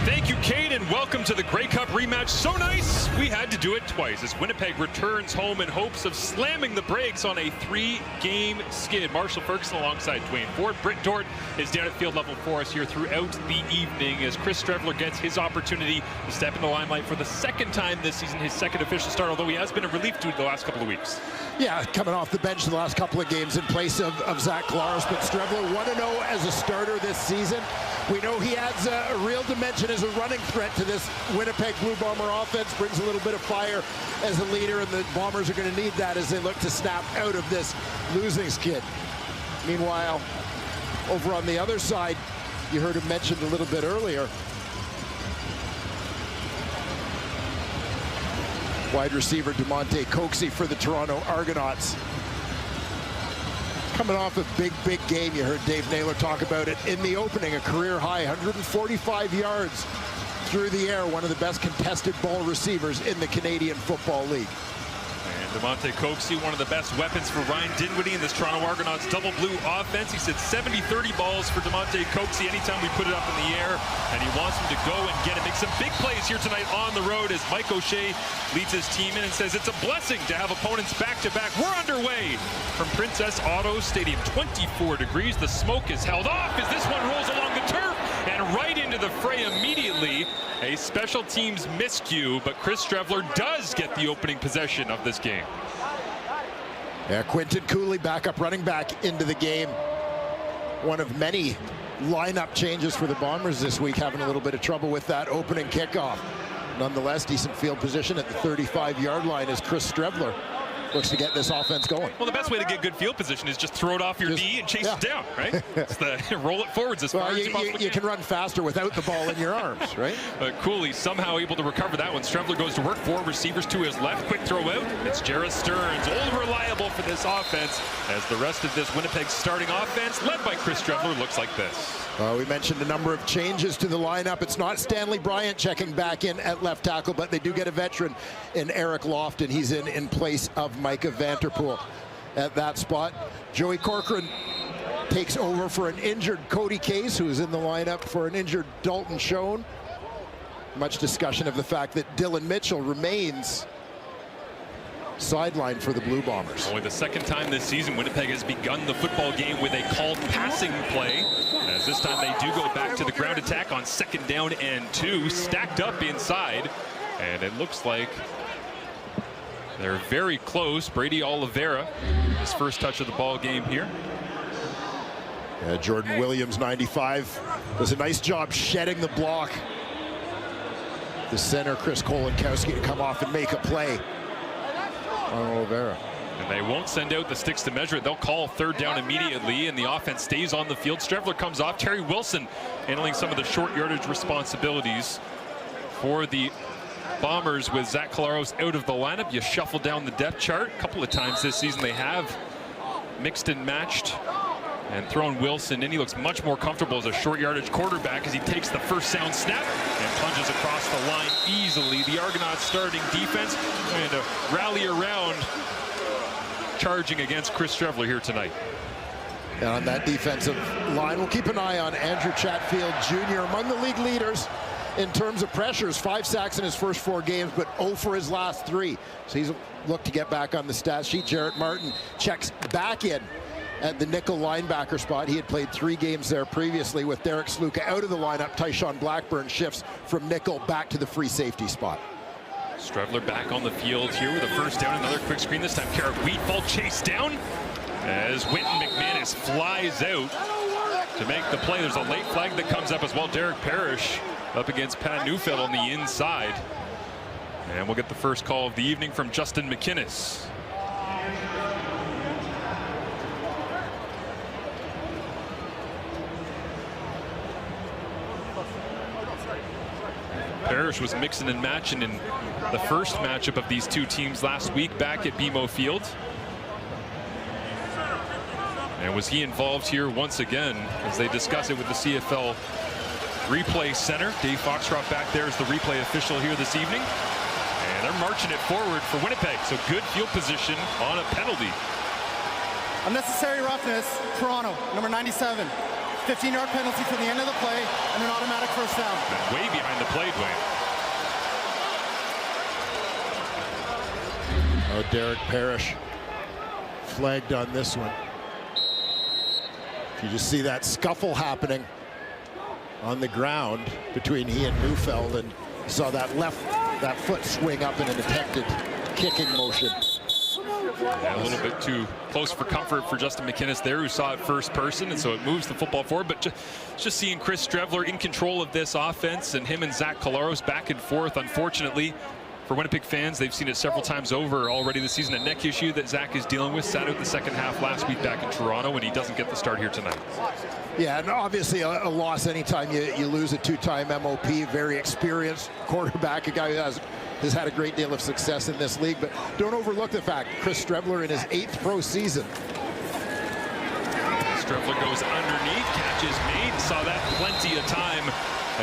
Thank you, Kate, and welcome to the Grey Cup rematch. So nice, we had to do it twice as Winnipeg returns home in hopes of slamming the brakes on a 3-game skid. Marshall Ferguson alongside Dwayne Ford. Britt Dort is down at field level for us here throughout the evening as Chris Strevler gets his opportunity to step in the limelight for the second time this season, his second official start, although he has been a relief dude the last couple of weeks. Yeah, coming off the bench the last couple of games in place of Zach Collaros, but Strevler 1-0 as a starter this season. We know he adds a real dimension as a running threat to this Winnipeg Blue Bomber offense, brings a little bit of fire as a leader, and the Bombers are going to need that as they look to snap out of this losing skid. Meanwhile, over on the other side, you heard him mentioned a little bit earlier, wide receiver DeMonte Coxey for the Toronto Argonauts. Coming off a big game. You heard Dave Naylor talk about it in the opening. A career high 145 yards through the air. One of the best contested ball receivers in the Canadian Football League. And DeMonte Coxey, one of the best weapons for Ryan Dinwiddie in this Toronto Argonauts double blue offense. He said 70-30 balls for DeMonte Coxey anytime we put it up in the air, and he wants him to go and get it. Make some big plays here tonight on the road as Mike O'Shea leads his team in and says it's a blessing to have opponents back-to-back. We're underway from Princess Auto Stadium. 24 degrees. The smoke is held off as this one rolls along the turf and right into the fray immediately. A special teams miscue, but Chris Strevler does get the opening possession of this game. Yeah, Quinton Cooley, backup running back into the game. One of many lineup changes for the Bombers this week, having a little bit of trouble with that opening kickoff. Nonetheless, decent field position at the 35-yard line as Chris Strevler looks to get this offense going. Well, the best way to get good field position is just throw it off your knee and chase it down, right? It's the roll it forwards as far as you possibly can. You can run faster without the ball in your arms, right? But Cooley somehow able to recover that one. Strevler goes to work, 4 receivers to his left. Quick throw out. It's Jarrett Stearns, old reliable for this offense, as the rest of this Winnipeg starting offense, led by Chris Strevler, looks like this. We mentioned a number of changes to the lineup. It's not Stanley Bryant checking back in at left tackle, but they do get a veteran in Eric Lofton. He's in place of Micah Vanterpool at that spot. Joey Corcoran takes over for an injured Cody Case, who is in the lineup for an injured Dalton Schoen. Much discussion of the fact that Dylan Mitchell remains sidelined for the Blue Bombers. Only the second time this season Winnipeg has begun the football game with a called passing play, as this time they do go back to the ground attack on 2nd down and 2, stacked up inside, and it looks like they're very close. Brady Oliveira, his first touch of the ball game here. Jordan Williams, 95, does a nice job shedding the block. The center, Chris Kolankowski, to come off and make a play on Oliveira. And they won't send out the sticks to measure it. They'll call 3rd down immediately, and the offense stays on the field. Strevler comes off. Terry Wilson handling some of the short yardage responsibilities for the Bombers with Zach Collaros out of the lineup. You shuffle down the depth chart. A couple of times this season they have mixed and matched and thrown Wilson in. He looks much more comfortable as a short yardage quarterback as he takes the first sound snap and plunges across the line easily. The Argonauts starting defense trying to rally around, charging against Chris Strevler here tonight. And on that defensive line, we'll keep an eye on Andrew Chatfield Jr., among the league leaders in terms of pressures. 5 sacks in his first 4 games, but 0 for his last 3. So he's looked to get back on the stat sheet. Jarrett Martin checks back in at the nickel linebacker spot. He had played 3 games there previously with Derek Sluka out of the lineup. Tyshawn Blackburn shifts from nickel back to the free safety spot. Strevler back on the field here with a first down. Another quick screen, this time Carrick Wheatfall chased down as Winton McManus flies out to make the play. There's a late flag that comes up as well. Derek Parrish up against Pat Neufeld on the inside. And we'll get the first call of the evening from Justin McInnes. Parrish was mixing and matching in the first matchup of these 2 teams last week back at BMO Field. And was he involved here once again as they discuss it with the CFL Replay Center. Dave Foxcroft back there as the replay official here this evening. And they're marching it forward for Winnipeg. So good field position on a penalty. Unnecessary roughness, Toronto, number 97. 15-yard penalty for the end of the play, and an automatic first down. And way behind the play, Dwayne. Oh, Derek Parrish flagged on this one. You just see that scuffle happening on the ground between he and Neufeld, and saw that foot swing up in an attempted kicking motion. Yeah, a little bit too close for comfort for Justin McInnes there, who saw it first person, and so it moves the football forward. But just seeing Chris Strevler in control of this offense, and him and Zach Collaros back and forth. Unfortunately for Winnipeg fans, they've seen it several times over already this season. A neck issue that Zach is dealing with. Sat out the second half last week back in Toronto, and he doesn't get the start here tonight. Yeah, and obviously a loss anytime you lose a two-time MOP, very experienced quarterback, a guy who has had a great deal of success in this league. But don't overlook the fact Chris Strevler in his 8th pro season. Strevler goes underneath, catch is made, saw that plenty of time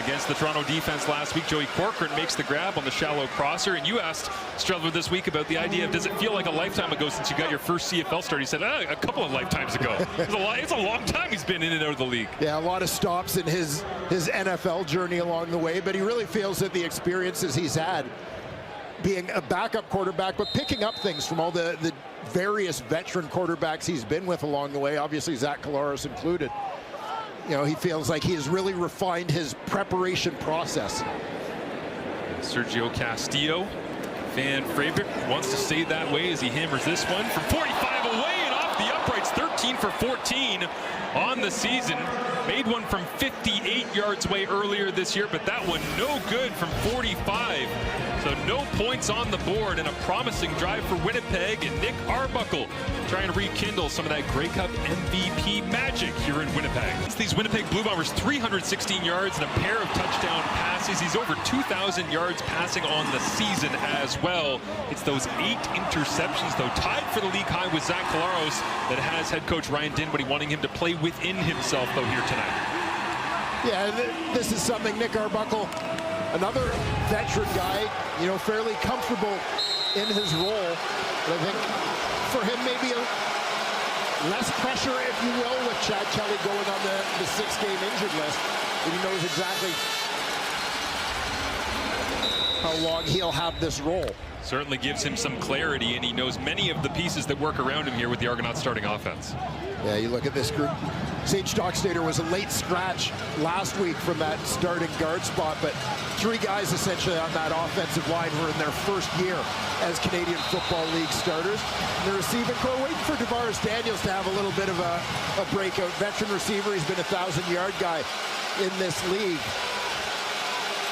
against the Toronto defense last week. Joey Corcoran makes the grab on the shallow crosser. And you asked Strevler this week about the idea of, does it feel like a lifetime ago since you got your first CFL start? He said, a couple of lifetimes ago. It's a long time he's been in and out of the league. Yeah, a lot of stops in his NFL journey along the way, but he really feels that the experiences he's had being a backup quarterback, but picking up things from all the various veteran quarterbacks he's been with along the way, obviously Zach Collaros included. You know, he feels like he has really refined his preparation process. Sergio Castillo, fan favorite, wants to stay that way as he hammers this one from 45 away and off the uprights. 13 for 14 on the season. Made one from 58 yards away earlier this year, but that one no good from 45. So no points on the board, and a promising drive for Winnipeg, and Nick Arbuckle trying to rekindle some of that Grey Cup MVP magic here in Winnipeg. It's these Winnipeg Blue Bombers, 316 yards and a pair of touchdown passes. He's over 2,000 yards passing on the season as well. It's those 8 interceptions, though, tied for the league high with Zach Collaros, that has head coach Ryan Dinwiddie wanting him to play within himself, though, here tonight. Yeah, this is something Nick Arbuckle, another veteran guy, you know, fairly comfortable in his role. But I think for him, maybe less pressure, if you will, with Chad Kelly going on the 6-game injured list. And he knows exactly how long he'll have this role. Certainly gives him some clarity, and he knows many of the pieces that work around him here with the Argonauts starting offense. Yeah, you look at this group. Sage Dockstader was a late scratch last week from that starting guard spot, but 3 guys essentially on that offensive line were in their first year as Canadian Football League starters. And the receiving core waiting for Tavares Daniels to have a little bit of a breakout. Veteran receiver, he's been a 1,000-yard guy in this league.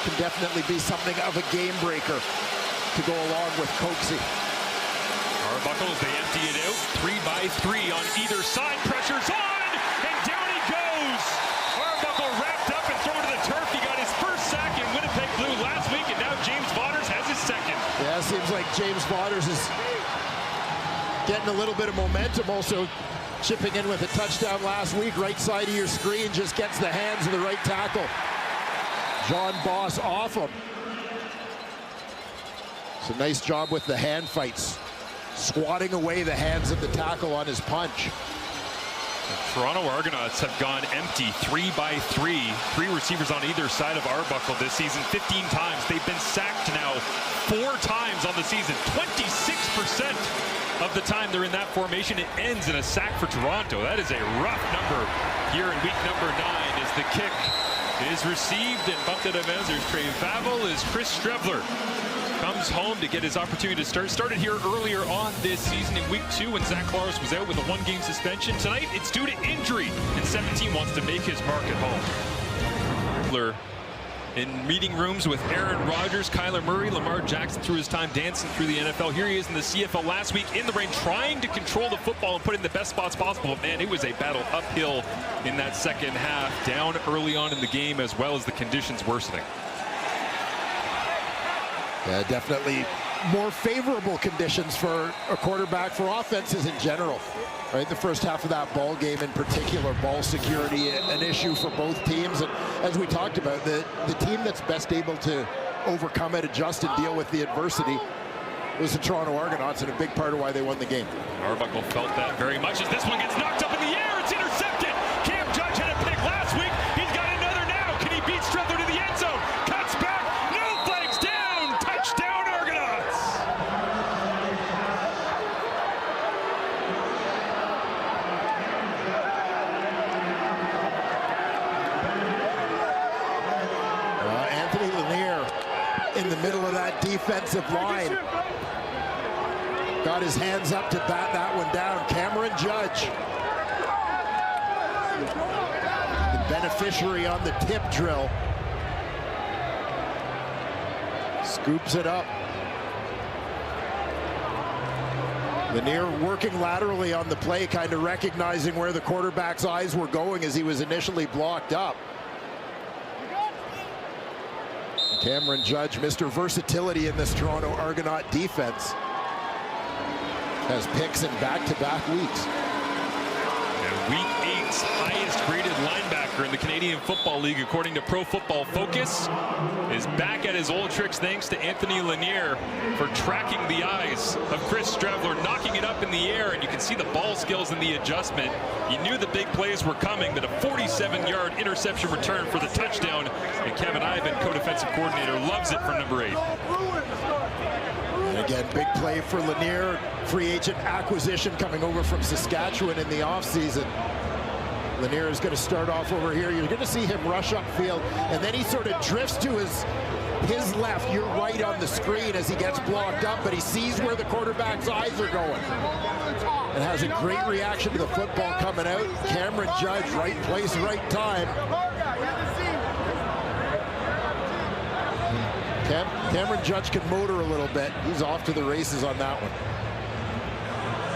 Can definitely be something of a game breaker to go along with Coxie. Arbuckle, they empty it out. 3 by 3 on either side. Pressure's on, and down he goes. Arbuckle wrapped up and thrown to the turf. He got his first sack in Winnipeg Blue last week, and now James Vaughters has his second. Yeah, it seems like James Vaughters is getting a little bit of momentum. Also chipping in with a touchdown last week. Right side of your screen, just gets the hands of the right tackle, John Boss, off him. It's a nice job with the hand fights, swatting away the hands of the tackle on his punch. The Toronto Argonauts have gone empty 3 by 3. 3 receivers on either side of Arbuckle this season. 15 times. They've been sacked now 4 times on the season. 26% of the time they're in that formation. It ends in a sack for Toronto. That is a rough number here in week number 9 as the kick is received and bumped out of bounds. There's Trey Favell as Chris Strevler comes home to get his opportunity to start. Started here earlier on this season in week 2 when Zach Collaros was out with a 1-game suspension. Tonight it's due to injury, and 17 wants to make his mark at home. In meeting rooms with Aaron Rodgers, Kyler Murray, Lamar Jackson through his time dancing through the NFL. Here he is in the CFL last week in the rain, trying to control the football and put it in the best spots possible. But man, it was a battle uphill in that second half, down early on in the game as well as the conditions worsening. Yeah, definitely more favorable conditions for a quarterback, for offenses in general. Right, the first half of that ball game in particular, ball security an issue for both teams. And as we talked about, the team that's best able to overcome it, adjust, and deal with the adversity was the Toronto Argonauts, and a big part of why they won the game. Arbuckle felt that very much as this one gets knocked up in the air. It's intercepted. Cam Judge had a pick last in the middle of that defensive line. Got his hands up to bat that one down. Cameron Judge, the beneficiary on the tip drill, scoops it up. Lanier working laterally on the play, kind of recognizing where the quarterback's eyes were going as he was initially blocked up. Cameron Judge, Mr. Versatility in this Toronto Argonaut defense, has picks in back-to-back weeks. And Week 8's highest graded linebacker in the Canadian Football League, according to Pro Football Focus, is back at his old tricks thanks to Anthony Lanier for tracking the eyes of Chris Strevler, knocking it up in the air, and you can see the ball skills and the adjustment. You knew the big plays were coming, but a 47-yard interception return for the touchdown, and Kevin Ivan, co-defensive coordinator, loves it from number 8. And again, big play for Lanier, free agent acquisition coming over from Saskatchewan in the offseason. Lanier is going to start off over here. You're going to see him rush upfield, and then he sort of drifts to his left. You're right on the screen as he gets blocked up, but he sees where the quarterback's eyes are going and has a great reaction to the football coming out. Cameron Judge, right place, right time. Cameron Judge can motor a little bit. He's off to the races on that one.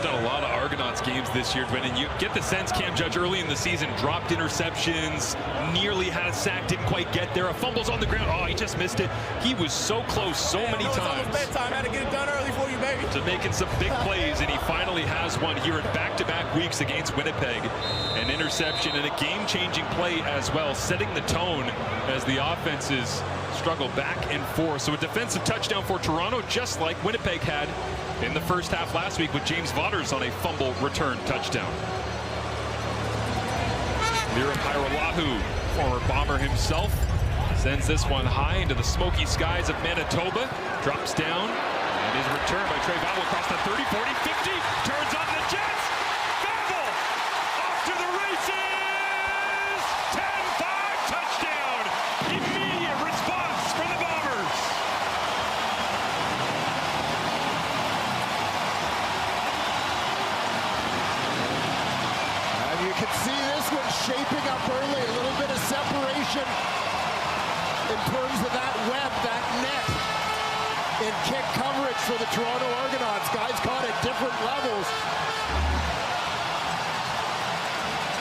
Done a lot of Argonauts games this year, Dwayne, and you get the sense Cam Judge early in the season dropped interceptions, nearly had a sack, didn't quite get there. A fumble's on the ground. Oh, he just missed it. He was so close so many times Had to get it done early for you, baby. to making some big plays, and he finally has one here in back-to-back weeks against Winnipeg. An interception and a game-changing play as well, setting the tone as the offenses struggle back and forth. So a defensive touchdown for Toronto, just like Winnipeg had in the first half last week with James Vaughters on a fumble return touchdown. Liram Hajrullahu, former Bomber himself, sends this one high into the smoky skies of Manitoba, drops down, and is returned by Trey Vavel across the 30, 40, 50, turns on the Jets. Vavel off to the races. 10-5 touchdown. Immediate response from the Bombers. And you can see this one shaping up early, a little bit of separation in terms of that web, that net in kick coverage for the Toronto Argonauts. Guys caught at different levels.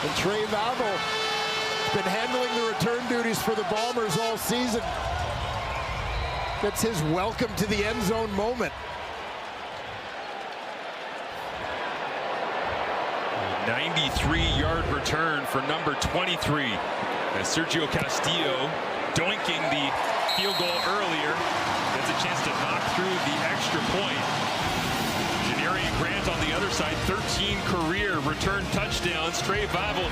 And Trey Vavel has been handling the return duties for the Bombers all season. That's his welcome to the end zone moment. 93-yard return for number 23 as Sergio Castillo, doinking the field goal earlier, gets a chance to knock through the extra point. Janarian Grant on the other side, 13 career return touchdowns. Trey Vavel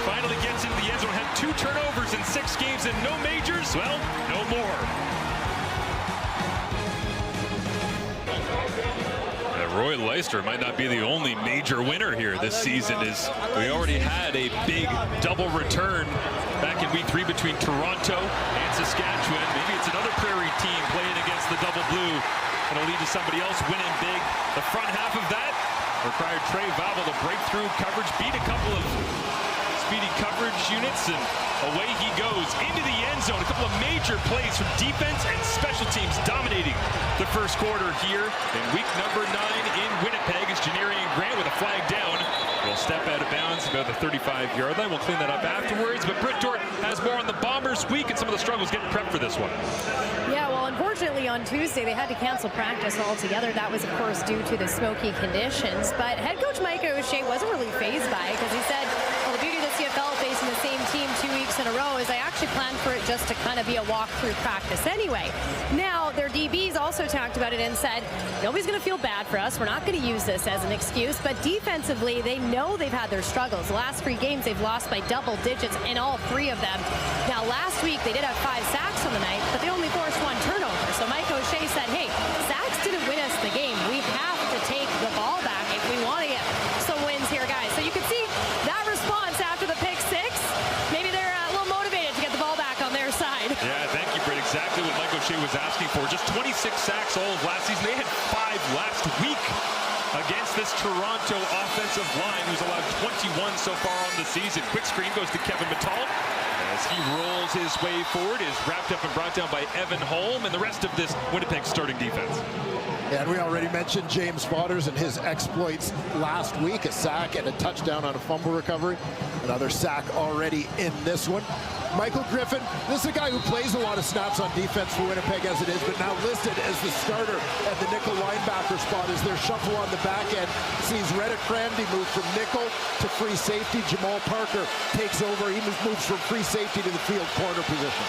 finally gets into the end zone, had 2 turnovers in 6 games and no majors. Well, no more. Roy Leister might not be the only major winner here this season, as we already had a big double return back in week 3 between Toronto and Saskatchewan. Maybe it's another Prairie team playing against the double blue. It'll lead to somebody else winning big. The front half of that required Trey Vavel to break through coverage, beat a couple of speedy coverage units, and away he goes into the end zone. A couple of major plays from defense and special teams dominating the first quarter here in week number 9 in Winnipeg. As Janarian Grant with a flag down will step out of bounds about the 35-yard line. We'll clean that up afterwards, but Britt Dort has more on the Bombers week and some of the struggles getting prepped for this one. Yeah, well, unfortunately on Tuesday they had to cancel practice altogether. That was, of course, due to the smoky conditions. But head coach Mike O'Shea wasn't really fazed by it, because he said, well, the beauty of the CFL facing the same team 2 weeks in a row is I actually planned for it just to kind of be a walk-through practice anyway. Now, their DBs also talked about it and said, nobody's going to feel bad for us. We're not going to use this as an excuse. But defensively, they know they've had their struggles. The last 3 games, they've lost by double digits in all 3 of them. Now, last week, they did have 5 sacks on the night, but they only forced 1 turnover. So Mike O'Shea said, hey, sacks didn't win us the game. We have to take the ball back if we want to get some wins here, guys. So you can see that response after the pick 6. Maybe they're a little motivated to get the ball back on their side. Yeah, thank you, Britt. Exactly what Mike O'Shea was was asking for. Just 26 sacks all of last season. They had 5 last week against this Toronto offensive line, who's allowed 21 so far on the season. Quick screen goes to Kevin Mattal as he rolls his way forward, is wrapped up and brought down by Evan Holm and the rest of this Winnipeg starting defense. Yeah, and we already mentioned James Fodders and his exploits last week, a sack and a touchdown on a fumble recovery. Another sack already in this one. Michael Griffin, this is a guy who plays a lot of snaps on defense for Winnipeg as it is, but now listed as the starter at the nickel linebacker spot as their shuffle on the back end sees Reddick Cramdy move from nickel to free safety. Jamal Parker takes over. He moves from free safety to the field corner position.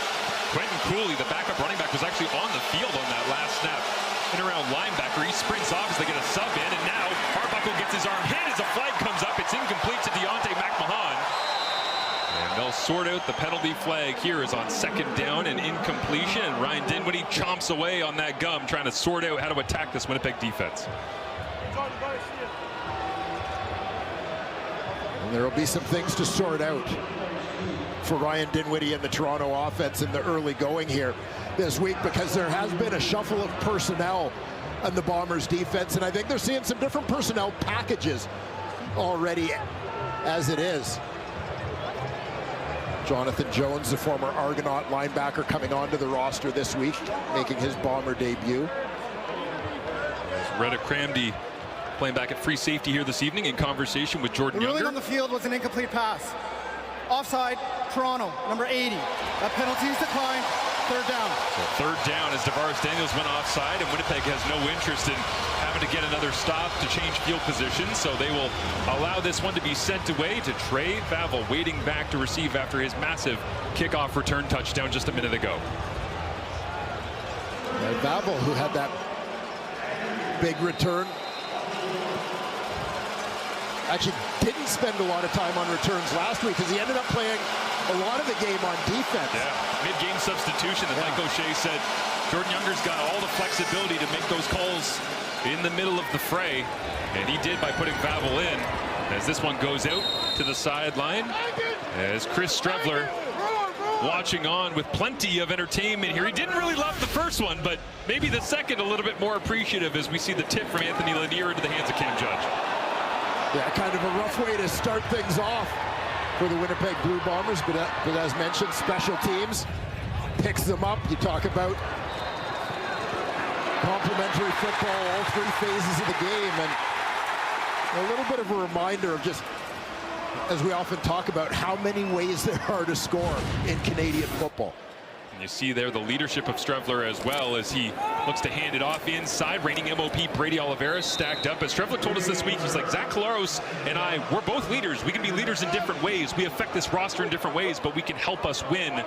Quentin Cooley, the backup running back, was actually on the field on that last snap. In around linebacker, he sprints off as they get a sub in, and now Arbuckle gets his arm hit as a flag comes up. It's incomplete to Deontay McMahon. And they'll sort out the penalty flag here is on second down and incompletion. And Ryan Dinwiddie chomps away on that gum, trying to sort out how to attack this Winnipeg defense. And there will be some things to sort out for Ryan Dinwiddie and the Toronto offense in the early going here this week, because there has been a shuffle of personnel on the Bombers defense, and I think they're seeing some different personnel packages already as it is. Jonathan Jones, the former Argonaut linebacker, coming onto the roster this week, making his Bomber debut. Reddick Cramdy playing back at free safety here this evening in conversation with Jordan Younger. Younger. On the field was an incomplete pass. Offside, Toronto, number 80. That penalty is declined. Third down. So third down as DeVaris Daniels went offside, and Winnipeg has no interest in having to get another stop to change field position, so they will allow this one to be sent away to Trey Vavel, waiting back to receive after his massive kickoff return touchdown just a minute ago. And Vavel, who had that big return, actually didn't spend a lot of time on returns last week because he ended up playing a lot of the game on defense. Yeah, mid-game substitution, as Mike O'Shea said. Jordan Younger's got all the flexibility to make those calls in the middle of the fray, and he did by putting Vavel in. As this one goes out to the sideline, as Chris Strevler watching on with plenty of entertainment here. He didn't really love the first one, but maybe the second a little bit more appreciative as we see the tip from Anthony Lanier into the hands of Cam Judge. Yeah, kind of a rough way to start things off for the Winnipeg Blue Bombers, but as mentioned, special teams picks them up. You talk about complementary football, all 3 phases of the game, and a little bit of a reminder of just, as we often talk about, how many ways there are to score in Canadian football. And you see there the leadership of Strevler as well as he looks to hand it off inside. Reigning MOP Brady Oliveira stacked up. As Strevler told us this week, he's like, Zach Collaros and I, we're both leaders. We can be leaders in different ways. We affect this roster in different ways, but we can help us win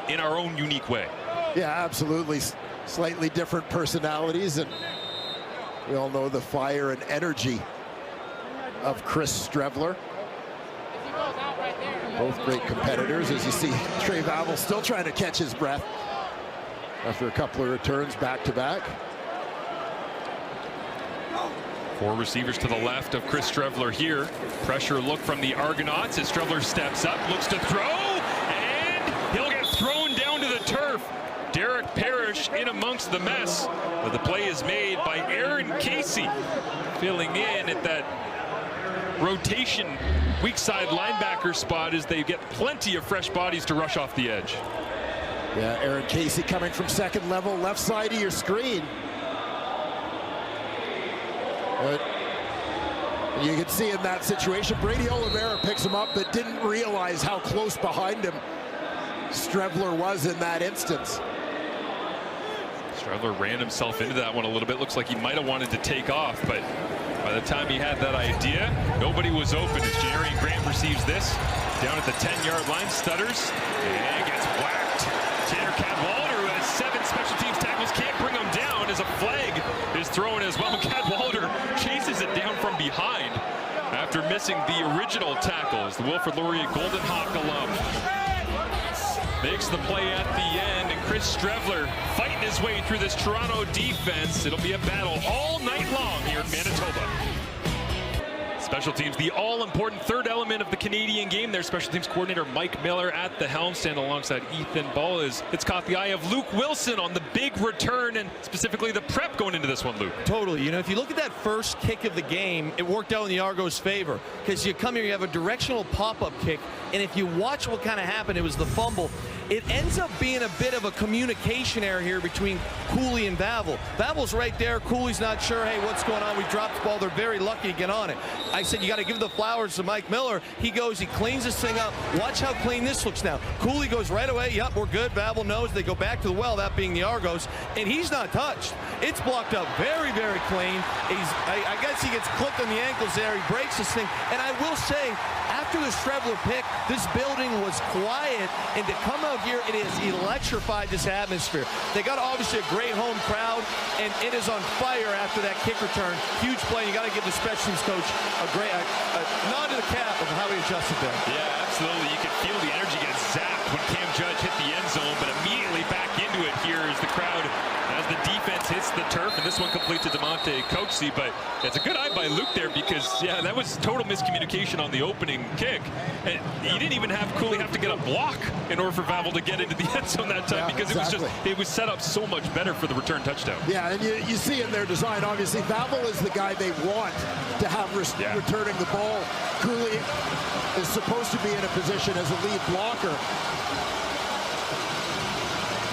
in our own unique way. Yeah, absolutely. Slightly different personalities, and we all know the fire and energy of Chris Strevler. Both great competitors, as you see Trey Vavel still trying to catch his breath after a couple of returns back-to-back. 4 receivers to the left of Chris Strevler here. Pressure look from the Argonauts as Strevler steps up, looks to throw, and he'll get thrown down to the turf. Derek Parrish in amongst the mess, but the play is made by Aaron Casey, filling in at that rotation weak side linebacker spot as they get plenty of fresh bodies to rush off the edge. Yeah, Aaron Casey coming from second level, left side of your screen. But you can see in that situation, Brady Oliveira picks him up, but didn't realize how close behind him Strevler was in that instance. Strevler ran himself into that one a little bit. Looks like he might have wanted to take off, but by the time he had that idea, nobody was open as Janarian Grant receives this down at the 10-yard line, stutters, and gets whacked. Tanner Cadwalder, who has 7 special teams tackles, can't bring him down as a flag is thrown as well. Cadwalder chases it down from behind after missing the original tackles. The Wilfrid Laurier Golden Hawk alum makes the play at the end, and Chris Strevler fighting his way through this Toronto defense. It'll be a battle all night long here in Manitoba. Special teams, the all-important third element of the Canadian game. Their special teams coordinator Mike Miller at the helm, standing alongside Ethan Ball. It's caught the eye of Luke Wilson on the big return, and specifically the prep going into this one, Luke. Totally. You know, if you look at that first kick of the game, it worked out in the Argos' favor, because you come here, you have a directional pop-up kick, and if you watch what kind of happened, it was the fumble. It ends up being a bit of a communication error here between Cooley and Vavel. Vavel's right there. Cooley's not sure, hey, what's going on? We dropped the ball. They're very lucky to get on it. I said, you got to give the flowers to Mike Miller. He goes, he cleans this thing up. Watch how clean this looks now. Cooley goes right away. Yep, we're good. Vavel knows. They go back to the well, that being the Argos, and he's not touched. It's blocked up very, very clean. I guess he gets clipped on the ankles there. He breaks this thing. And I will say, after the Strevler pick, this building was quiet, and to come out here, it has electrified this atmosphere. They got obviously a great home crowd, and it is on fire after that kick return. Huge play. You got to give the special teams coach a great nod to the cap of how he adjusted there. Yeah, absolutely. You can feel the energy get zapped when Cam Judge hit the end zone, but immediately back into it here as the crowd, as the defense hits the turf, and this one complete to DeMonte Coxey. But it's a good eye by Luke there, because yeah, that was total miscommunication on the opening kick, and he didn't even have Cooley have to get a block in order for Vavel to get into the end zone that time, because exactly. It was set up so much better for the return touchdown. Yeah, and you see in their design, obviously Vavel is the guy they want to have returning the ball. Cooley is supposed to be in a position as a lead blocker.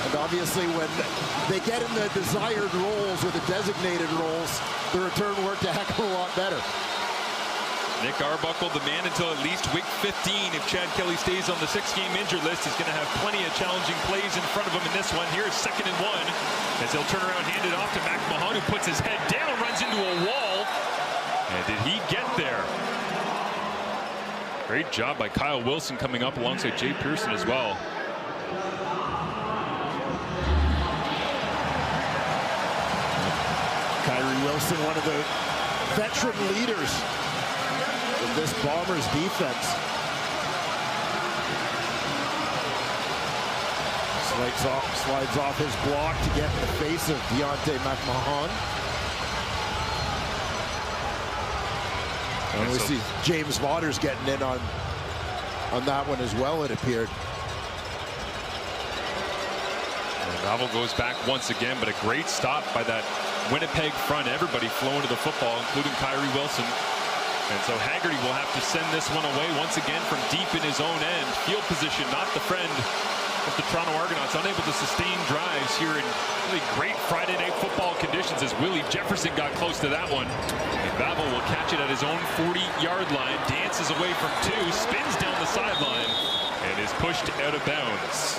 And obviously when they get in the desired roles or the designated roles, the return worked a heck of a lot better. Nick Arbuckle, the man until at least week 15. If Chad Kelly stays on the 6-game injured list, he's going to have plenty of challenging plays in front of him in this one. Here's 2nd and 1 as he'll turn around, hand it off to Mac Mahon, who puts his head down, runs into a wall. And did he get there? Great job by Kyle Wilson coming up alongside Jay Pearson as well. Kyrie Wilson, one of the veteran leaders in this Bombers defense. Slides off his block to get in the face of Deontay McMahon. And we see James Waters getting in on that one as well, it appeared. Vavel goes back once again, but a great stop by that Winnipeg front. Everybody flowing to the football, including Kyrie Wilson. And so Haggerty will have to send this one away once again from deep in his own end. Field position, not the friend of the Toronto Argonauts. Unable to sustain drives here in really great Friday night football conditions, as Willie Jefferson got close to that one. And Vavel will catch it at his own 40-yard line, dances away from 2, spins down the sideline, and is pushed out of bounds.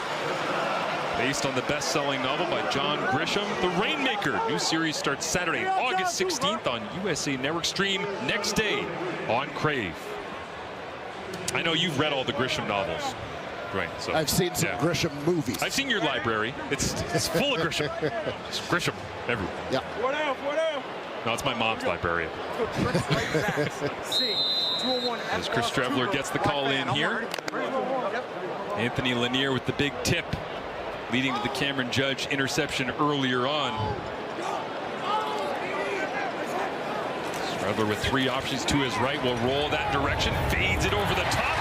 Based on the best-selling novel by John Grisham, The Rainmaker. New series starts Saturday, August 16th on USA Network. Stream next day on Crave. I know you've read all the Grisham novels, right? So I've seen some Grisham movies. I've seen your library. It's full of Grisham. It's Grisham everywhere. Yeah. What up? What up? No, it's my mom's library. As Chris Strevler gets the call in here. Anthony Lanier with the big tip, leading to the Cameron Judge interception earlier on. Strevler with 3 options to his right will roll that direction, fades it over the top,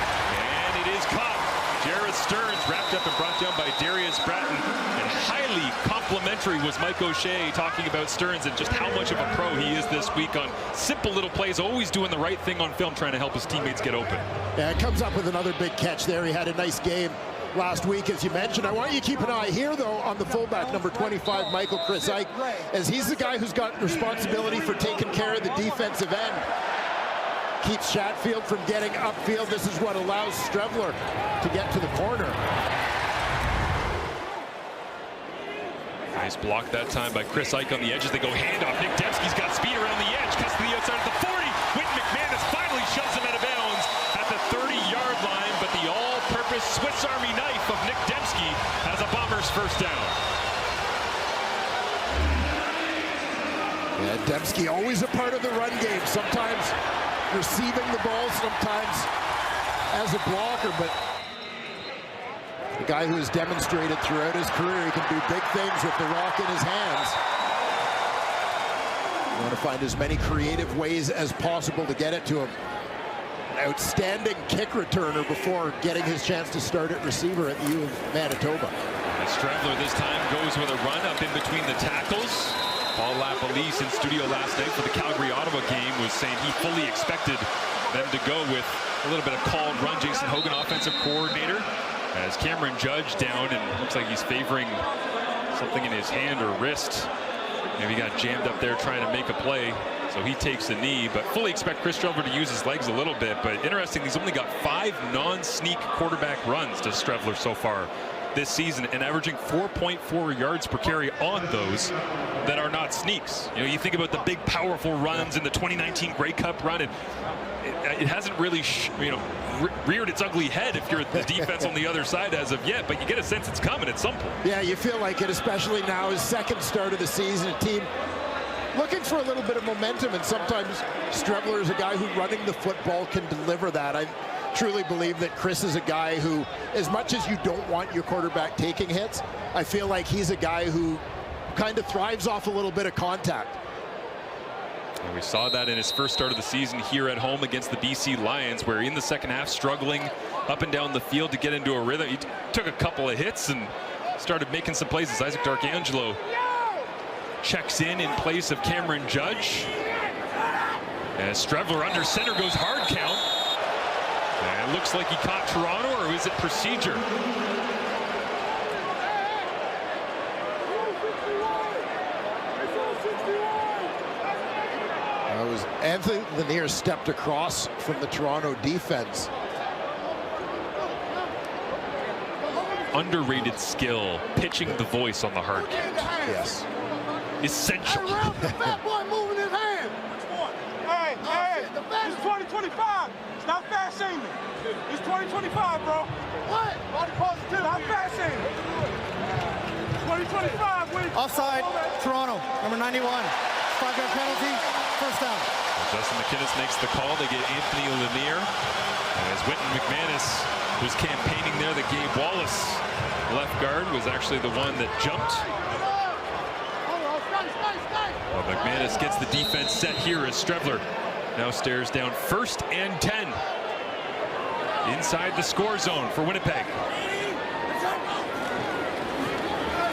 and it is caught. Jared Stearns wrapped up and brought down by Darius Bratton. And highly complimentary was Mike O'Shea talking about Stearns and just how much of a pro he is this week on simple little plays, always doing the right thing on film, trying to help his teammates get open. Yeah, it comes up with another big catch there. He had a nice game last week, as you mentioned. I want you to keep an eye here, though, on the fullback, number 25, Michael Chris Ike, as he's the guy who's got responsibility for taking care of the defensive end. Keeps Chatfield from getting upfield. This is what allows Strevler to get to the corner. Nice block that time by Chris Ike on the edges. They go handoff. Nick Dembski's got speed around the edge, cuts to the outside of the 40. Whit McManus finally shoves him out of bounds at the 30-yard line, but the all-purpose Swiss Army knife of Nick Dembski has a Bombers first down. Yeah, Dembski always a part of the run game. Sometimes receiving the ball, sometimes as a blocker, but the guy who has demonstrated throughout his career he can do big things with the rock in his hands. You want to find as many creative ways as possible to get it to him. outstanding kick returner before getting his chance to start at receiver at the U of Manitoba. Stravler this time goes with a run up in between the tackles. Paul Lapalisse in studio last night for the Calgary-Ottawa game was saying he fully expected them to go with a little bit of called run. Jason Hogan, offensive coordinator, as Cameron Judge down, and looks like he's favoring something in his hand or wrist. Maybe he got jammed up there trying to make a play, so he takes a knee. But fully expect Chris Strevler to use his legs a little bit. But interesting, he's only got 5 non-sneak quarterback runs to Strevler so far this season, and averaging 4.4 yards per carry on those that are not sneaks. You know, you think about the big powerful runs in the 2019 Grey Cup run, and it hasn't really reared its ugly head if you're the defense on the other side as of yet, but you get a sense it's coming at some point. Yeah, you feel like it, especially now, his second start of the season, a team looking for a little bit of momentum, and sometimes Strevler is a guy who running the football can deliver that. I truly believe that Chris is a guy who, as much as you don't want your quarterback taking hits, I feel like he's a guy who kind of thrives off a little bit of contact. And we saw that in his first start of the season here at home against the BC Lions, where in the second half struggling up and down the field to get into a rhythm. He took a couple of hits and started making some plays as Isaac Darkangelo checks in place of Cameron Judge. As Strevler under center goes hard count. And it looks like he caught Toronto, or is it procedure? It was Anthony Lanier stepped across from the Toronto defense. Underrated skill, pitching the voice on the hard count. Yes. Essential. The fat boy moving his hand. Hey, it's 2025. Stop fat shaming. It's 2025, bro. What? Body positive. Stop fat shaming. 2025. Offside, Toronto, number 91. 5-yard penalty, first down. Justin McInnes makes the call. They get Anthony Lanier. And as Wynton McManus was campaigning there, the Gabe Wallace left guard was actually the one that jumped. Well, McManus gets the defense set here as Strevler now stares down 1st and 10 inside the score zone for Winnipeg.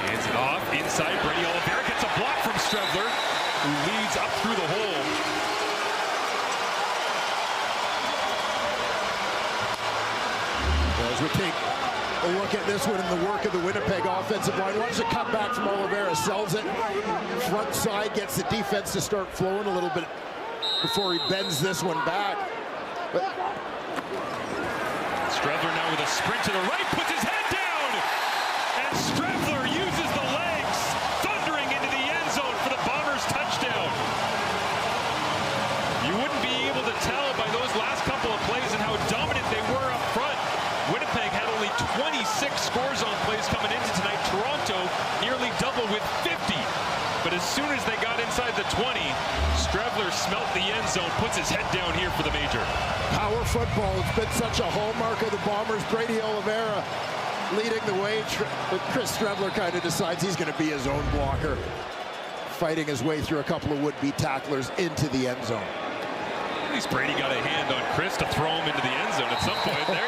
Hands it off inside. Brady Oliveira gets a block from Strevler, who leads up through the hole. As we take a look at this one in the work of the Winnipeg offensive line, watch the cutback from Oliveira, sells it front side, gets the defense to start flowing a little bit before he bends this one back. But Strevler now with a sprint to the right, puts his head down, and Strevler uses the legs, thundering into the end zone for the Bombers touchdown. You wouldn't be able to tell by those last couple of plays and how dominant they were up front. Winnipeg had only 26 score zone plays coming into tonight. Toronto nearly double with 50. But as soon as they got inside the 20, Strevler smelt the end zone, puts his head down here for the major. power football has been such a hallmark of the Bombers. Brady Oliveira leading the way. But Chris Strevler kind of decides he's going to be his own blocker, fighting his way through a couple of would-be tacklers into the end zone. At least Brady got a hand on Chris to throw him into the end zone at some point. There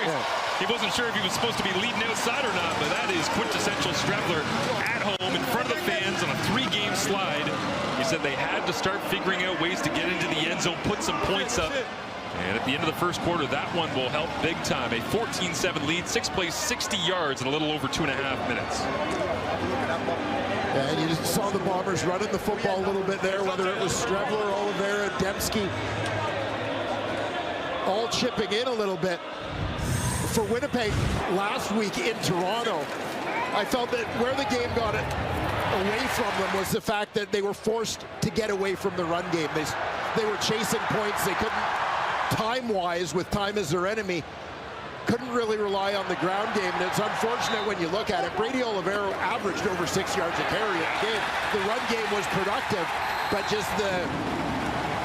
he wasn't sure if he was supposed to be leading outside or not, but that is quintessential Strevler at home in front of the fans on a 3-game slide. He said they had to start figuring out ways to get into the end zone, put some points up. And at the end of the first quarter, that one will help big time. A 14-7 lead, 6 plays, 60 yards in a little over 2.5 minutes. And you just saw the Bombers running the football a little bit there, whether it was Strevler, Oliveira, Dembski, all chipping in a little bit. For Winnipeg last week in Toronto, I felt that where the game got it away from them was the fact that they were forced to get away from the run game. They were chasing points. They couldn't, time-wise, with time as their enemy, couldn't really rely on the ground game. And it's unfortunate when you look at it. Brady Oliveira averaged over 6 yards a carry in the game. The run game was productive, but just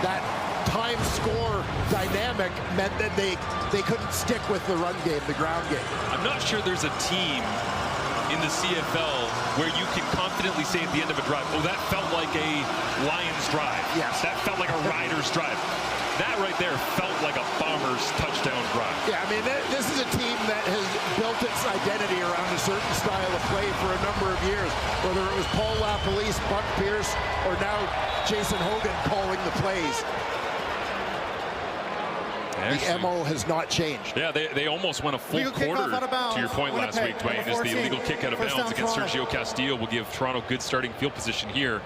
that time score dynamic meant that they couldn't stick with the run game, the ground game. I'm not sure there's a team in the CFL where you can confidently say at the end of a drive, oh, that felt like a Lions drive. Yes. That felt like a Riders drive. That right there felt like a Bombers touchdown drive. Yeah, I mean, this is a team that has built its identity around a certain style of play for a number of years. Whether it was Paul LaPolice, Buck Pierce, or now Jason Hogan calling the plays. The MO has not changed. Yeah, they almost went a full quarter, to your point last week, Dwayne, as the illegal kick out of bounds against Sergio Castillo will give Toronto good starting field position here.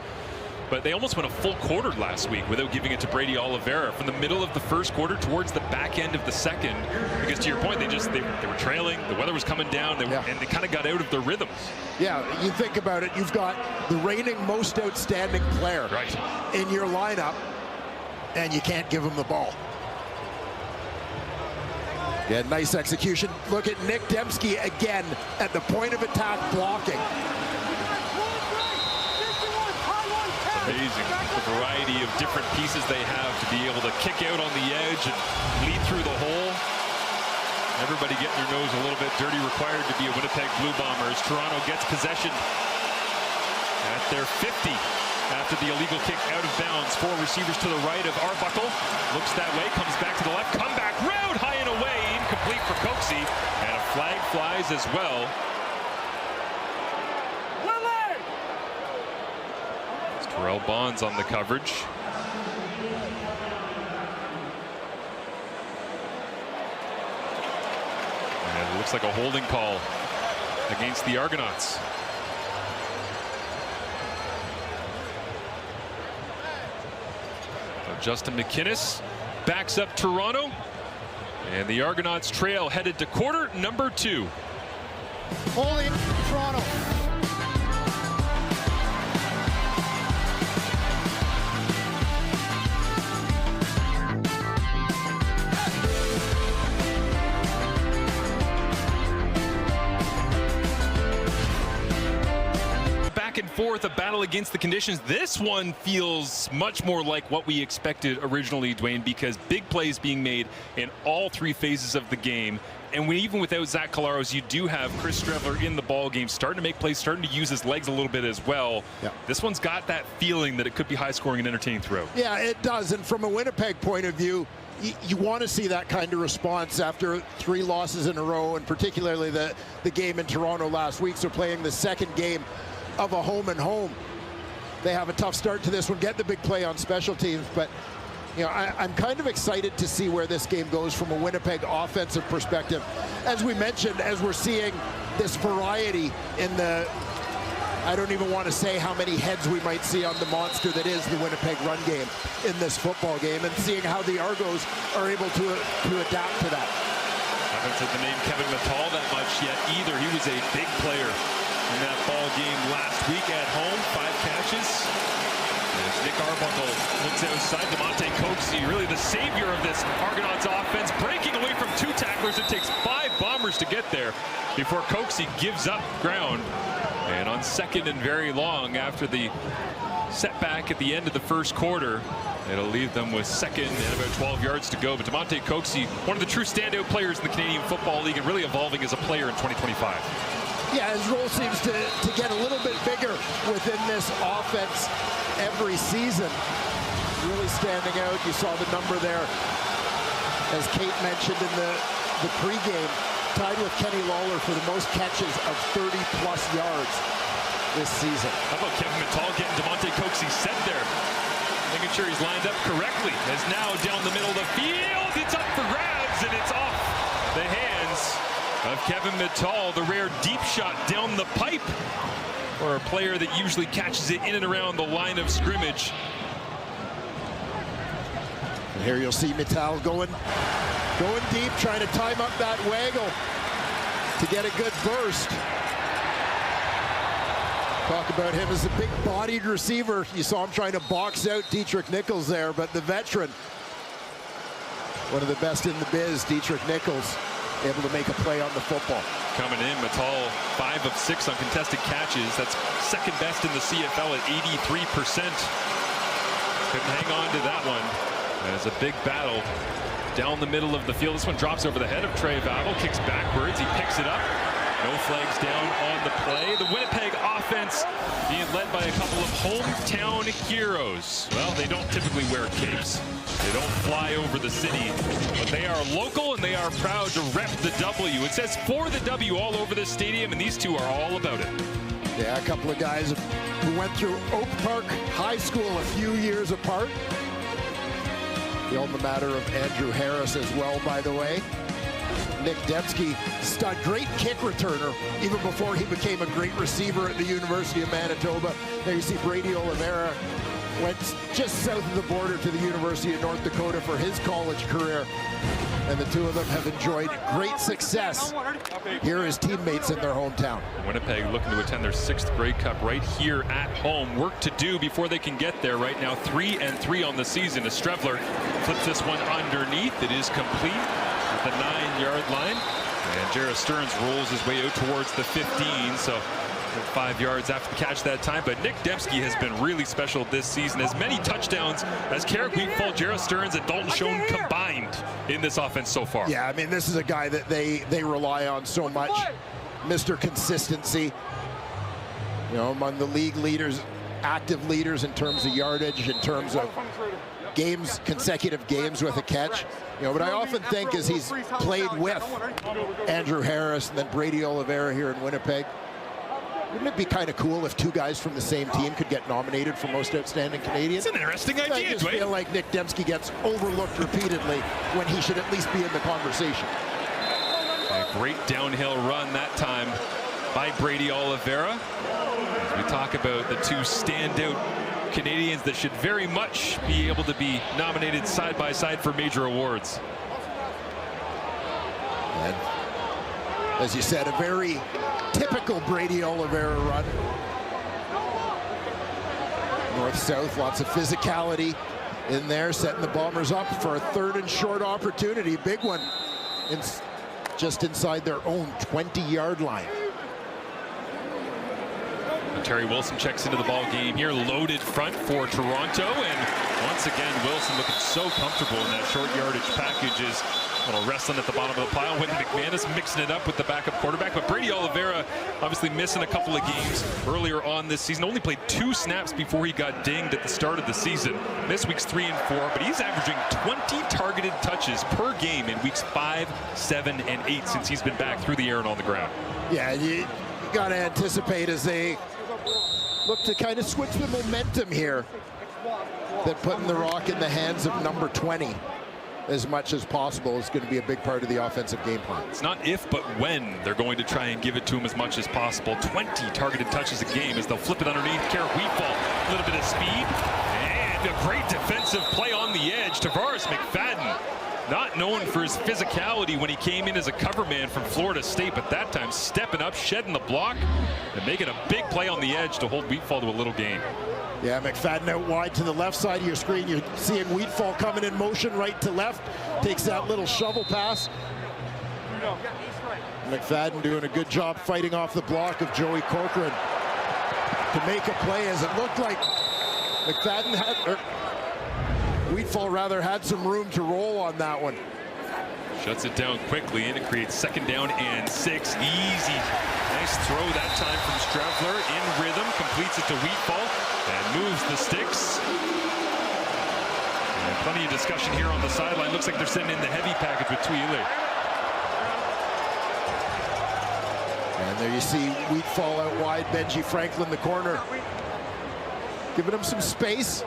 But they almost went a full quarter last week without giving it to Brady Oliveira from the middle of the first quarter towards the back end of the second. Because to your point, they were trailing, the weather was coming down, and they kind of got out of their rhythms. Yeah, you think about it, you've got the reigning most outstanding player in your lineup, and you can't give him the ball. Yeah, nice execution. Look at Nick Dembski again at the point of attack blocking. It's amazing the variety of different pieces they have to be able to kick out on the edge and lead through the hole. Everybody getting their nose a little bit dirty, required to be a Winnipeg Blue Bombers. Toronto gets possession at their 50 after the illegal kick out of bounds. 4 receivers to the right of Arbuckle. Looks that way, comes back to the left, come back, round high and away, incomplete for Coxie, and a flag flies as well. It's Terrell Bonds on the coverage. And it looks like a holding call against the Argonauts. Justin McInnes backs up Toronto, and the Argonauts trail headed to quarter number 2. Holding Toronto. And forth, a battle against the conditions. This one feels much more like what we expected originally, Dwayne, because big plays being made in all 3 phases of the game. And even without Zach Collaros, you do have Chris Streveler in the ball game, starting to make plays, starting to use his legs a little bit as well. Yeah. This one's got that feeling that it could be high scoring and entertaining throughout. Yeah, it does. And from a Winnipeg point of view, you want to see that kind of response after 3 losses in a row, and particularly the game in Toronto last week. So playing the second game of a home and home. They have a tough start to this one, get the big play on special teams, but you know, I'm kind of excited to see where this game goes from a Winnipeg offensive perspective. As we mentioned, as we're seeing this variety in the, I don't even want to say how many heads we might see on the monster that is the Winnipeg run game in this football game, and seeing how the Argos are able to adapt to that. I haven't said the name Kevin Mattal that much yet either. He was a big player in that ball game last week at home. 5 catches. As Nick Arbuckle looks outside, Demonte Coxie, really the savior of this Argonauts offense, breaking away from 2 tacklers. It takes 5 Bombers to get there before Coxie gives up ground. And on second and very long, after the setback at the end of the first quarter, it'll leave them with second and about 12 yards to go. But Demonte Coxie, one of the true standout players in the Canadian Football League, and really evolving as a player in 2025. Yeah, his role seems to get a little bit bigger within this offense every season. Really standing out. You saw the number there, as Kate mentioned in the pregame, tied with Kenny Lawler for the most catches of 30-plus yards this season. How about Kevin Mattal getting Demonte Coxie set there? Making sure he's lined up correctly. As now down the middle of the field, it's up for grabs, and it's off the hands of Kevin Mattal, the rare deep shot down the pipe for a player that usually catches it in and around the line of scrimmage. And here you'll see Mattal going deep, trying to time up that waggle to get a good burst. Talk about him as a big-bodied receiver. You saw him trying to box out Dietrich Nichols there, but the veteran, one of the best in the biz, Dietrich Nichols, able to make a play on the football. Coming in, Mattal 5 of 6 on contested catches. That's second best in the CFL at 83%. Couldn't hang on to that one. As a big battle down the middle of the field. This one drops over the head of Trey Vavel, kicks backwards, he picks it up. No flags down on the play. The Winnipeg offense defense being led by a couple of hometown heroes. Well, they don't typically wear capes. They don't fly over the city, but they are local and they are proud to rep the W. It says "For the W" all over this stadium, and these two are all about it. Yeah, a couple of guys who went through Oak Park High School a few years apart. The alma mater of Andrew Harris as well, by the way. Nick Dembski, a great kick returner even before he became a great receiver at the University of Manitoba. There you see Brady Oliveira went just south of the border to the University of North Dakota for his college career. And the two of them have enjoyed great success here as teammates in their hometown. Winnipeg looking to attend their 6th Grey Cup right here at home. Work to do before they can get there. Right now 3-3 on the season as Strevler flips this one underneath. It is complete at the 9-yard line. And Jarrett Stearns rolls his way out towards the 15. So 5 yards after the catch that time. But Nick Dembski has been really special this season. As many touchdowns as Carrick Wheatfall, Jarrett Stearns, and Dalton Schoen combined in this offense so far. Yeah, I mean, this is a guy that they rely on so much. Mr. Consistency. You know, among the league leaders, active leaders in terms of yardage, in terms of games, consecutive games with a catch. You know, but I often think as he's played with Andrew Harris and then Brady Oliveira here in Winnipeg, wouldn't it be kind of cool if two guys from the same team could get nominated for Most Outstanding Canadian? It's an interesting idea, I just feel like Nick Dembski gets overlooked repeatedly when he should at least be in the conversation. A great downhill run that time by Brady Oliveira. As we talk about the two standout Canadians that should very much be able to be nominated side by side for major awards. And as you said, a very typical Brady Oliveira run. North-south, lots of physicality in there, setting the Bombers up for a 3rd and short opportunity. Big one, just inside their own 20-yard line. Terry Wilson checks into the ball game here, loaded front for Toronto, and once again Wilson looking so comfortable in that short yardage package. Is a little wrestling at the bottom of the pile. Wynton McManus mixing it up with the backup quarterback, but Brady Oliveira obviously missing a couple of games earlier on this season. Only played 2 snaps before he got dinged at the start of the season. This week's 3 and 4, but he's averaging 20 targeted touches per game in weeks 5, 7, and 8 since he's been back through the air and on the ground. Yeah, you got to anticipate as they look to kind of switch the momentum here, that putting the rock in the hands of number 20 as much as possible is going to be a big part of the offensive game plan. It's not if, but when they're going to try and give it to him as much as possible. 20 targeted touches a game as they'll flip it underneath. Carrick Wheatfall, a little bit of speed, and a great defensive play on the edge. Tavares McFadden, not known for his physicality when he came in as a cover man from Florida State, but that time stepping up, shedding the block, and making a big play on the edge to hold Wheatfall to a little gain. Yeah, McFadden out wide to the left side of your screen. You're seeing Wheatfall coming in motion right to left. Takes that little shovel pass. McFadden doing a good job fighting off the block of Joey Corcoran to make a play, as it looked like McFadden had, Wheatfall rather, had some room to roll on that one. Shuts it down quickly, and it creates 2nd down and 6. Easy. Nice throw that time from Strevler, in rhythm, completes it to Wheatfall and moves the sticks. And plenty of discussion here on the sideline. Looks like they're sending in the heavy package with Tuile. And there you see Wheatfall out wide, Benji Franklin the corner, giving him some space.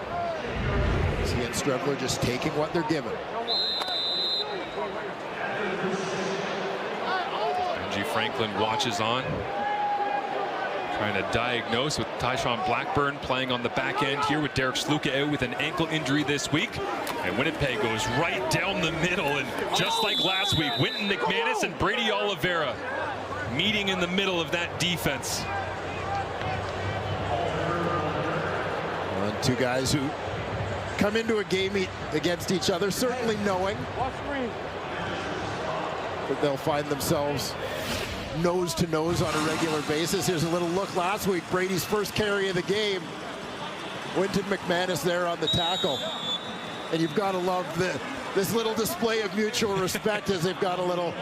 See, and Strevler just taking what they're given. Benji Franklin watches on, trying to diagnose with Tyshawn Blackburn playing on the back end here with Derek Sluka out with an ankle injury this week. And Winnipeg goes right down the middle, and just like last week, Wynton McManus and Brady Oliveira meeting in the middle of that defense. And two guys who come into a game against each other certainly knowing that they'll find themselves nose to nose on a regular basis. Here's a little look last week, Brady's first carry of the game. Wynton McManus there on the tackle. And you've got to love this little display of mutual respect as they've got a little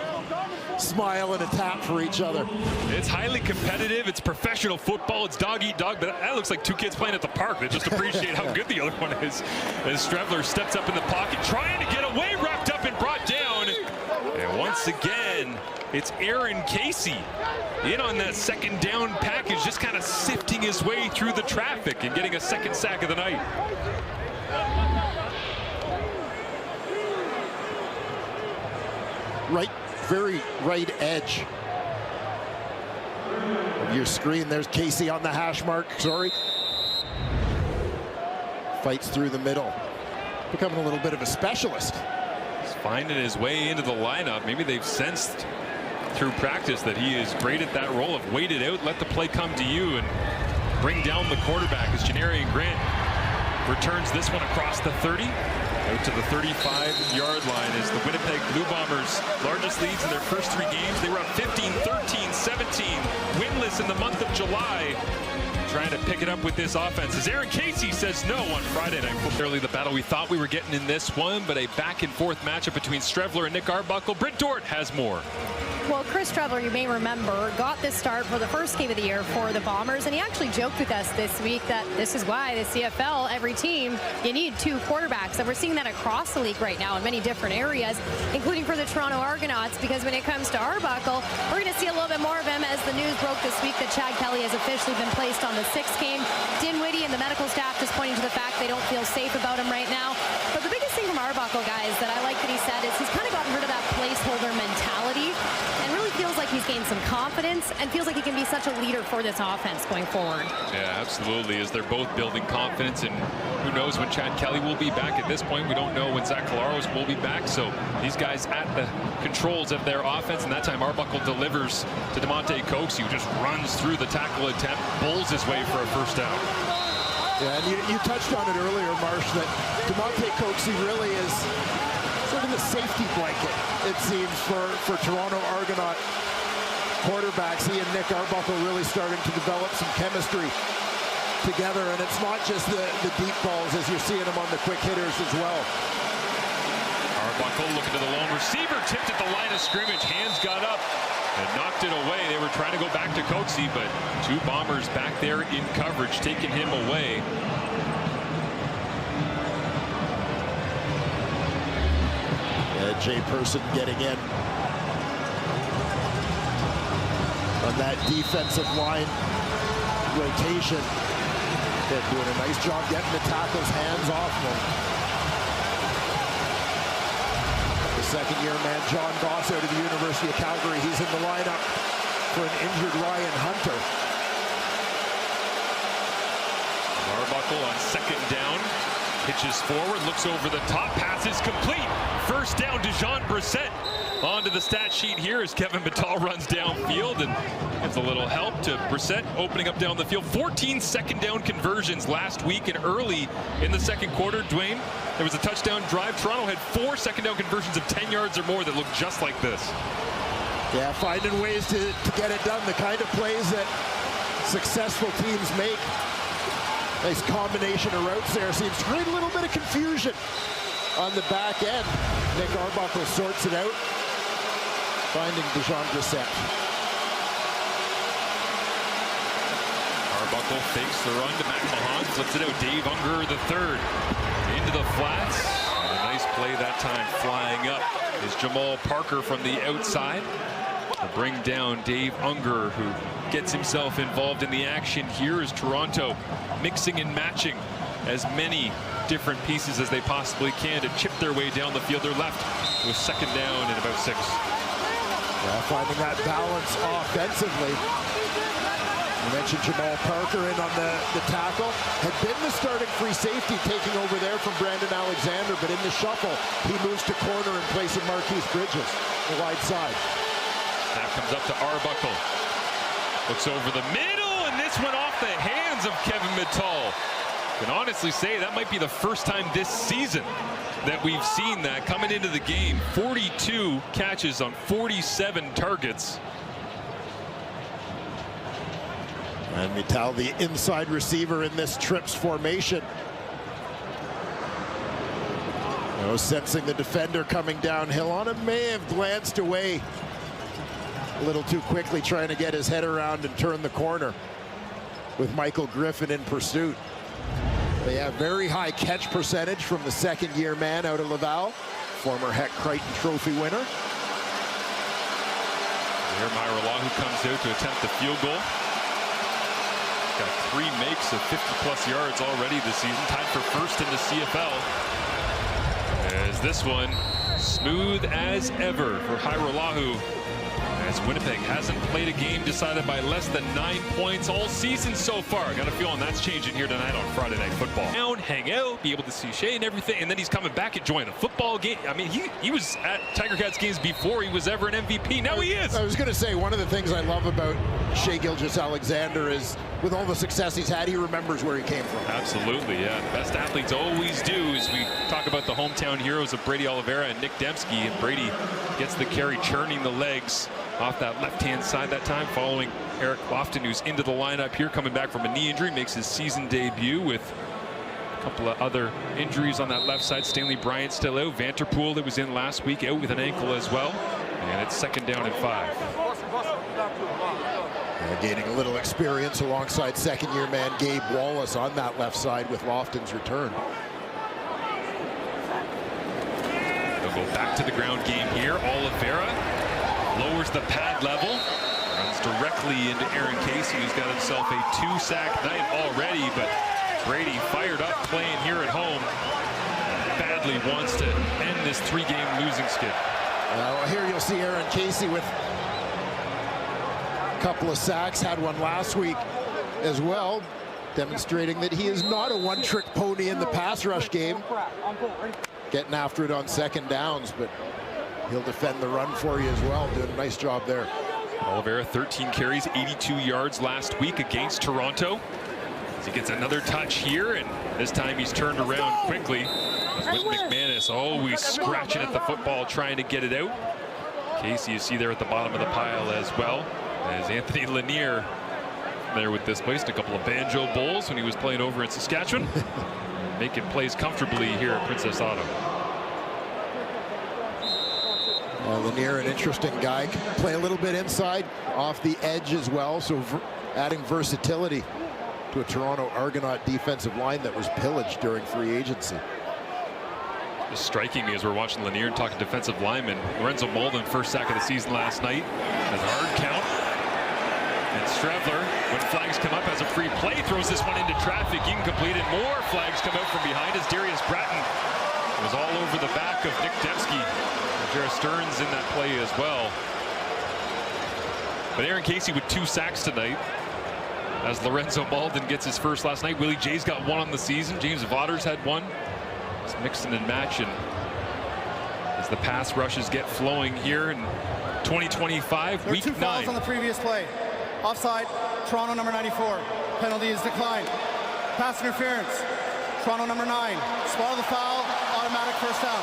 smile and a tap for each other. It's highly competitive. It's professional football. It's dog eat dog, but that looks like two kids playing at the park that just appreciate how good the other one is. As Strevler steps up in the pocket, trying to get away, wrapped up and brought down. And once again, it's Aaron Casey in on that second down package, just kind of sifting his way through the traffic and getting a second sack of the night. Very right edge of your screen. There's Casey on the hash mark. Sorry. Fights through the middle. Becoming a little bit of a specialist. He's finding his way into the lineup. Maybe they've sensed through practice that he is great at that role of wait it out, let the play come to you, and bring down the quarterback as Janarian Grant returns this one across the 30. Out to the 35-yard line is the Winnipeg Blue Bombers' largest leads in their first 3 games. They were up 15, 13, 17, winless in the month of July. Trying to pick it up with this offense as Aaron Casey says no on Friday night. Barely the battle we thought we were getting in this one, but a back-and-forth matchup between Strevler and Nick Arbuckle. Brent Dort has more. Well, Chris Strevler, you may remember, got this start for the first game of the year for the Bombers, and he actually joked with us this week that this is why the CFL, every team, you need 2 quarterbacks. And we're seeing that across the league right now in many different areas, including for the Toronto Argonauts, because when it comes to Arbuckle, we're going to see a little bit more of him as the news broke this week that Chad Kelly has officially been placed on the 6th game. Dinwiddie and the medical staff just pointing to the fact they don't feel safe about him right now. But the biggest thing from Arbuckle, guys, that I like that he said is he's kind of gotten rid of that placeholder mentality and really feels like he's gained some confidence and feels like he can be such a leader for this offense going forward. Yeah, absolutely, as they're both building confidence, and who knows when Chad Kelly will be back. At this point, we don't know when Zach Collaros will be back, so these guys at the controls of their offense, and that time Arbuckle delivers to DeMonte Coxie, who just runs through the tackle attempt, bowls his way for a first down. Yeah, and you touched on it earlier, Marsh, that DeMonte Coxie really is sort of the safety blanket, it seems, for Toronto Argonaut quarterbacks. He and Nick Arbuckle really starting to develop some chemistry together, and it's not just the deep balls as you're seeing them on the quick hitters as well. Arbuckle looking to the lone receiver, tipped at the line of scrimmage, hands got up and knocked it away. They were trying to go back to Coxie, but 2 Bombers back there in coverage, taking him away. Jay Person getting in on that defensive line rotation. They're doing a nice job getting the tackles hands off them. The second-year man, John Goss, out of the University of Calgary. He's in the lineup for an injured Ryan Hunter. Arbuckle on second down. Pitches forward, looks over the top, pass is complete. First down, Dejon Brissett onto the stat sheet here as Kevin Battal runs downfield and gives a little help to Brissett, opening up down the field. 14 second down conversions last week and early in the second quarter. Dwayne, there was a touchdown drive. Toronto had 4 second down conversions of 10 yards or more that looked just like this. Yeah, finding ways to get it done, the kind of plays that successful teams make. Nice combination of routes there. Seems to create a little bit of confusion on the back end. Nick Arbuckle sorts it out, finding Dejon Brissett. Arbuckle fakes the run to Mac Mahan, flips it out. Dave Unger III into the flats. And a nice play that time, flying up is Jamal Parker from the outside to bring down Dave Unger, who gets himself involved in the action here as Toronto mixing and matching as many different pieces as they possibly can to chip their way down the field. They're left with second down and about 6. Yeah, finding that balance offensively. You mentioned Jamal Parker in on the tackle. Had been the starting free safety, taking over there from Brandon Alexander, but in the shuffle, he moves to corner in place of Marquise Bridges, the wide side. Snap comes up to Arbuckle. Looks over the middle, and this went off the hands of Kevin Battal. Can honestly say that might be the first time this season that we've seen that coming into the game. 42 catches on 47 targets. And Mittal, the inside receiver in this trips formation. Sensing the defender coming downhill on him, may have glanced away a little too quickly trying to get his head around and turn the corner with Michael Griffin in pursuit. They have very high catch percentage from the second-year man out of Laval, former Heck Crichton Trophy winner. Myra Law, who comes out to attempt the field goal. Got 3 makes of 50-plus yards already this season, tied for first in the CFL. As this one, smooth as ever for Hairolahu, as Winnipeg hasn't played a game decided by less than 9 points all season so far. Got a feeling that's changing here tonight on Friday Night Football. Down, hang out, be able to see Shea and everything, and then he's coming back and joining a football game. I mean, he was at Tiger Cats games before he was ever an MVP. Now he is. I was going to say, one of the things I love about Shea Gilgeous-Alexander is, with all the success he's had, he remembers where he came from. Absolutely, yeah. The best athletes always do. As we talk about the hometown heroes of Brady Oliveira and Nick Dembski, and Brady gets the carry, churning the legs off that left-hand side that time, following Eric Lofton, who's into the lineup here, coming back from a knee injury, makes his season debut with a couple of other injuries on that left side. Stanley Bryant still out. Vanterpool, that was in last week, out with an ankle as well. And it's 2nd down and 5. Gaining a little experience alongside second-year man Gabe Wallace on that left side with Lofton's return. They'll go back to the ground game here. Oliveira lowers the pad level, runs directly into Aaron Casey, who's got himself a 2-sack night already, but Brady fired up playing here at home. Badly wants to end this 3-game losing skid. Here you'll see Aaron Casey with a couple of sacks, had one last week as well, demonstrating that he is not a one-trick pony in the pass rush game. Getting after it on second downs, but he'll defend the run for you as well. Doing a nice job there. Oliveira, 13 carries, 82 yards last week against Toronto. As he gets another touch here, and this time he's turned around quickly. With McManus always scratching at the football, trying to get it out. Casey, you see there at the bottom of the pile as well, as Anthony Lanier there with this place, a couple of banjo bowls when he was playing over in Saskatchewan. Making plays comfortably here at Princess Auto. Lanier, an interesting guy, can play a little bit inside, off the edge as well, so adding versatility to a Toronto Argonaut defensive line that was pillaged during free agency. Just striking me as we're watching Lanier and talking defensive lineman. Lorenzo Malden, first sack of the season last night, has a hard count. And Strevler, when flags come up, has a free play, throws this one into traffic, incomplete, and more flags come out from behind as Darius Bratton was all over the back of Nick Dembski. Jared Stearns in that play as well. But Aaron Casey with 2 sacks tonight, as Lorenzo Malden gets his first last night. Willie J's got 1 on the season. James Vaughters had 1. Just mixing and matching as the pass rushes get flowing here in 2025, there week 9. 2 fouls on the previous play. Offside, Toronto number 94. Penalty is declined. Pass interference, Toronto number 9. Spot of the foul, automatic first down.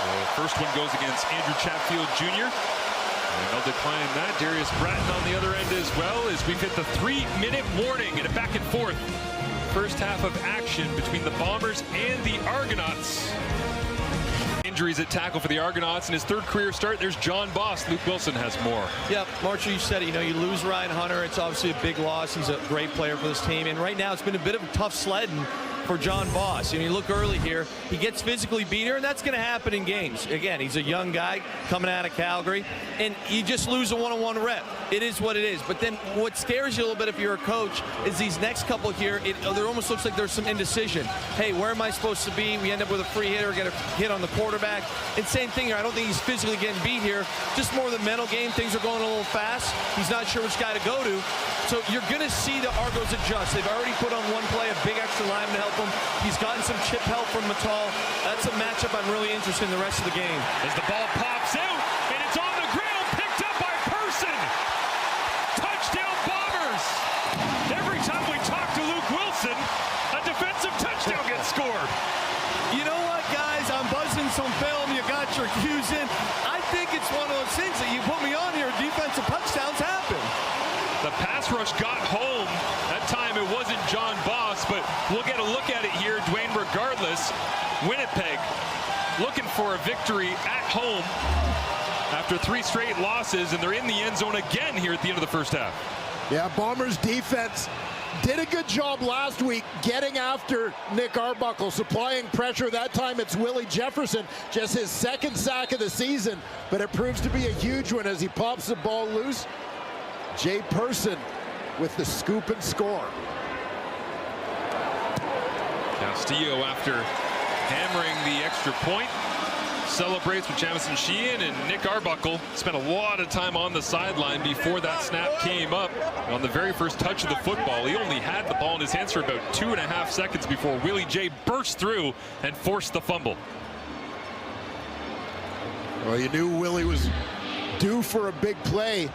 The first one goes against Andrew Chatfield Jr. And they'll decline that. Darius Bratton on the other end as well, as we've hit the 3-minute warning and a back and forth. First half of action between the Bombers and the Argonauts. Injuries at tackle for the Argonauts in his 3rd career start. There's John Boss. Luke Wilson has more. Yep, Marshall, you said it. You know, you lose Ryan Hunter. It's obviously a big loss. He's a great player for this team. And right now, it's been a bit of a tough sledding for John Boss. And you look early here, he gets physically beat here, and that's going to happen in games. Again, he's a young guy coming out of Calgary, and you just lose a one-on-one rep. It is what it is. But then what scares you a little bit if you're a coach is these next couple here, there almost looks like there's some indecision. Hey, where am I supposed to be? We end up with a free hit or get a hit on the quarterback. And same thing here. I don't think he's physically getting beat here. Just more of the mental game. Things are going a little fast. He's not sure which guy to go to. So you're going to see the Argos adjust. They've already put on one play, a big extra lineman to help him. He's gotten some chip help from Matal. That's a matchup I'm really interested in the rest of the game. As the ball pops out, and it's on the ground, picked up by Person. Touchdown Bombers. Every time we talk to Luke Wilson, a defensive touchdown gets scored. You know what, guys? I'm buzzing some film. You got your cues in. I think it's one of those things that you put me on here, defensive touchdowns happen. The pass rush got home. That time it wasn't John Boss, but we'll get a look at it here, Dwayne. Regardless, Winnipeg looking for a victory at home after 3 straight losses, and they're in the end zone again here at the end of the first half. Yeah, Bombers defense did a good job last week getting after Nick Arbuckle, supplying pressure. That time it's Willie Jefferson, just his 2nd sack of the season, but it proves to be a huge one as he pops the ball loose. Jay Person with the scoop and score. Castillo, after hammering the extra point, celebrates with Jamison Sheehan, and Nick Arbuckle spent a lot of time on the sideline before that snap came up. And on the very first touch of the football, he only had the ball in his hands for about 2.5 seconds before Willie J burst through and forced the fumble. Well, you knew Willie was due for a big play.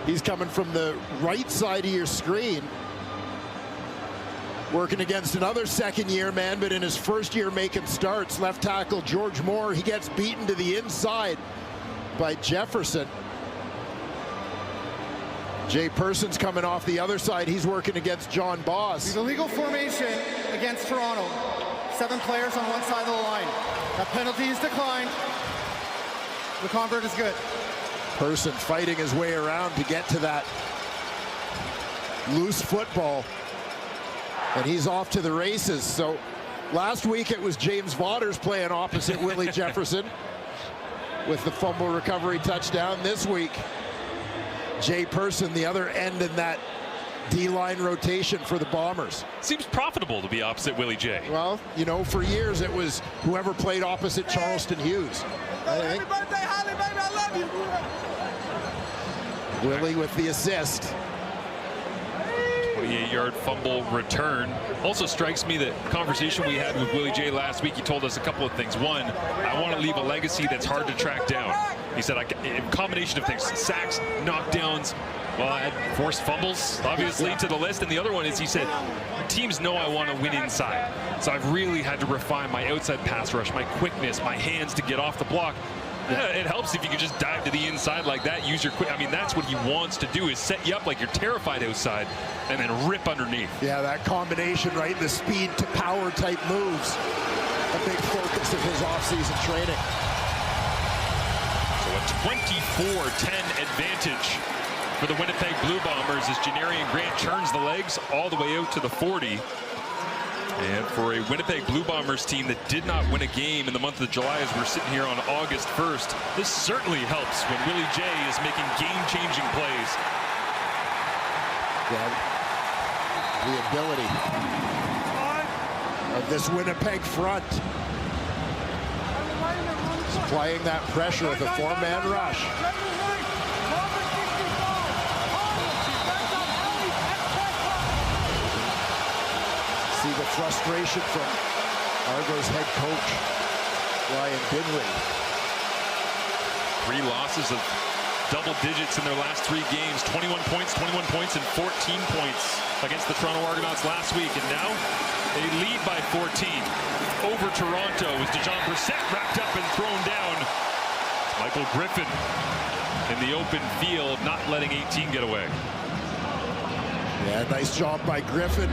He's coming from the right side of your screen, working against another 2nd-year man, but in his 1st year making starts. Left tackle George Moore, he gets beaten to the inside by Jefferson. Jay Person's coming off the other side. He's working against John Boss. The legal formation against Toronto. 7 players on one side of the line. That penalty is declined. The convert is good. Person fighting his way around to get to that loose football. And he's off to the races. So last week it was James Vaughters playing opposite Willie Jefferson with the fumble recovery touchdown. This week, Jay Person, the other end in that D-line rotation for the Bombers. Seems profitable to be opposite Willie J. Well, you know, for years it was whoever played opposite Charleston Hughes. Happy birthday, Holly, baby, I love you. Willie with the assist. 28-yard fumble return. Also strikes me that conversation we had with Willie J last week, he told us a couple of things. One, I want to leave a legacy that's hard to track down. He said, a combination of things, sacks, knockdowns, well, I had forced fumbles, obviously, to the list. And the other one is, he said, teams know I want to win inside. So I've really had to refine my outside pass rush, my quickness, my hands to get off the block. Yeah, it helps if you can just dive to the inside like that, use your quick. I mean, that's what he wants to do, is set you up like you're terrified outside and then rip underneath. Yeah, that combination, right? The speed to power type moves. A big focus of his offseason training. So a 24-10 advantage for the Winnipeg Blue Bombers as Janarian Grant turns the legs all the way out to the 40. And for a Winnipeg Blue Bombers team that did not win a game in the month of July, as we're sitting here on August 1st, this certainly helps when Willie J is making game-changing plays. Yeah, the ability of this Winnipeg front, supplying that pressure with a 4-man rush. See the frustration from Argos head coach Ryan Dinwiddie. 3 losses of double digits in their last 3 games. 21 points, and 14 points against the Toronto Argonauts last week. And now they lead by 14 over Toronto as Dejon Brissett wrapped up and thrown down. Michael Griffin in the open field, not letting 18 get away. Yeah, nice job by Griffin.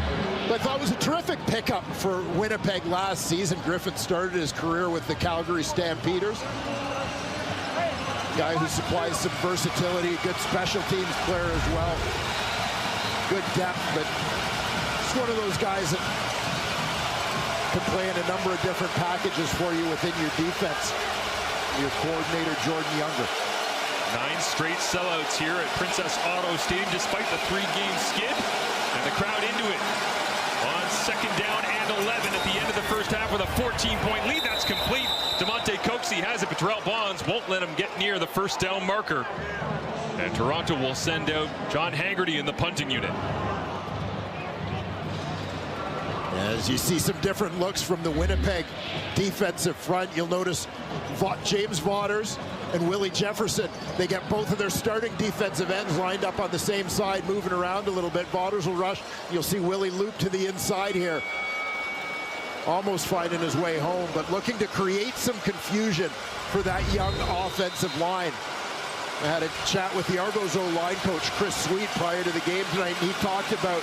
But I thought it was a terrific pickup for Winnipeg last season. Griffin started his career with the Calgary Stampeders. Guy who supplies some versatility, good special teams player as well. Good depth, but just one of those guys that can play in a number of different packages for you within your defense. Your coordinator, Jordan Younger. 9 straight sellouts here at Princess Auto Stadium despite the 3-game skid, and the crowd into it on 2nd down and 11 at the end of the first half with a 14-point lead. That's complete. DeMonte Coxie has it, but Terrell Bonds won't let him get near the first down marker. And Toronto will send out John Haggerty in the punting unit. As you see some different looks from the Winnipeg defensive front, you'll notice James Vaughters and Willie Jefferson. They get both of their starting defensive ends lined up on the same side, moving around a little bit. Vaughters will rush. You'll see Willie loop to the inside here. Almost finding his way home, but looking to create some confusion for that young offensive line. I had a chat with the Argos O-line coach, Chris Sweet, prior to the game tonight, and he talked about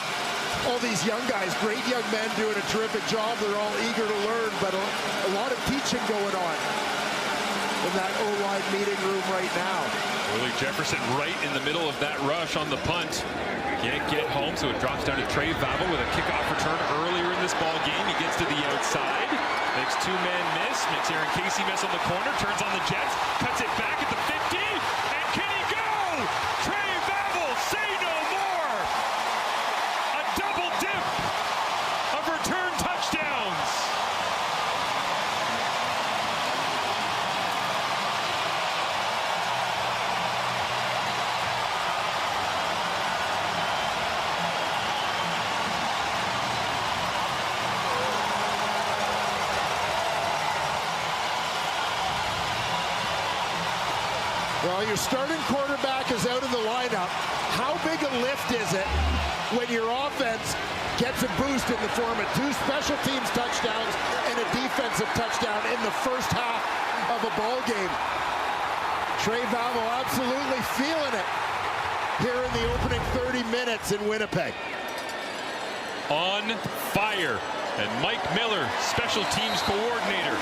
all these young guys, great young men doing a terrific job. They're all eager to learn, but a lot of teaching going on. in that O-line meeting room right now. Willie Jefferson right in the middle of that rush on the punt. Can't get home, so it drops down to Trey Vavel with a kickoff return earlier in this ball game. He gets to the outside, makes two-man miss, makes Aaron Casey miss on the corner, turns on the Jets, cuts it back at the 50, and can he go? Trey Vavel, say no more! A double dip of return touchdowns. Well, your starting quarterback is out of the lineup. How big a lift is it when your offense gets a boost in the form of 2 special teams touchdowns and a defensive touchdown in the first half of a ball game? Trey Vavel absolutely feeling it here in the opening 30 minutes in Winnipeg. On fire. And Mike Miller, special teams coordinator,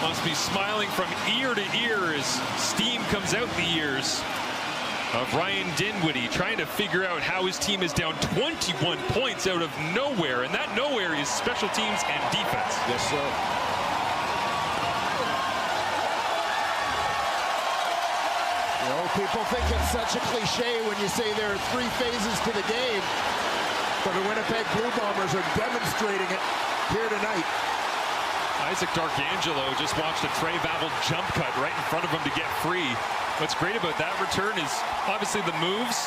must be smiling from ear to ear as steam comes out the ears of Ryan Dinwiddie, trying to figure out how his team is down 21 points out of nowhere, and that nowhere is special teams and defense. Yes, sir. You know, people think it's such a cliche when you say there are 3 phases to the game, but the Winnipeg Blue Bombers are demonstrating it here tonight. Isaac D'Arcangelo just watched a Trey Vavel jump cut right in front of him to get free. What's great about that return is obviously the moves.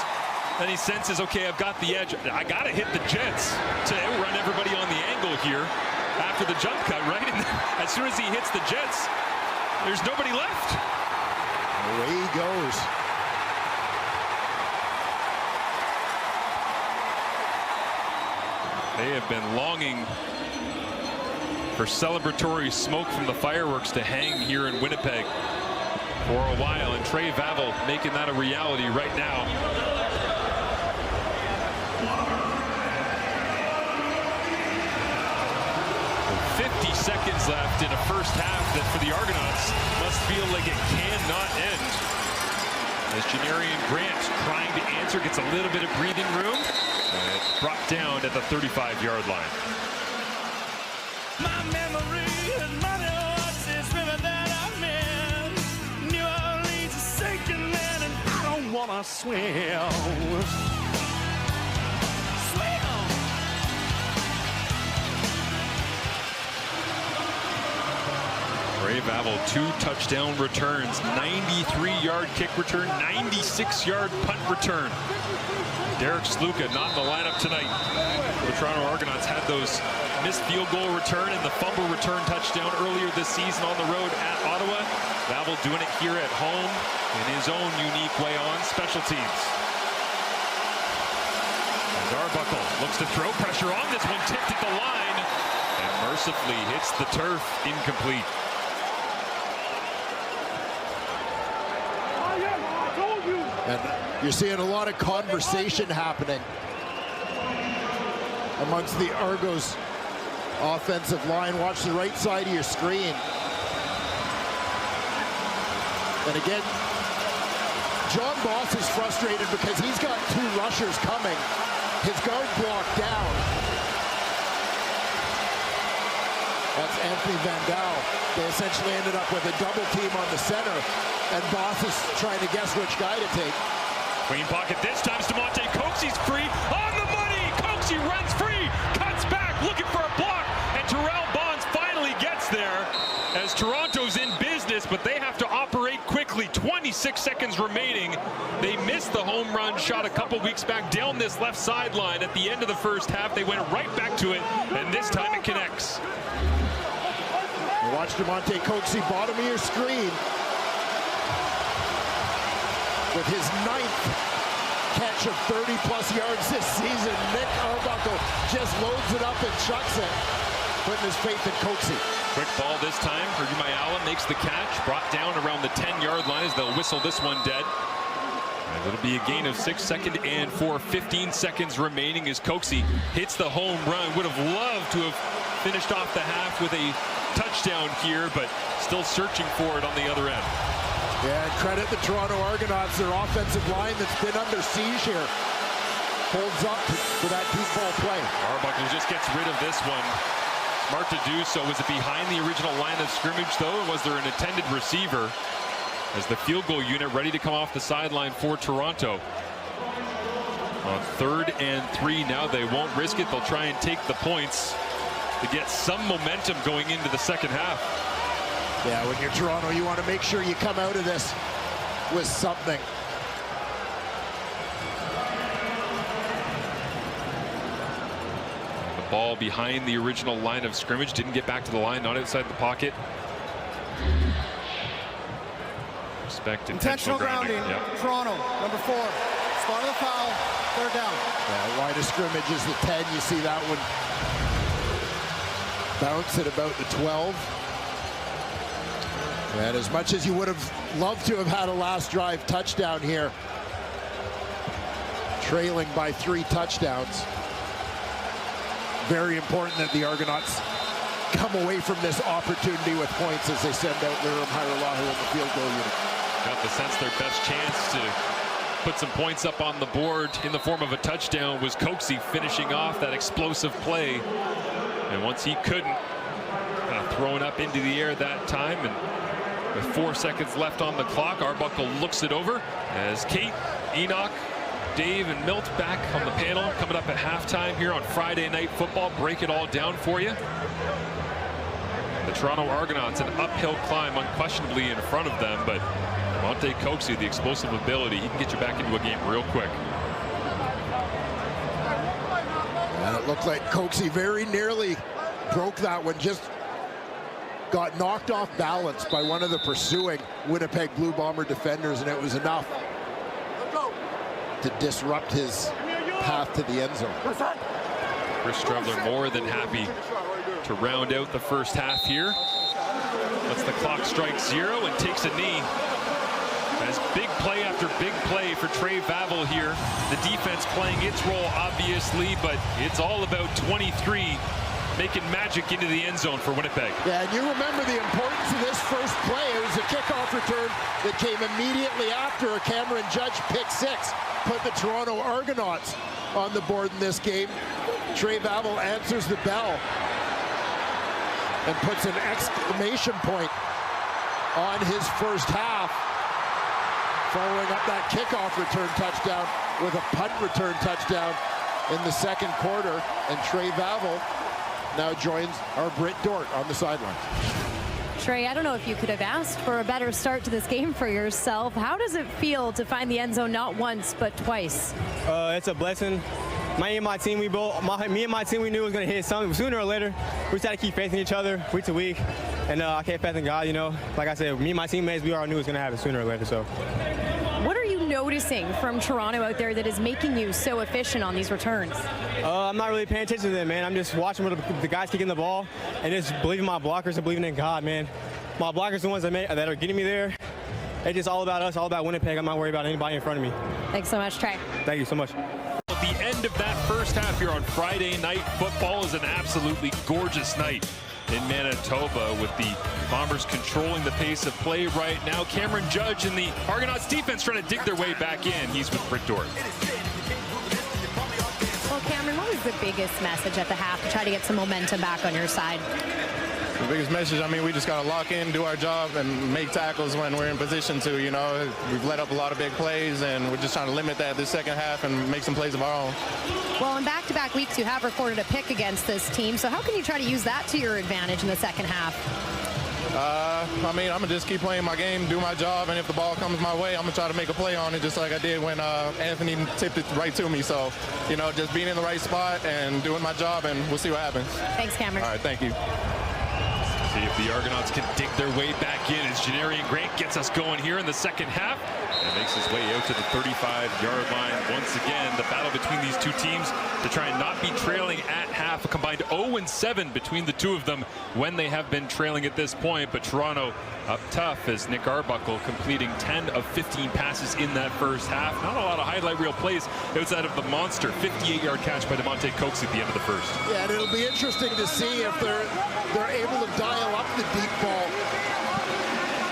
Then he senses, okay, I've got the edge. I got to hit the Jets to outrun everybody on the angle here after the jump cut, right? And as soon as he hits the Jets, there's nobody left. Away he goes. They have been longing for celebratory smoke from the fireworks to hang here in Winnipeg for a while, and Trey Vavel making that a reality right now. With 50 seconds left in a first half that for the Argonauts must feel like it cannot end. As Janarian Grant trying to answer, gets a little bit of breathing room, and it's brought down at the 35-yard line. My memory is money horse, this river that I'm in. New Orleans is sinking in and I don't wanna swim. Swim! Trey Vavel, 2 touchdown returns, 93-yard kick return, 96-yard punt return. Derek Sluka not in the lineup tonight. The Toronto Argonauts had those missed field goal return and the fumble return touchdown earlier this season on the road at Ottawa. Vavel doing it here at home in his own unique way on special teams. As Arbuckle looks to throw pressure on this one, tipped at the line and mercifully hits the turf, incomplete. And you're seeing a lot of conversation happening amongst the Argos offensive line. Watch the right side of your screen. And again, John Boss is frustrated because he's got 2 rushers coming. His guard blocked down. That's Anthony Van Dal. They essentially ended up with a double team on the center, and Boss is trying to guess which guy to take. Clean pocket this time. Demonte Coxey's free on the money. Coxey runs free, cuts back, looking for a block, and Terrell Bonds finally gets there as Toronto's in business, but they have to operate quickly. 26 seconds remaining. They missed the home run shot a couple weeks back down this left sideline at the end of the first half. They went right back to it, and this time it connects. Watch Demonte Coxey, bottom of your screen, with his 9th catch of 30-plus yards this season. Nick Arbuckle just loads it up and chucks it, putting his faith in Coxey. Quick ball this time. Rujumayala makes the catch, brought down around the 10-yard line as they'll whistle this one dead. And it'll be a gain of 6 seconds and 15 seconds remaining as Coxey hits the home run. Would have loved to have finished off the half with a touchdown here, but still searching for it on the other end. Yeah, and credit the Toronto Argonauts, their offensive line that's been under siege here. Holds up for that deep ball play. Arbuckle just gets rid of this one. Smart to do so. Was it behind the original line of scrimmage, though, or was there an intended receiver? As the field goal unit ready to come off the sideline for Toronto. On 3rd and 3 now, they won't risk it. They'll try and take the points to get some momentum going into the second half. Yeah, when you're Toronto, you want to make sure you come out of this with something. The ball behind the original line of scrimmage. Didn't get back to the line, not outside the pocket. Respect intentional grounding. Yep. Toronto, number 4. Spot of the foul, 3rd down. Yeah, line of scrimmage is the 10. You see that one bounce at about the 12. And as much as you would have loved to have had a last drive touchdown here, trailing by 3 touchdowns, very important that the Argonauts come away from this opportunity with points as they send out Liram Hairolahu in the field goal unit. Got the sense their best chance to put some points up on the board in the form of a touchdown was Coxie finishing off that explosive play. And once he couldn't, kind of thrown up into the air that time, and with 4 seconds left on the clock, Arbuckle looks it over as Kate, Enoch, Dave, and Milt back on the panel, coming up at halftime here on Friday Night Football. Break it all down for you. The Toronto Argonauts, an uphill climb unquestionably in front of them, but Monte Coxie, the explosive ability, he can get you back into a game real quick. And it looked like Coxie very nearly broke that one, just got knocked off balance by one of the pursuing Winnipeg Blue Bomber defenders, and it was enough to disrupt his path to the end zone. Chris Strevler more than happy to round out the first half here. Lets the clock strike 0 and takes a knee. As big play after big play for Trey Vavel here. The defense playing its role, obviously, but it's all about 23 making magic into the end zone for Winnipeg. Yeah, and you remember the importance of this first play. It was a kickoff return that came immediately after a Cameron Judge pick 6. Put the Toronto Argonauts on the board in this game. Trey Vavel answers the bell and puts an exclamation point on his first half, following up that kickoff return touchdown with a punt return touchdown in the second quarter. And Trey Vavel now joins our Britt Dort on the sideline. Trey, I don't know if you could have asked for a better start to this game for yourself. How does it feel to find the end zone not once but twice? It's a blessing. Me and my team, we knew it was going to hit something sooner or later. We just had to keep faith in each other week to week, and I kept faith in God. You know, like I said, me and my teammates, we all knew it was going to happen sooner or later. So, what are you noticing from Toronto out there that is making you so efficient on these returns? I'm not really paying attention to them, man. I'm just watching the guys kicking the ball and just believing my blockers and believing in God, man. My blockers are the ones that are getting me there. It's just all about us, all about Winnipeg. I'm not worried about anybody in front of me. Thanks so much, Trey. Thank you so much. At the end of that first half here on Friday Night Football is an absolutely gorgeous night in Manitoba, with the Bombers controlling the pace of play right now. Cameron Judge and the Argonauts defense trying to dig their way back in. He's with Britt Dort. Well, Cameron, what was the biggest message at the half to try to get some momentum back on your side? The biggest message, I mean, we just got to lock in, do our job, and make tackles when we're in position to, you know. We've let up a lot of big plays, and we're just trying to limit that this second half and make some plays of our own. Well, in back-to-back weeks, you have recorded a pick against this team, so how can you try to use that to your advantage in the second half? I mean, I'm going to just keep playing my game, do my job, and if the ball comes my way, I'm going to try to make a play on it, just like I did when Anthony tipped it right to me. So, you know, just being in the right spot and doing my job, and we'll see what happens. Thanks, Cameron. All right, thank you. See if the Argonauts can dig their way back in as Janarian Grant gets us going here in the second half. And they makes his way out to the 35-yard line. Once again, the battle between these two teams to try and not be trailing at half. A combined 0-7 between the two of them when they have been trailing at this point. But Toronto up tough as Nick Arbuckle completing 10 of 15 passes in that first half. Not a lot of highlight reel plays outside of the monster 58-yard catch by Demonte Coates at the end of the first. Yeah, and it'll be interesting to see if they're able to dial up the deep ball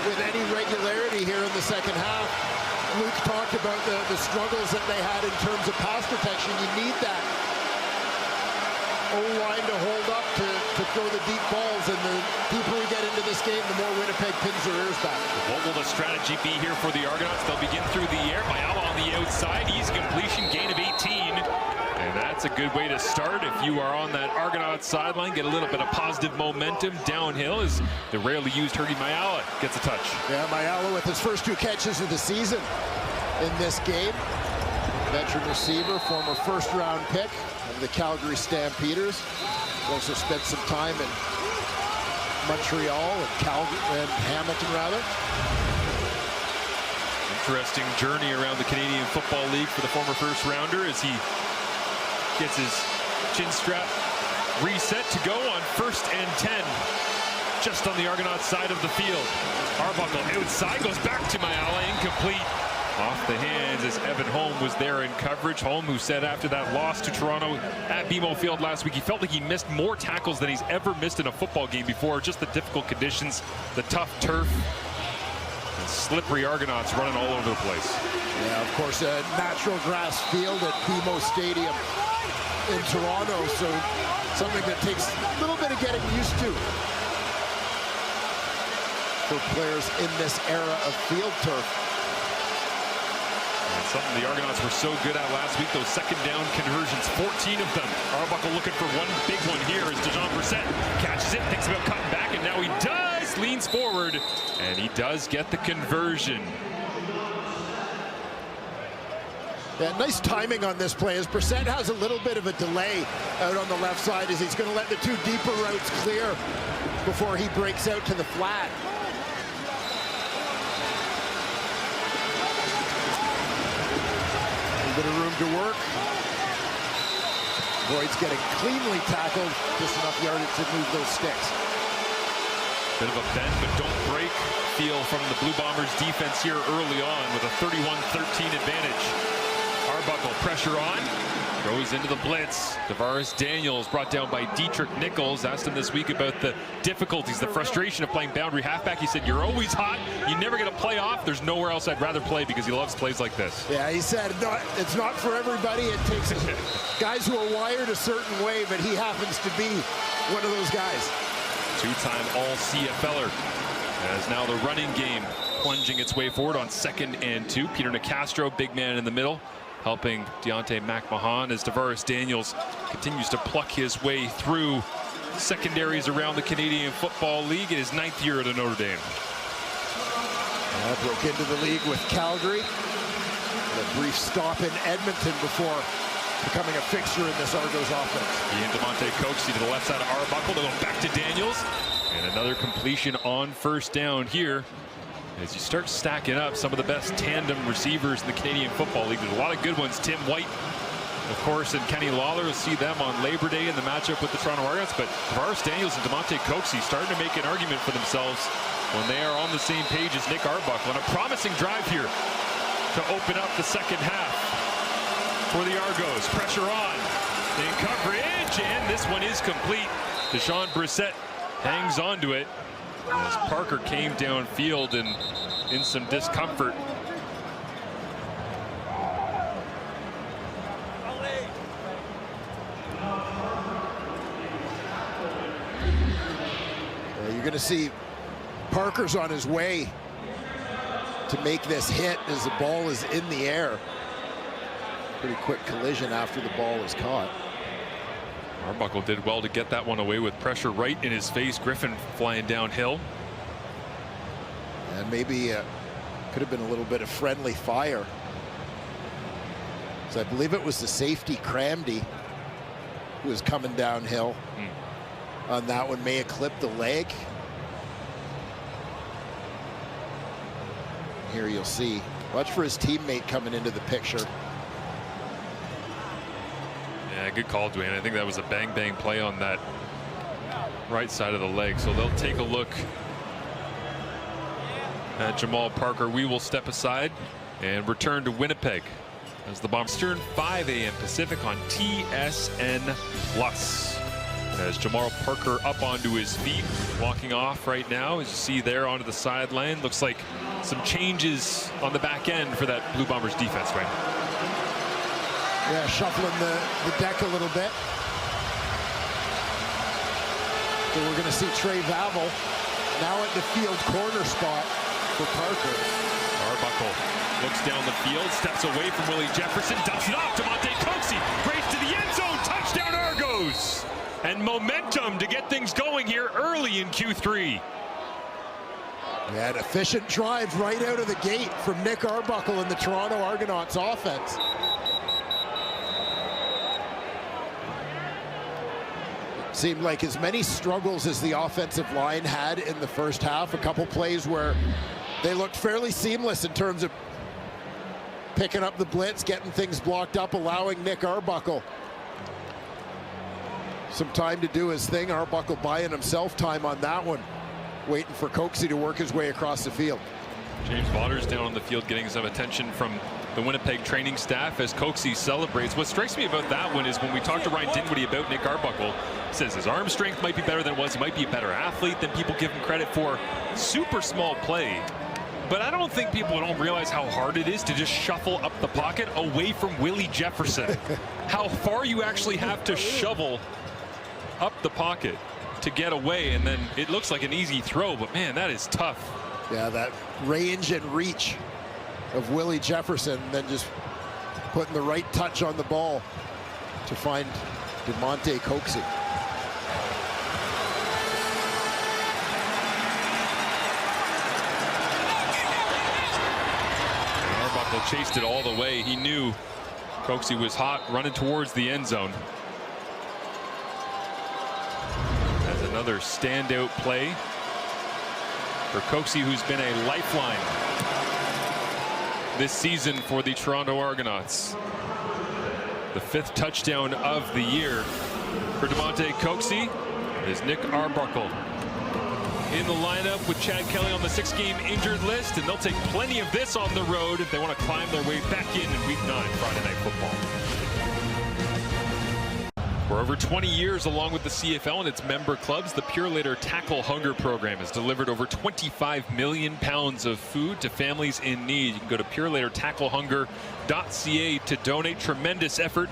with any regularity here in the second half. Luke talked about the struggles that they had in terms of pass protection. You need that O-line to hold up to throw the deep balls, and the deeper we get into this game, the more Winnipeg pins their ears back. What will the strategy be here for the Argonauts? They'll begin through the air. Mayala on the outside. Easy completion, gain of 18. And that's a good way to start if you are on that Argonaut sideline. Get a little bit of positive momentum downhill as the rarely used Herdy Mayala gets a touch. Yeah, Mayala with his first 2 catches of the season in this game. Veteran receiver, former first-round pick of the Calgary Stampeders. Also spent some time in Montreal and Hamilton, rather. Interesting journey around the Canadian Football League for the former first-rounder as he gets his chin strap reset to go on 1st and 10 just on the Argonaut side of the field. Arbuckle outside, goes back to Mayala, incomplete. Off the hands as Evan Holm was there in coverage. Holm, who said after that loss to Toronto at BMO Field last week, he felt like he missed more tackles than he's ever missed in a football game before. Just the difficult conditions, the tough turf, and slippery Argonauts running all over the place. Yeah, of course, a natural grass field at BMO Stadium in Toronto, so something that takes a little bit of getting used to for players in this era of field turf. And something the Argonauts were so good at last week, those second down conversions, 14 of them. Arbuckle looking for one big one here as Dejon Brissett catches it, thinks about cutting back, and now he does, leans forward, and he does get the conversion. Yeah, nice timing on this play as Brissett has a little bit of a delay out on the left side as he's going to let the 2 deeper routes clear before he breaks out to the flat. A bit of room to work. Boyd's getting cleanly tackled, just enough yardage to move those sticks. Bit of a bend but don't break feel from the Blue Bombers defense here early on with a 31-13 advantage. Arbuckle pressure on, goes into the blitz. Tavares Daniels brought down by Dietrich Nichols. Asked him this week about the difficulties, the frustration of playing boundary halfback. He said, you're always hot, you never get a play off. There's nowhere else I'd rather play, because he loves plays like this. Yeah, he said it's not for everybody. It takes guys who are wired a certain way, but he happens to be one of those guys. 2-time All-CFLer. As now the running game plunging its way forward on 2nd and 2. Peter Nicastro, big man in the middle, helping Deontay McMahon as Tavares Daniels continues to pluck his way through secondaries around the Canadian Football League in his 9th year at Notre Dame. Broke into the league with Calgary. A brief stop in Edmonton before becoming a fixture in this Argos offense. He and Demonte Coates to the left side of Arbuckle. They go back to Daniels. And another completion on 1st down here. As you start stacking up some of the best tandem receivers in the Canadian Football League. There's a lot of good ones. Tim White, of course, and Kenny Lawler. We'll see them on Labor Day in the matchup with the Toronto Argonauts. But Tavares Daniels and Demonte Coates starting to make an argument for themselves when they are on the same page as Nick Arbuckle. And a promising drive here to open up the second half for the Argos. Pressure on in coverage, and this one is complete. Dejon Brissett hangs on to it as Parker came downfield and in some discomfort. You're going to see Parker's on his way to make this hit as the ball is in the air. Pretty quick collision after the ball is caught. Arbuckle did well to get that one away with pressure right in his face. Griffin flying downhill. And maybe could have been a little bit of friendly fire. So I believe it was the safety Cramdy who was coming downhill on that one. May have clipped the leg. Here you'll see Watch for his teammate coming into the picture. Yeah, good call, Dwayne. I think that was a bang play on that right side of the leg. So they'll take a look at Jamal Parker. We will step aside and return to Winnipeg as the Bombers turn 5 a.m. Pacific on TSN Plus. As Jamal Parker up onto his feet, walking off right now, as you see there onto the sideline. Looks like some changes on the back end for that Blue Bombers defense right now. Yeah, shuffling the deck a little bit. So we're going to see Trey Vavel now at the field corner spot for Parker. Arbuckle looks down the field, steps away from Willie Jefferson, dumps it off to Monte Coxie, race to the end zone, touchdown Argos! And momentum to get things going here early in Q3. Yeah, an efficient drive right out of the gate from Nick Arbuckle and the Toronto Argonauts offense. It seemed like as many struggles as the offensive line had in the first half. A couple plays where they looked fairly seamless in terms of picking up the blitz, getting things blocked up, allowing Nick Arbuckle some time to do his thing. Arbuckle buying himself time on that one, waiting for Coxie to work his way across the field. James Waters down on the field getting some attention from the Winnipeg training staff as Coxie celebrates. What strikes me about that one is when we talked to Ryan Dinwiddie about Nick Arbuckle, he says his arm strength might be better than it was. He might be a better athlete than people give him credit for. Super small play. But I don't think people don't realize how hard it is to just shuffle up the pocket away from Willie Jefferson. How far you actually have to shovel up the pocket to get away, and then it looks like an easy throw, but man, that is tough. Yeah, that range and reach of Willie Jefferson, and then just putting the right touch on the ball to find DeMonte Coxie. Arbuckle chased it all the way. He knew Coxie was hot, running towards the end zone. Another standout play for Coxie, who's been a lifeline this season for the Toronto Argonauts. The 5th touchdown of the year for DeMonte Coxie is Nick Arbuckle in the lineup with Chad Kelly on the 6-game injured list, and they'll take plenty of this on the road if they want to climb their way back in Week 9 Friday Night Football. For over 20 years, along with the CFL and its member clubs, the Purelator Tackle Hunger Program has delivered over 25 million pounds of food to families in need. You can go to purelatortacklehunger.ca to donate. Tremendous effort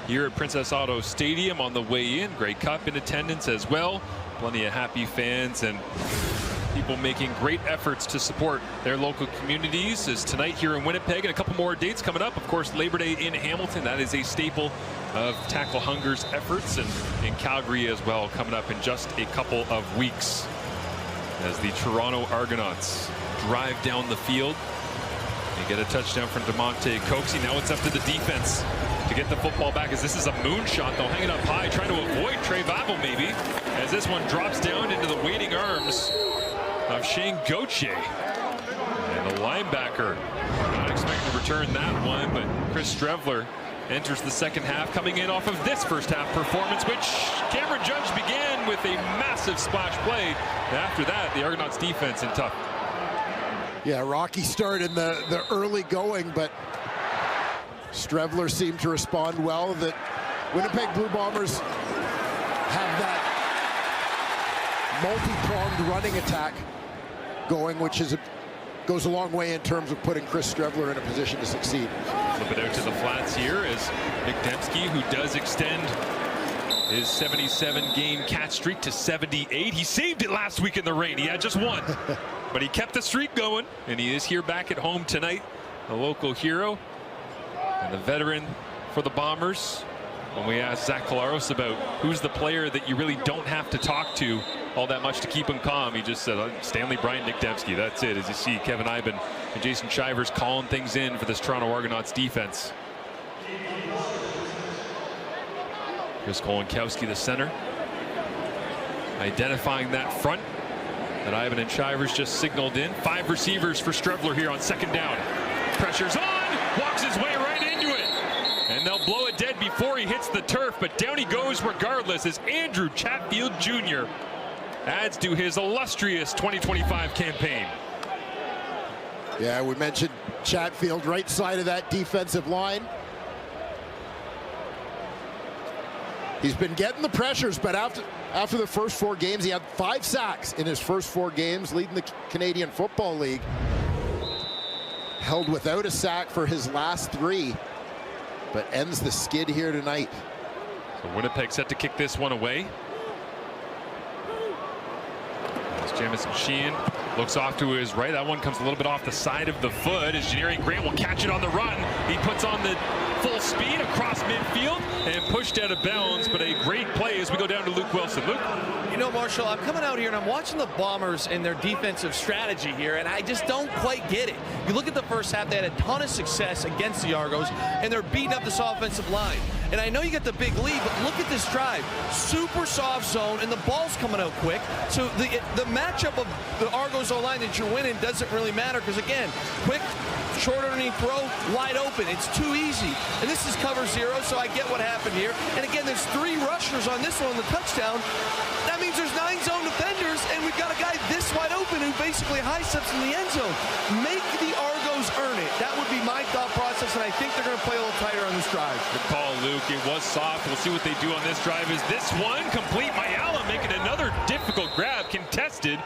here at Princess Auto Stadium on the way in. Grey Cup in attendance as well. Plenty of happy fans and people making great efforts to support their local communities. As tonight here in Winnipeg, and a couple more dates coming up. Of course, Labor Day in Hamilton. That is a staple of Tackle Hunger's efforts, and in Calgary as well, coming up in just a couple of weeks as the Toronto Argonauts drive down the field and get a touchdown from DeMonte Coxie. Now it's up to the defense to get the football back, as this is a moonshot. They'll hang it up high, trying to avoid Trey Vavel maybe, as this one drops down into the waiting arms of Shane Gauthier. And the linebacker not expecting to return that one, but Chris Strevler enters the second half, coming in off of this first half performance, which Cameron Judge began with a massive splash play. After that, the Argonauts defense in tough. Yeah, rocky start in the early going, but Strevler seemed to respond well. The Winnipeg Blue Bombers have that multi-pronged running attack going, which goes a long way in terms of putting Chris Strevler in a position to succeed. Flip it out to the flats here as Nick Dembski, who does extend his 77-game catch streak to 78. He saved it last week in the rain. He had just one, but he kept the streak going, and he is here back at home tonight. A local hero and the veteran for the Bombers. When we asked Zach Collaros about who's the player that you really don't have to talk to all that much to keep him calm, he just said Stanley Bryant, Nick Dembski. That's it. As you see Kevin Iben and Jason Shivers calling things in for this Toronto Argonauts defense. Chris Kolonkowski, the center, identifying that front that Iben and Shivers just signaled in. 5 receivers for Strevler here on second down. Pressure's on, walks his way right into it. And they'll blow it dead before he hits the turf, but down he goes regardless as Andrew Chatfield Jr. adds to his illustrious 2025 campaign. Yeah, we mentioned Chatfield, right side of that defensive line. He's been getting the pressures, but after the first 4 games, he had 5 sacks in his first 4 games, leading the Canadian Football League. Held without a sack for his last 3, but ends the skid here tonight. So Winnipeg set to kick this one away. As Jamison Sheehan looks off to his right. That one comes a little bit off the side of the foot as Janarian Grant will catch it on the run. He puts on the full speed across midfield and pushed out of bounds, but a great play as we go down to Luke Wilson. Luke? You know, Marshall, I'm coming out here and I'm watching the Bombers and their defensive strategy here, and I just don't quite get it. You look at the first half, they had a ton of success against the Argos, and they're beating up this offensive line. And I know you get the big lead, but look at this drive. Super soft zone, and the ball's coming out quick. So the matchup of the Argos O-line that you're winning doesn't really matter because, again, quick, short underneath throw, wide open. It's too easy. And this is cover 0, so I get what happened here. And again, there's 3 rushers on this one, the touchdown. That means there's 9 zone defenders, and we've got a guy this wide open who basically high steps in the end zone. Make the Argos earn it. That would be my thought process, and I think they're going to play a little tighter on this drive. Good call, Luke. It was soft. We'll see what they do on this drive. Is this one complete? Mayala making another difficult grab, contested.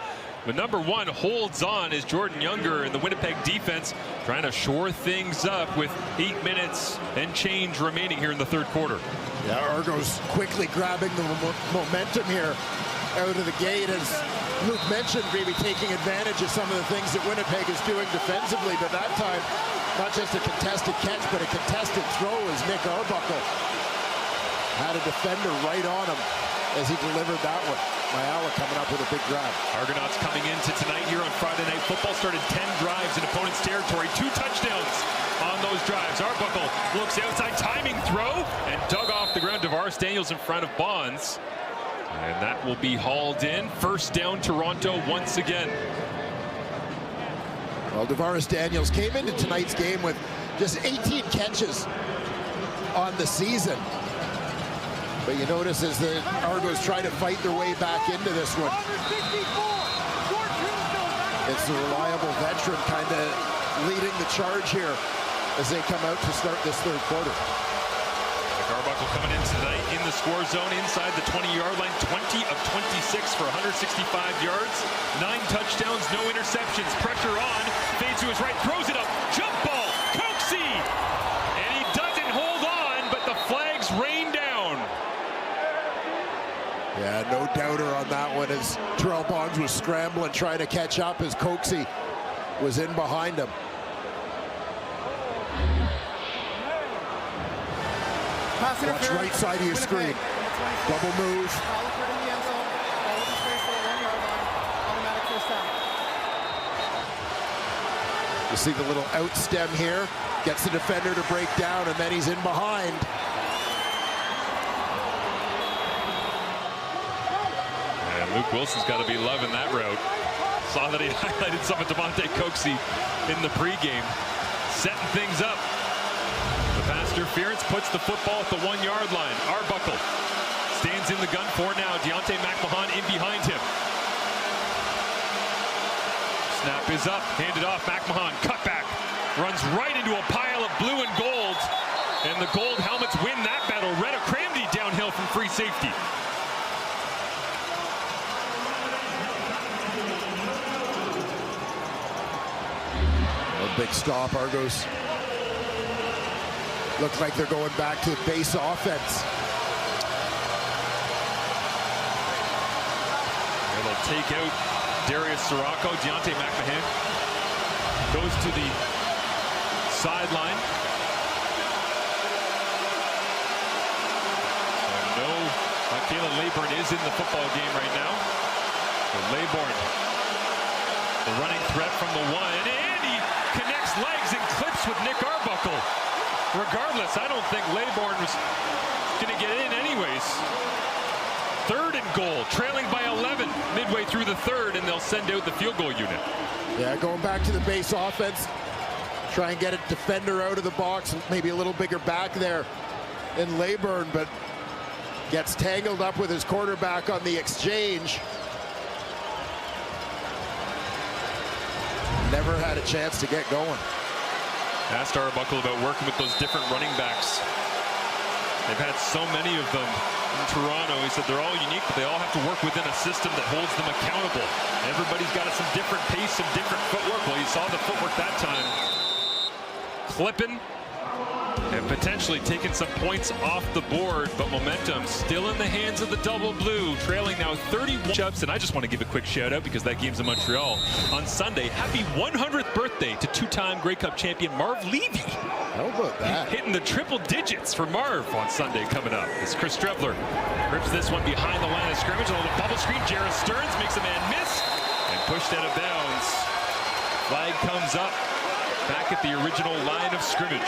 But number 1 holds on as Jordan Younger and the Winnipeg defense trying to shore things up with 8 minutes and change remaining here in the 3rd quarter. Yeah, Argos quickly grabbing the momentum here out of the gate, as Luke mentioned, maybe taking advantage of some of the things that Winnipeg is doing defensively, but that time not just a contested catch but a contested throw as Nick Arbuckle had a defender right on him as he delivered that one. Mayala coming up with a big grab. Argonauts coming into tonight here on Friday Night Football started 10 drives in opponent's territory, 2 touchdowns on those drives. Arbuckle looks outside, timing throw, and dug off the ground. DeVaris Daniels in front of Bonds, and that will be hauled in. First down, Toronto once again. Well, DeVaris Daniels came into tonight's game with just 18 catches on the season. But you notice as the Argos try to fight their way back into this one, it's the reliable veteran kind of leading the charge here as they come out to start this 3rd quarter. Arbuckle coming in tonight in the score zone inside the 20-yard line, 20 of 26 for 165 yards, 9 touchdowns, no interceptions. Pressure on, fades to his right, throws it up, jump ball, Coxie, and he doesn't hold on, but the flags rain down. Yeah, no doubter on that one as Terrell Bonds was scrambling, trying to catch up as Coxie was in behind him. Watch right side of your screen. Double move. You see the little out stem here. Gets the defender to break down, and then he's in behind. And Luke Wilson's got to be loving that route. Saw that he highlighted some of Devontae Coxie in the pregame. Setting things up. The pass interference puts the football at the 1-yard line. Arbuckle stands in the gun for now. Deontay McMahon in behind him. Snap is up, handed off. McMahon, cutback, runs right into a pile of blue and gold. And the gold helmets win that battle. Retta Cramdy downhill from free safety. A big stop. Argos look like they're going back to base offense. And they'll take out Darius Sirocco. Deontay McMahon goes to the sideline. No, Caleb Laybourne is in the football game right now. So Laybourne, the running threat from the 1, and he connects legs and clips with Nick Arbuckle. Regardless, I don't think Laybourne was going to get in anyways. 3rd and goal, trailing by 11 midway through the 3rd, and they'll send out the field goal unit. Yeah, going back to the base offense. try and get a defender out of the box, maybe a little bigger back there in Leyburn, but gets tangled up with his quarterback on the exchange. Never had a chance to get going. Asked Arbuckle about working with those different running backs. They've had so many of them in Toronto. He said they're all unique, but they all have to work within a system that holds them accountable. Everybody's got some different pace, some different footwork. Well, you saw the footwork that time. Clipping and potentially taking some points off the board, but momentum still in the hands of the Double Blue, trailing now 31 ups. And I just want to give a quick shout out because that game's in Montreal on Sunday. Happy 100th birthday to two-time Grey Cup champion Marv Levy. How about that? Hitting the triple digits for Marv on Sunday coming up. As Chris Strevler rips this one behind the line of scrimmage. A little bubble screen. Jared Stearns makes a man miss and pushed out of bounds. Flag comes up back at the original line of scrimmage.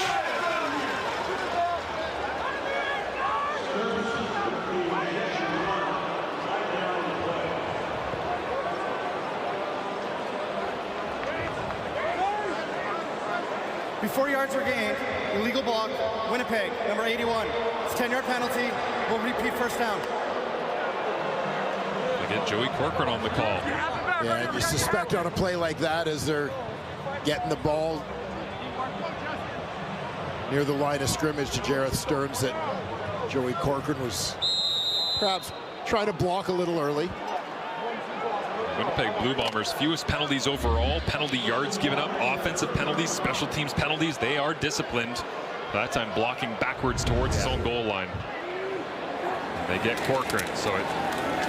Before yards were gained, illegal block, Winnipeg, number 81. It's a 10-yard penalty. We'll repeat first down. They get Joey Corcoran on the call. Yeah, and you suspect on a play like that as they're getting the ball near the line of scrimmage to Jareth Stearns that Joey Corcoran was perhaps trying to block a little early. Winnipeg Blue Bombers, fewest penalties overall, penalty yards given up, offensive penalties, special teams penalties. They are disciplined. That time blocking backwards towards his own goal line. And they get Corcoran, so it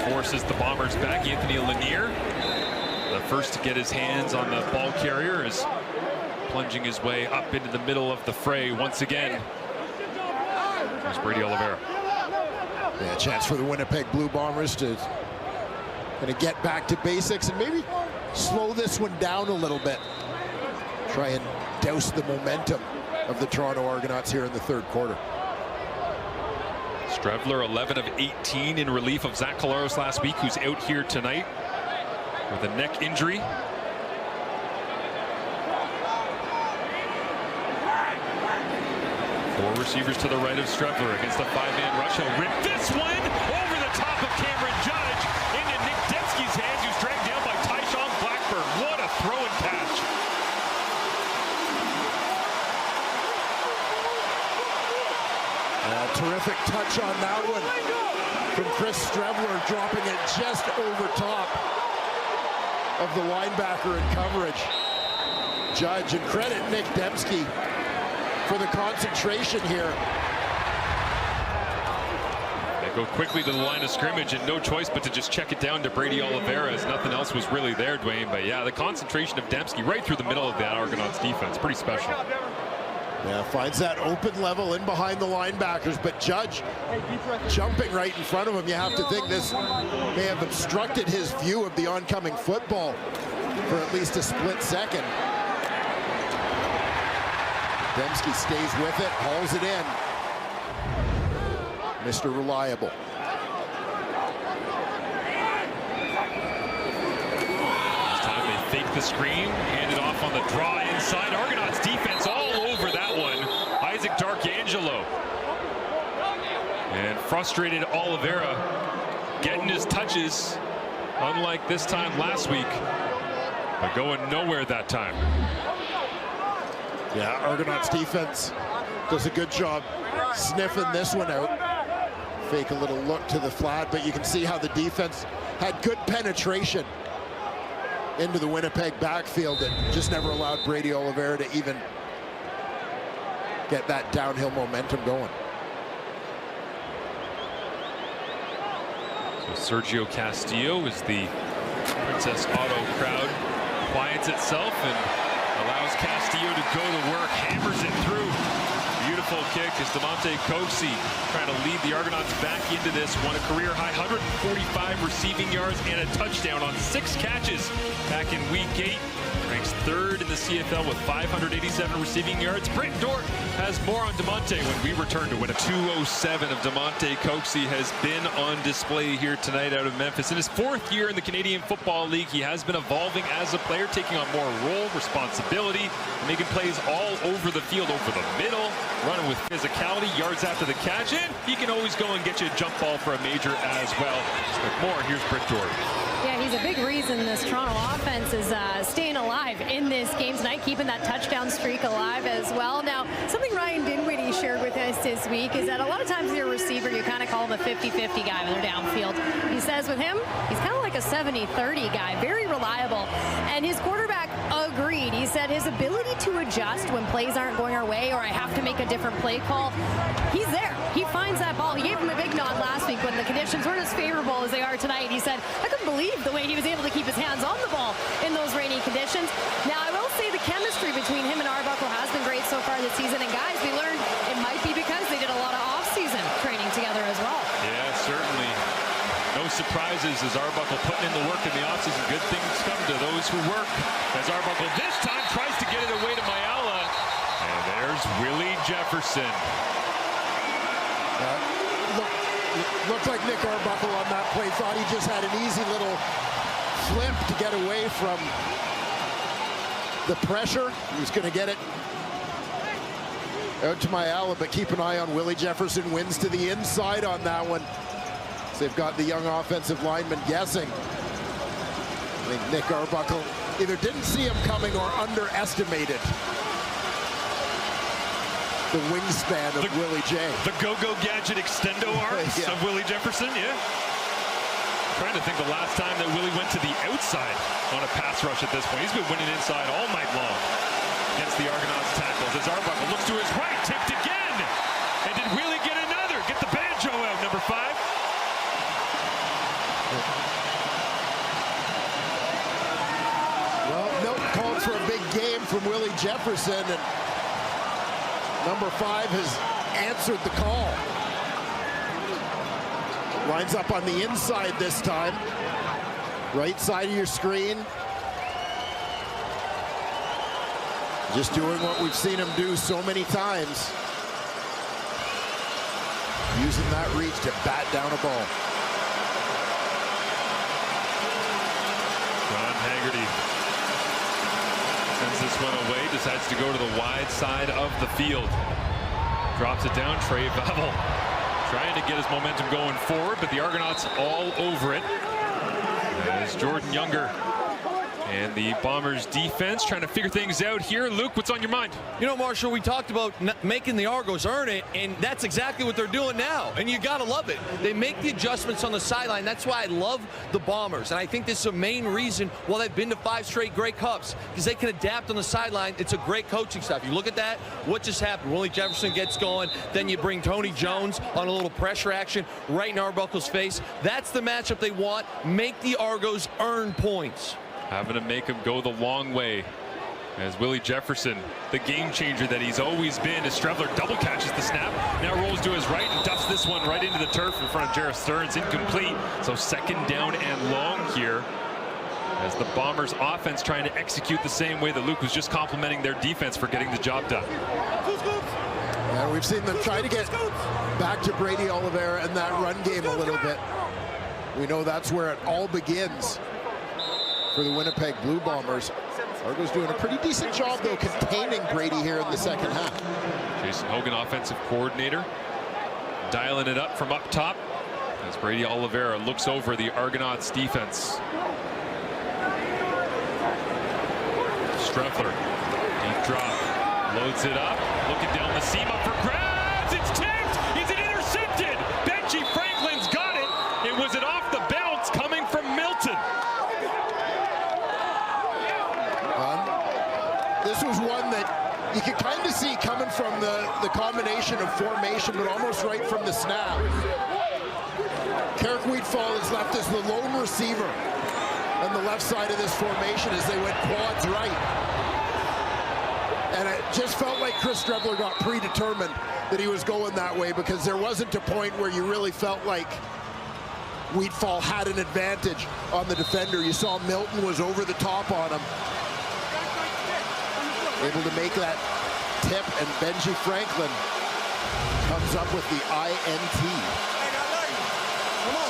forces the Bombers back. Anthony Lanier, the first to get his hands on the ball carrier, is plunging his way up into the middle of the fray once again. There's Brady Oliveira. Yeah, a chance for the Winnipeg Blue Bombers to get back to basics and maybe slow this one down a little bit. Try and douse the momentum of the Toronto Argonauts here in the third quarter. Strevler 11 of 18 in relief of Zach Collaros last week, who's out here tonight with a neck injury. Four receivers to the right of Strevler against a five-man rush. He'll rip this one over the top of Cameron Judge into Nick Dembski's hands, who's dragged down by Tyshawn Blackburn. What a throw and catch. Terrific touch on that one from Chris Strevler, dropping it just over top of the linebacker in coverage. Judge, and credit Nick Dembski for the concentration here. They go quickly to the line of scrimmage and no choice but to just check it down to Brady Oliveira, as nothing else was really there, Dwayne. But yeah, the concentration of Dembski right through the middle of that Argonauts defense, pretty special. Yeah, finds that open level in behind the linebackers, but Judge jumping right in front of him. You have to think this may have obstructed his view of the oncoming football for at least a split second. Dembski stays with it, hauls it in. Mr. Reliable. This time they fake the screen, hand it off on the draw inside. Argonauts defense all over that one. Isaac Darkangelo. And frustrated Oliveira getting his touches, unlike this time last week, but going nowhere that time. Yeah, Argonauts defense does a good job sniffing this one out. Fake a little look to the flat, but you can see how the defense had good penetration into the Winnipeg backfield and just never allowed Brady Oliveira to even get that downhill momentum going. So Sergio Castillo, as the Princess Auto crowd quiets itself and allows Castillo to go to work, hammers it through. Beautiful kick as DeMonte Coxie trying to lead the Argonauts back into this one. A career-high 145 receiving yards and a touchdown on 6 catches back in Week 8. ranks 3rd in the CFL with 587 receiving yards. Brent Dort has more on DeMonte when we return to Winnipeg. 207 of DeMonte Coxie has been on display here tonight out of Memphis. In his 4th year in the Canadian Football League, he has been evolving as a player, taking on more role, responsibility, making plays all over the field, over the middle, running with physicality, yards after the catch, and he can always go and get you a jump ball for a major as well. With more, here's Brent Dort. Yeah, he's a big reason this Toronto offense is staying alive in this game tonight, keeping that touchdown streak alive as well. Now, something Ryan Dinwiddie shared with us this week is that a lot of times you're a receiver, you kind of call him a 50-50 guy when they're downfield. He says with him, he's kind of like a 70-30 guy, very reliable. And his quarterback agreed. He said his ability to adjust when plays aren't going our way or I have to make a different play call, he's there. He finds that ball. He gave him a big nod last week when the conditions weren't as favorable as they are tonight. He said, I couldn't believe the way he was able to keep his hands on the ball in those rainy conditions. Now, I will say the chemistry between him and Arbuckle has been great so far this season. And guys, we learned it might be because they did a lot of off-season training together as well. Yeah, certainly. No surprises as Arbuckle putting in the work in the offseason. Good things come to those who work. As Arbuckle this time tries to get it away to Mayala. And there's Willie Jefferson. Looked like Nick Arbuckle on that play. Thought he just had an easy little flip to get away from the pressure. He was going to get it out to Mayala, but keep an eye on Willie Jefferson. Wins to the inside on that one. So they've got the young offensive lineman guessing. I think Nick Arbuckle either didn't see him coming or underestimated the wingspan of Willie J. The go-go gadget extendo arms of Willie Jefferson, yeah. Trying to think the last time that Willie went to the outside on a pass rush at this point. He's been winning inside all night long against the Argonauts tackles. As Arbuckle looks to his right, tipped again. And did Willie get another? Get the banjo out, number 5. Well, Milton called for a big game from Willie Jefferson, and number 5 has answered the call. Lines up on the inside this time. Right side of your screen. Just doing what we've seen him do so many times. Using that reach to bat down a ball. John Haggerty sends this one away, decides to go to the wide side of the field. Drops it down, Trey Bevel trying to get his momentum going forward, but the Argonauts all over it. As Jordan Younger and the Bombers defense trying to figure things out here. Luke, what's on your mind? You know, Marshall, we talked about making the Argos earn it, and that's exactly what they're doing now. And you got to love it. They make the adjustments on the sideline. That's why I love the Bombers. And I think this is a main reason why they've been to 5 straight Grey Cups, because they can adapt on the sideline. It's a great coaching staff. You look at that, what just happened? Willie Jefferson gets going, then you bring Tony Jones on a little pressure action right in Arbuckle's face. That's the matchup they want. Make the Argos earn points. Having to make him go the long way as Willie Jefferson, the game changer that he's always been, as Strevler double catches the snap, now rolls to his right and duffs this one right into the turf in front of Jarrett Stearns, incomplete. So 2nd down and long here as the Bombers offense trying to execute the same way that Luke was just complimenting their defense for getting the job done. And we've seen them try to get back to Brady Oliveira and that run game a little bit. We know that's where it all begins for the Winnipeg Blue Bombers. Argo's doing a pretty decent job, though, containing Brady here in the second half. Jason Hogan, offensive coordinator, dialing it up from up top as Brady Oliveira looks over the Argonauts defense. Streffler, deep drop, loads it up, looking down the seam, up for grabs, it's tipped, is it intercepted? Benji Franklin's got it. Was it off the bounce coming from Milton? This was one that you could kind of see coming from the combination of formation, but almost right from the snap. Carrick Wheatfall is left as the lone receiver on the left side of this formation as they went quads right. And it just felt like Chris Strevler got predetermined that he was going that way, because there wasn't a point where you really felt like Wheatfall had an advantage on the defender. You saw Milton was over the top on him. able to make that tip, and Benji Franklin comes up with the INT.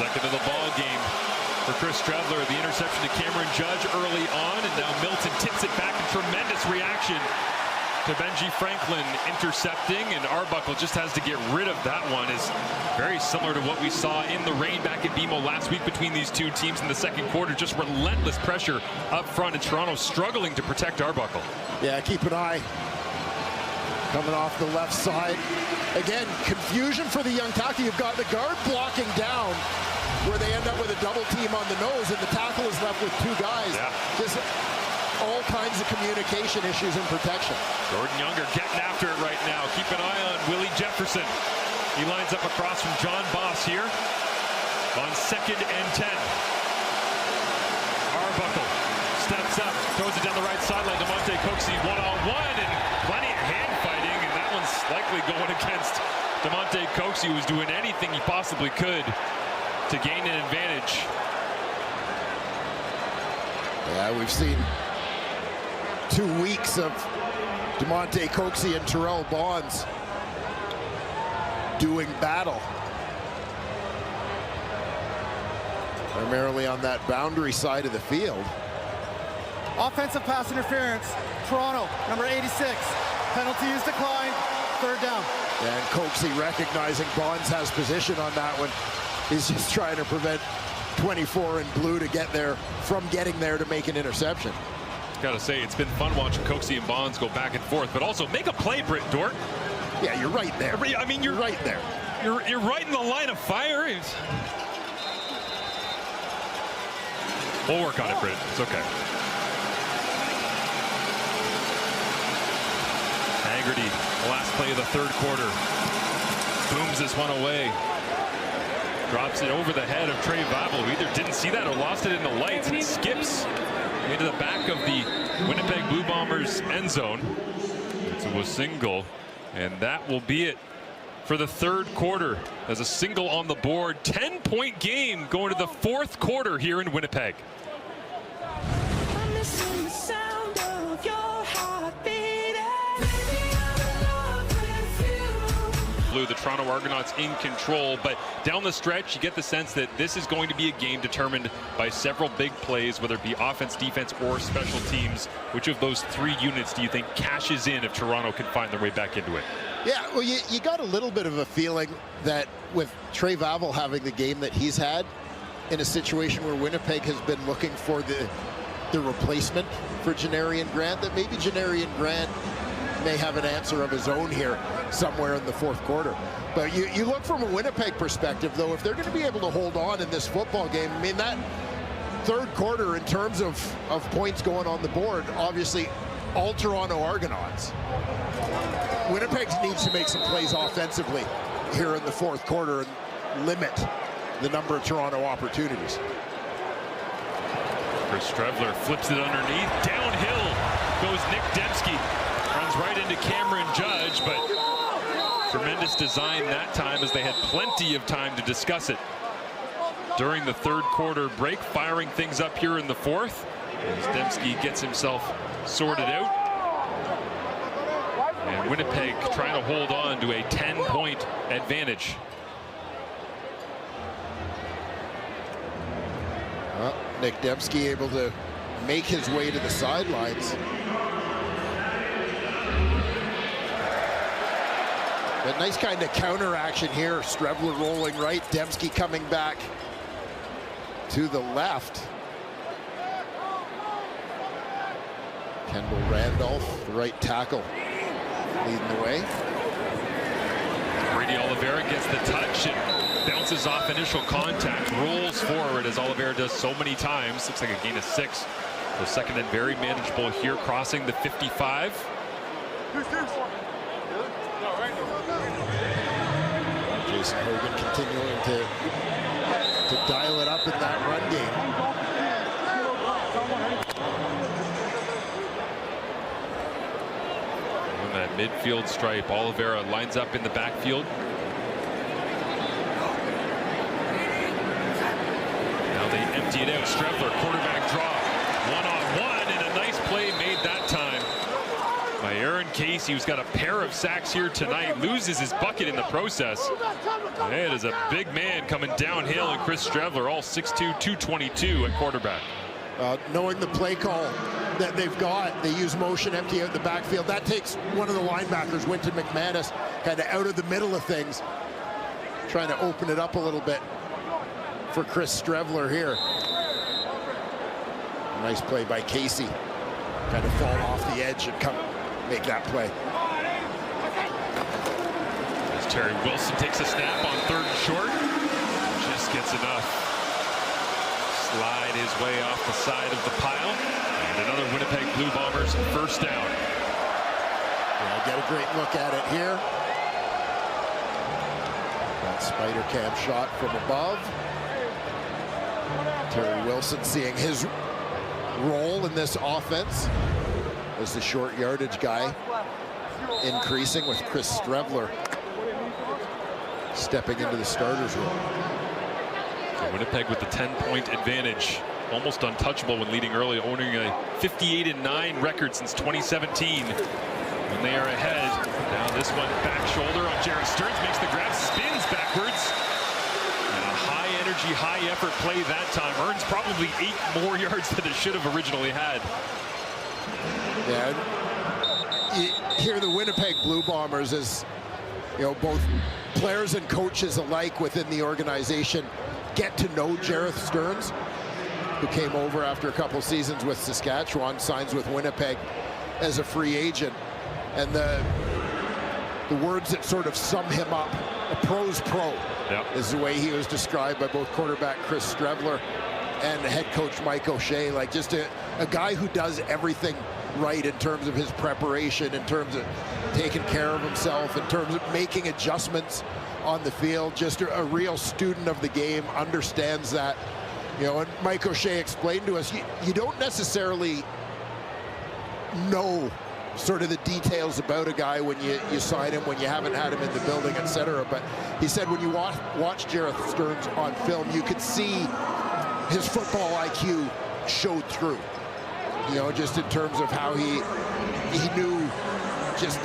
Second of the ball game for Chris Strevler. The interception to Cameron Judge early on, and now Milton tips it back. A tremendous reaction to Benji Franklin intercepting, and Arbuckle just has to get rid of that one. Is very similar to what we saw in the rain back at BMO last week between these two teams in the second quarter. Just relentless pressure up front, and Toronto struggling to protect Arbuckle. Yeah, keep an eye coming off the left side. Again, confusion for the young tackle. You've got the guard blocking down where they end up with a double team on the nose, and the tackle is left with two guys. Yeah. Just all kinds of communication issues and protection. Jordan Younger getting after it right now. Keep an eye on Willie Jefferson. He lines up across from John Boss here on 2nd and 10. Arbuckle steps up, throws it down the right sideline. DeMonte Coxie one-on-one, and plenty of hand fighting, and that one's likely going against DeMonte Coxie, who was doing anything he possibly could to gain an advantage. Yeah, we've seen 2 weeks of DeMonte Coxie and Terrell Bonds doing battle. Primarily on that boundary side of the field. Offensive pass interference. Toronto, number 86. Penalty is declined. 3rd down. And Coxie recognizing Bonds has position on that one. He's just trying to prevent 24 in blue to get there, from getting there to make an interception. Gotta say, it's been fun watching Coxie and Bonds go back and forth, but also make a play, Britt Dort. Yeah, you're right there. I mean, you're right there. You're right in the line of fire. We'll work on it, Britt. It's okay. Haggerty, the last play of the 3rd quarter. Booms this one away. Drops it over the head of Trey Vavel, who either didn't see that or lost it in the lights, and skips into the back of the Winnipeg Blue Bombers end zone. It's a single, and that will be it for the 3rd quarter. As a single on the board, 10-point game going to the 4th quarter here in Winnipeg. I'm missing the sound of your heart beating. The Toronto Argonauts in control, but down the stretch you get the sense that this is going to be a game determined by several big plays, whether it be offense, defense, or special teams. Which of those 3 units do you think cashes in if Toronto can find their way back into it? Yeah, well, you got a little bit of a feeling that with Trey Vavel having the game that he's had, in a situation where Winnipeg has been looking for the replacement for Janarian Grant, that maybe Janarian Grant may have an answer of his own here somewhere in the 4th quarter. But you look from a Winnipeg perspective, though, if they're going to be able to hold on in this football game, I mean, that 3rd quarter in terms of points going on the board, obviously all Toronto Argonauts. Winnipeg needs to make some plays offensively here in the 4th quarter and limit the number of Toronto opportunities. Chris Strevler flips it underneath. Downhill goes Nick Dembski. Runs right into Cameron Judge, but tremendous design that time, as they had plenty of time to discuss it during the 3rd quarter break. Firing things up here in the 4th as Dembski gets himself sorted out. And Winnipeg trying to hold on to a 10-point advantage. Well, Nick Dembski able to make his way to the sidelines. But nice kind of counter action here. Strevler rolling right, Dembski coming back to the left. Kendall Randolph, the right tackle, leading the way. Brady Oliveira gets the touch and bounces off initial contact, rolls forward as Oliveira does so many times. Looks like a gain of 6. So 2nd and very manageable here, crossing the 55. Jason Hogan continuing to dial it up in that run game. On that midfield stripe, Oliveira lines up in the backfield. Now they empty it out. Strevler, quarterback draw. One-on-one, and a nice play made that time Cameron Casey, who's got a pair of sacks here tonight, loses his bucket in the process. It is a big man coming downhill, and Chris Strevler, all 6'2", 222 at quarterback. Knowing the play call that they've got, they use motion, empty out the backfield. That takes one of the linebackers, Winton McManus, kind of out of the middle of things, trying to open it up a little bit for Chris Strevler here. Nice play by Casey. Kind of fall off the edge and come make that play. As Terry Wilson takes a snap on 3rd and short. Just gets enough. Slide his way off the side of the pile. And another Winnipeg Blue Bombers first down. Yeah, get a great look at it here. That spider cam shot from above. Terry Wilson seeing his role in this offense as the short yardage guy, increasing with Chris Strevler stepping into the starter's role. So Winnipeg with the 10-point advantage, almost untouchable when leading early, owning a 58-9 record since 2017 when they are ahead. Now this one back shoulder on Jarrett Stearns, makes the grab, spins backwards. High effort play that time, earns probably 8 more yards than it should have originally had. Yeah, you hear the Winnipeg Blue Bombers as, you know, both players and coaches alike within the organization get to know Jarrett Stearns, who came over after a couple seasons with Saskatchewan, signs with Winnipeg as a free agent. And the words that sort of sum him up, a pro's pro, is the way he was described by both quarterback Chris Strevler and head coach Mike O'Shea. Like, just a guy who does everything right in terms of his preparation, in terms of taking care of himself, in terms of making adjustments on the field. Just a real student of the game, understands that. You know, and Mike O'Shea explained to us, you don't necessarily know sort of the details about a guy when you sign him, when you haven't had him in the building, etc. But he said when you watch Jarrett Stearns on film, you could see his football IQ showed through. You know, just in terms of how he knew just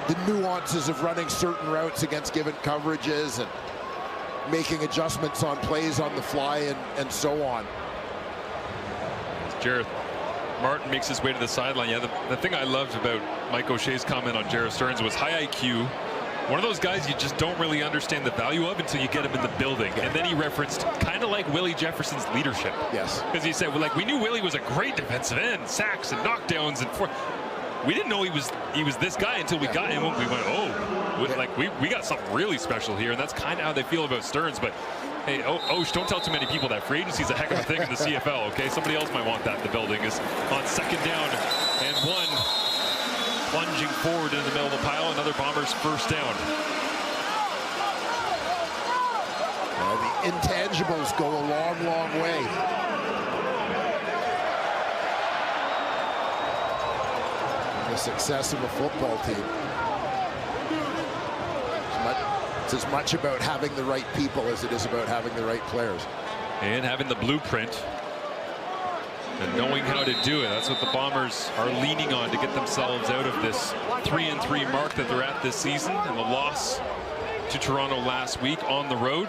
the nuances of running certain routes against given coverages and making adjustments on plays on the fly and so on. Jarrett Martin makes his way to the sideline. Yeah, the thing I loved about Mike O'Shea's comment on Jarrett Stearns was high IQ. One of those guys you just don't really understand the value of until you get him in the building. And then he referenced kind of like Willie Jefferson's leadership. Yes. Because he said, well, like, we knew Willie was a great defensive end, sacks and knockdowns and we didn't know he was this guy until we got him. We went, oh, like we got something really special here, and that's kind of how they feel about Stearns. But hey, Osh, don't tell too many people that free agency is a heck of a thing in the CFL, okay? Somebody else might want that in the building. Is on 2nd down and 1. Plunging forward into the middle of the pile, another Bombers first down. The intangibles go a long, long way. The success of a football team. It's as much about having the right people as it is about having the right players. And having the blueprint and knowing how to do it. That's what the Bombers are leaning on to get themselves out of this 3-3 mark that they're at this season, and the loss to Toronto last week on the road.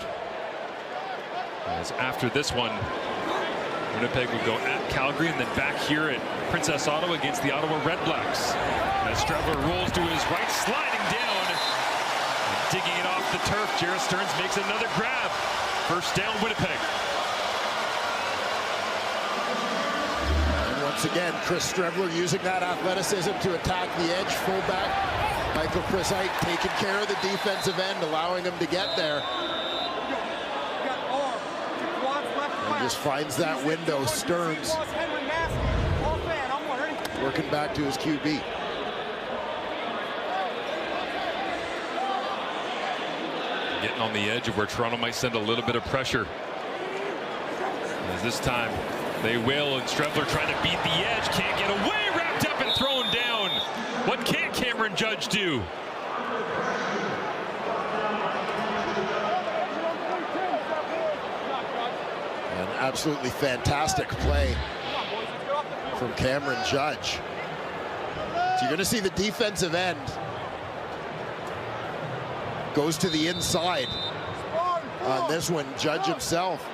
As after this one, Winnipeg would go at Calgary and then back here at Princess Ottawa against the Ottawa Red Blacks. As Strevler rolls to his right, sliding down, and digging it off the turf. Jarrett Stearns makes another grab. First down, Winnipeg. And once again, Chris Strevler using that athleticism to attack the edge. Fullback Michael Prisite taking care of the defensive end, allowing him to get there. And just finds that window. Stearns working back to his QB. Getting on the edge of where Toronto might send a little bit of pressure. As this time they will, and Strevler trying to beat the edge, can't get away, wrapped up and thrown down. What can Cameron Judge do? An absolutely fantastic play from Cameron Judge. So you're going to see the defensive end goes to the inside on this one. Judge himself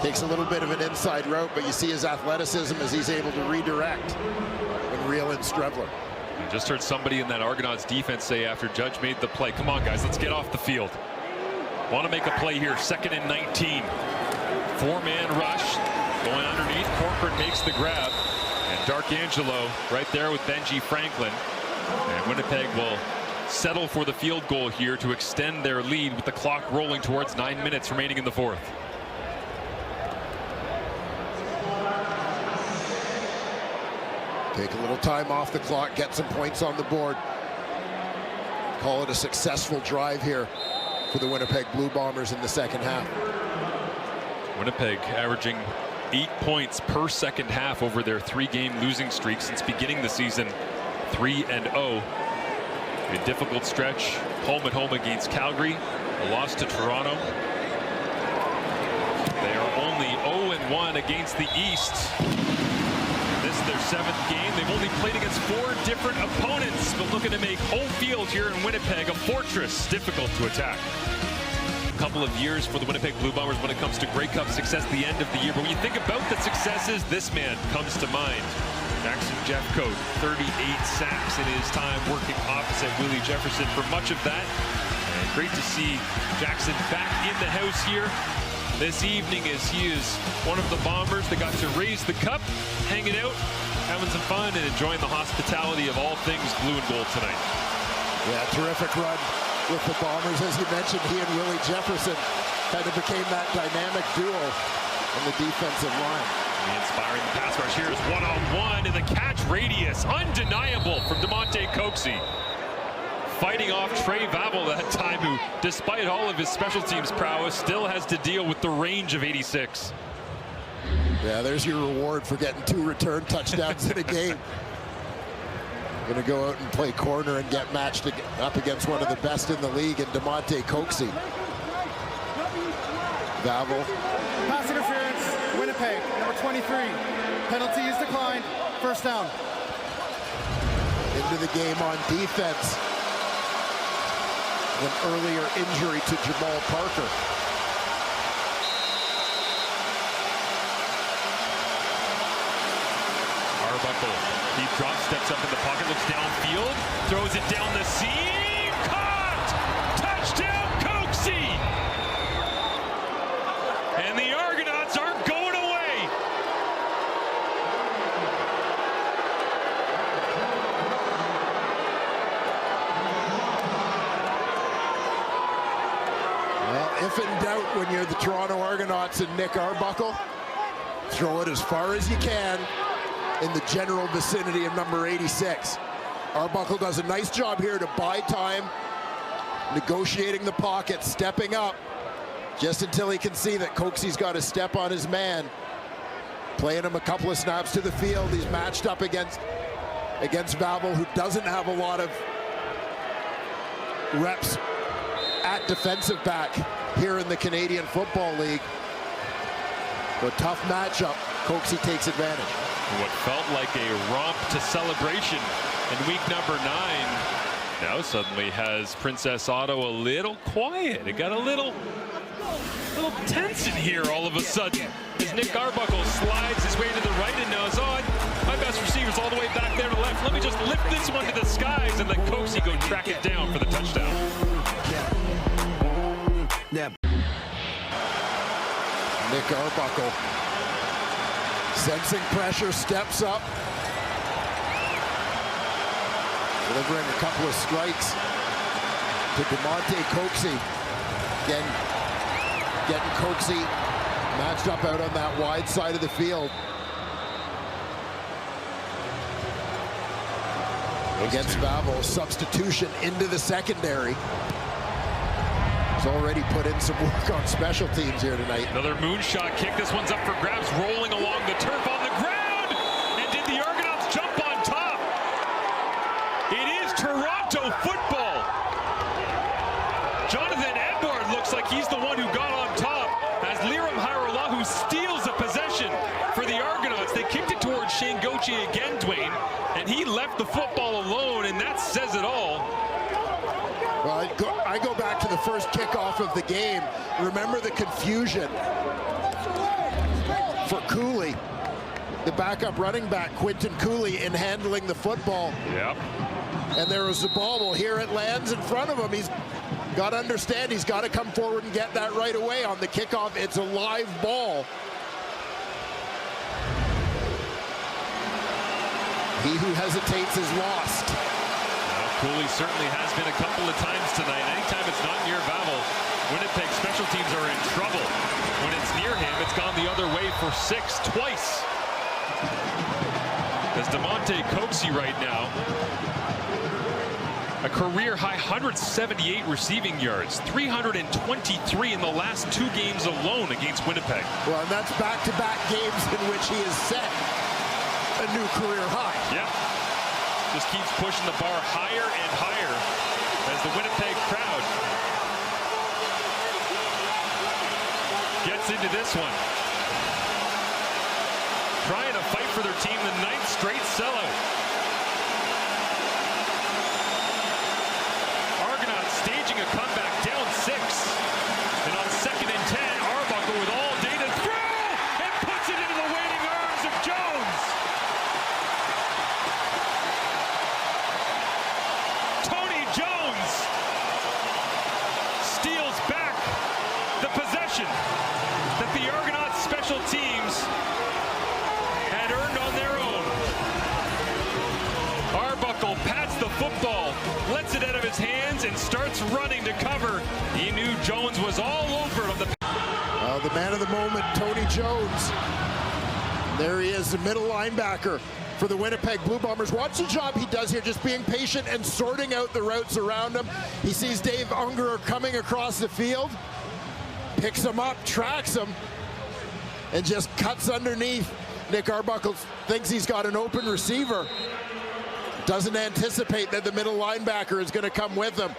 takes a little bit of an inside route, but you see his athleticism as he's able to redirect and reel in Strevler. I just heard somebody in that Argonauts defense say after Judge made the play, come on guys, let's get off the field. Want to make a play here, 2nd and 19. 4-man rush going underneath. Corcoran makes the grab, and Darkangelo right there with Benji Franklin. And Winnipeg will settle for the field goal here to extend their lead with the clock rolling towards 9 minutes remaining in the 4th. Take a little time off the clock, get some points on the board. Call it a successful drive here for the Winnipeg Blue Bombers in the second half. Winnipeg averaging 8 points per second half over their 3-game losing streak since beginning the season 3-0. A difficult stretch, home and home against Calgary, a loss to Toronto. They are only 0-1 against the East. This is their 7th game. They've only played against 4 different opponents, but looking to make home field here in Winnipeg a fortress difficult to attack. A couple of years for the Winnipeg Blue Bombers when it comes to Grey Cup success at the end of the year. But when you think about the successes, this man comes to mind. Jackson Jeffcoat, 38 sacks in his time working opposite Willie Jefferson for much of that. And great to see Jackson back in the house here this evening as he is one of the Bombers that got to raise the cup, hanging out, having some fun, and enjoying the hospitality of all things blue and gold tonight. Yeah, terrific run with the Bombers. As you mentioned, he and Willie Jefferson kind of became that dynamic duo on the defensive line. Inspiring the pass rush here is one-on-one, and the catch radius undeniable from DeMonte Coxie. Fighting off Trey Vavel that time, who, despite all of his special teams prowess, still has to deal with the range of 86. Yeah, there's your reward for getting 2 return touchdowns in a game. Going to go out and play corner and get matched up against one of the best in the league in DeMonte Coxie. Vavel. Pass interference, Winnipeg, number 23. Penalty is declined, first down. Into the game on defense. An earlier injury to Jamal Parker. Arbuckle, he drop steps up in the pocket, looks downfield, throws it down the seam, caught! Touchdown, Coxie! And the Argonauts aren't going away. Well, if in doubt, when you're the Toronto Argonauts and Nick Arbuckle, throw it as far as you can in the general vicinity of number 86. Arbuckle does a nice job here to buy time, negotiating the pocket, stepping up, just until he can see that Coxie's got a step on his man. Playing him a couple of snaps to the field. He's matched up against Vavel, who doesn't have a lot of reps at defensive back here in the Canadian Football League. So a tough matchup. Coxie takes advantage. What felt like a romp to celebration in week number 9 now suddenly has Princess Otto a little quiet. It got a little tense in here all of a sudden as Nick Arbuckle slides his way to the right and knows, oh, my best receiver's all the way back there to the left. Let me just lift this one to the skies and let Coxie go track it down for the touchdown. Nick Arbuckle, sensing pressure, steps up, delivering a couple of strikes to DeMonte Coxie. Again, getting Coxie matched up out on that wide side of the field. Against Vavel, substitution into the secondary. He's already put in some work on special teams here tonight. Another moonshot kick. This one's up for grabs, rolling along the turf on the ground. And did the Argonauts jump on top? It is Toronto football. Jonathan Edward looks like he's the one who got on top as Liram Hairolahu steals a possession for the Argonauts. They kicked it towards Shane Gauthier again, Dwayne, and he left the football alone. first kickoff of the game. Remember the confusion for Cooley, the backup running back, Quinton Cooley, in handling the football. Yep. And there was the ball. Well, here it lands in front of him. He's got to understand he's got to come forward and get that right away. On the kickoff, it's a live ball. He who hesitates is lost. Well, Cooley certainly has been a couple of times tonight. Anytime it's not near Vavel, Winnipeg special teams are in trouble. When it's near him, it's gone the other way for 6 twice. As DeMonte Coxey right now, a career-high 178 receiving yards, 323 in the last 2 games alone against Winnipeg. Well, and that's back-to-back games in which he has set a new career high. Yep. Just keeps pushing the bar higher and higher as the Winnipeg crowd gets into this one. Trying to fight for their team, the 9th straight sellout. Argonauts staging a comeback, down 6. And on 2nd and 10, Arbuckle with all day to throw and puts it into the waiting arms of Jones. Tony Jones steals back the possession that the Argonauts special teams had earned on their own. Arbuckle pats the football, lets it out of his hands, and starts running to cover. He knew Jones was all over him. The man of the moment, Tony Jones. There he is, the middle linebacker for the Winnipeg Blue Bombers. Watch the job he does here, just being patient and sorting out the routes around him. He sees Dave Ungerer coming across the field, picks him up, tracks him, and just cuts underneath. Nick Arbuckle thinks he's got an open receiver. Doesn't anticipate that the middle linebacker is going to come with him.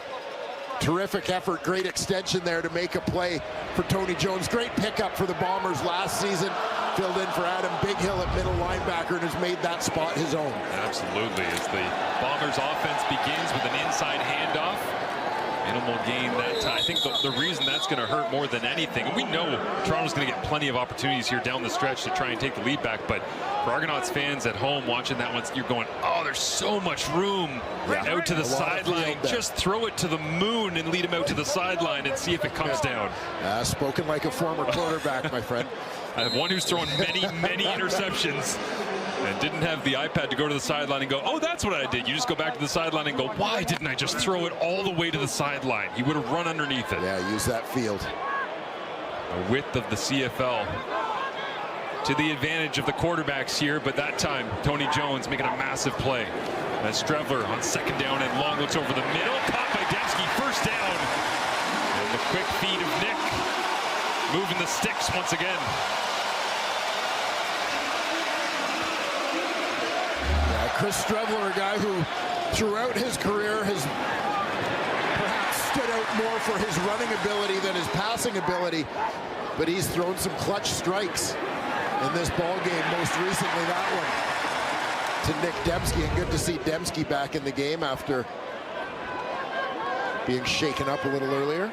Terrific effort, great extension there to make a play for Tony Jones. Great pickup for the Bombers last season. Filled in for Adam Bighill at middle linebacker and has made that spot his own. Absolutely, as the Bombers offense begins with an inside handoff. Minimal gain that time. I think the reason that's going to hurt more than anything, and we know Toronto's going to get plenty of opportunities here down the stretch to try and take the lead back, but for Argonauts fans at home watching that one, you're going, oh, there's so much room out to the sideline. Just throw it to the moon and lead him out to the sideline and see if it comes down. Spoken like a former quarterback, my friend. I have one who's thrown many, many interceptions and didn't have the iPad to go to the sideline and go, oh, that's what I did. You just go back to the sideline and go, why didn't I just throw it all the way to the sideline? He would have run underneath it. Yeah, use that field. The width of the CFL to the advantage of the quarterbacks here, but that time Tony Jones making a massive play. As Strevler on 2nd down and long looks over the middle, caught by Dembski, 1st down. And the quick feed of Nick moving the sticks once again. Chris Strevler, a guy who throughout his career has perhaps stood out more for his running ability than his passing ability, but he's thrown some clutch strikes in this ball game, most recently that one to Nick Dembski, and good to see Dembski back in the game after being shaken up a little earlier.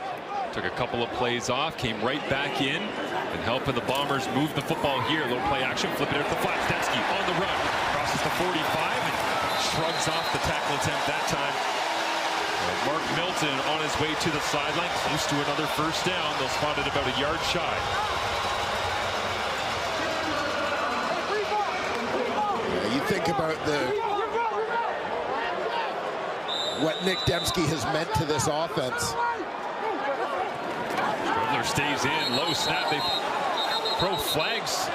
Took a couple of plays off, came right back in and helping the Bombers move the football here. A little play action, flip it out to the flat. Dembski on the run, crosses the 45 and shrugs off the tackle attempt that time. And Mark Milton on his way to the sideline, close to another 1st down. They'll spot it about a yard shy. Yeah, you think about what Nick Dembski has meant to this offense. Stays in, low snap. They throw flags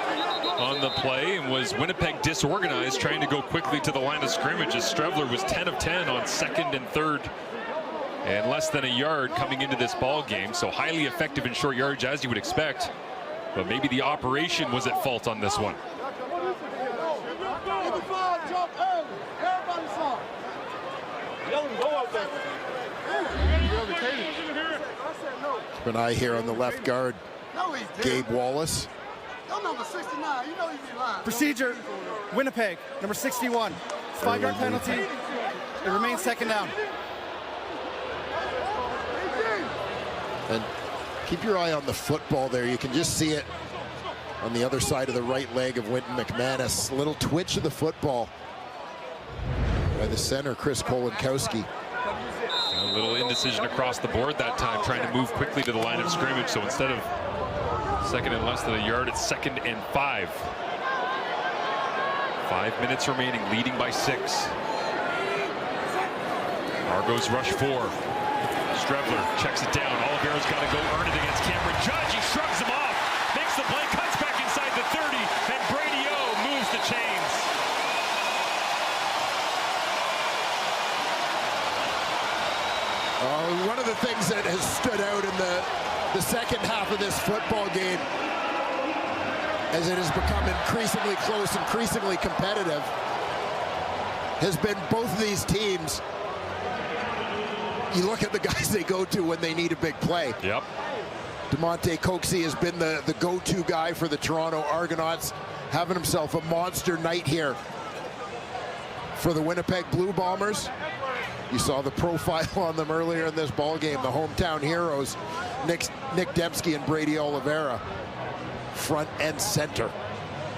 on the play, and was Winnipeg disorganized trying to go quickly to the line of scrimmage as Strevler was 10 of 10 on 2nd and 3rd and less than a yard coming into this ball game. So highly effective in short yardage as you would expect, but maybe the operation was at fault on this one. Keep an eye here on the left guard, Gabe Wallace. Procedure, Winnipeg, number 61. 5-yard penalty. It remains 2nd down. And keep your eye on the football there. You can just see it on the other side of the right leg of Wynton McManus. A little twitch of the football by the center, Chris Kolinkowski. A little indecision across the board that time, trying to move quickly to the line of scrimmage. So instead of second and less than a yard, it's 2nd and 5. 5 minutes remaining, leading by 6. Argos rush 4. Strevler checks it down. Oliveira's got to go earn it against Cameron Judge. He shrugs him off, makes the play, cuts back inside the 30, and Brady O moves the chains. One of the things that has stood out in the second half of this football game, as it has become increasingly close, increasingly competitive, has been both of these teams. You look at the guys they go to when they need a big play. Yep. DeMonte Coxey has been the go-to guy for the Toronto Argonauts, having himself a monster night here for the Winnipeg Blue Bombers. You saw the profile on them earlier in this ball game. The hometown heroes, Nick Dembski and Brady Oliveira, front and center.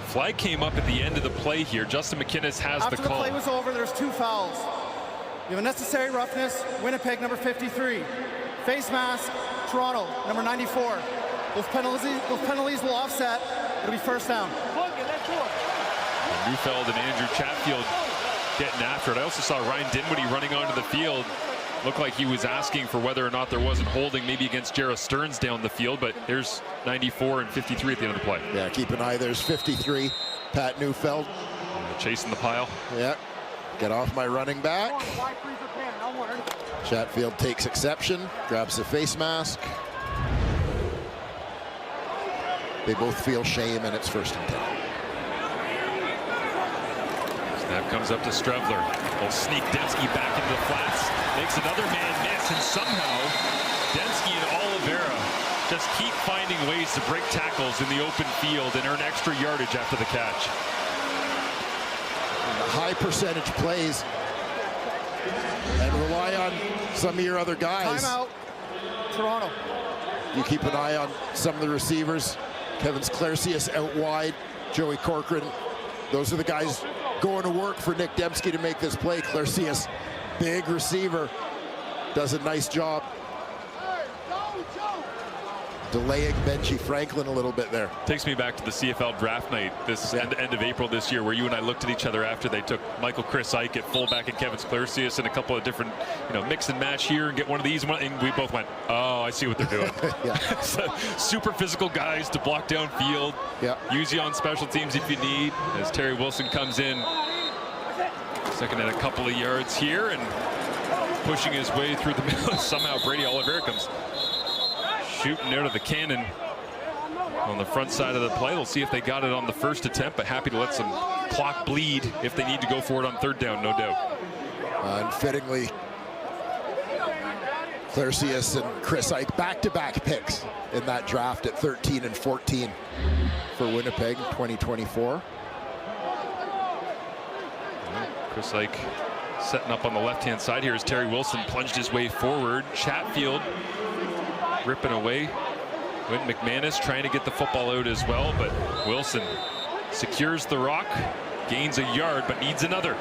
Flag came up at the end of the play here. Justin McInnes has After the call. the play was over, there's 2 fouls. You have unnecessary roughness, Winnipeg, number 53. Face mask, Toronto, number 94. Those penalties will offset. It'll be first down. Neufeld and Andrew Chatfield getting after it. I also saw Ryan Dinwiddie running onto the field. Looked like he was asking for whether or not there wasn't holding, maybe against Jarrah Stearns down the field, but there's 94 and 53 at the end of the play. Yeah, keep an eye. There's 53, Pat Neufeld. Chasing the pile. Yeah, get off my running back. Chatfield takes exception, grabs the face mask. They both feel shame, and it's 1st and 10. Snap comes up to Strevler. Will sneak Dembski back into the flats. Makes another man miss, and somehow Dembski and Oliveira just keep finding ways to break tackles in the open field and earn extra yardage after the catch. High percentage plays and rely on some of your other guys. Timeout, Toronto. You keep an eye on some of the receivers. Kevin Sklercius out wide, Joey Corcoran. Those are the guys going to work for Nick Dembski to make this play. Sklercius, big receiver, does a nice job delaying Benji Franklin a little bit there. Takes me back to the CFL draft night this end of April this year, where you and I looked at each other after they took Michael Chris Ike at fullback and Kevin Sklercius and a couple of different, mix and match here and get one of these, and we both went, oh, I see what they're doing. So, super physical guys to block downfield. Use you on special teams if you need. As Terry Wilson comes in, second and a couple of yards here and pushing his way through the middle. Somehow Brady Oliveira comes shooting out of the cannon on the front side of the play. We'll see if they got it on the first attempt, but happy to let some clock bleed if they need to go for it on 3rd down, no doubt. Unfittingly, Sklercius and Chris Ike back-to-back picks in that draft at 13 and 14 for Winnipeg in 2024. Chris Ike setting up on the left-hand side here as Terry Wilson plunged his way forward. Chatfield ripping away. Wynton McManus trying to get the football out as well, but Wilson secures the rock, gains a yard, but needs another.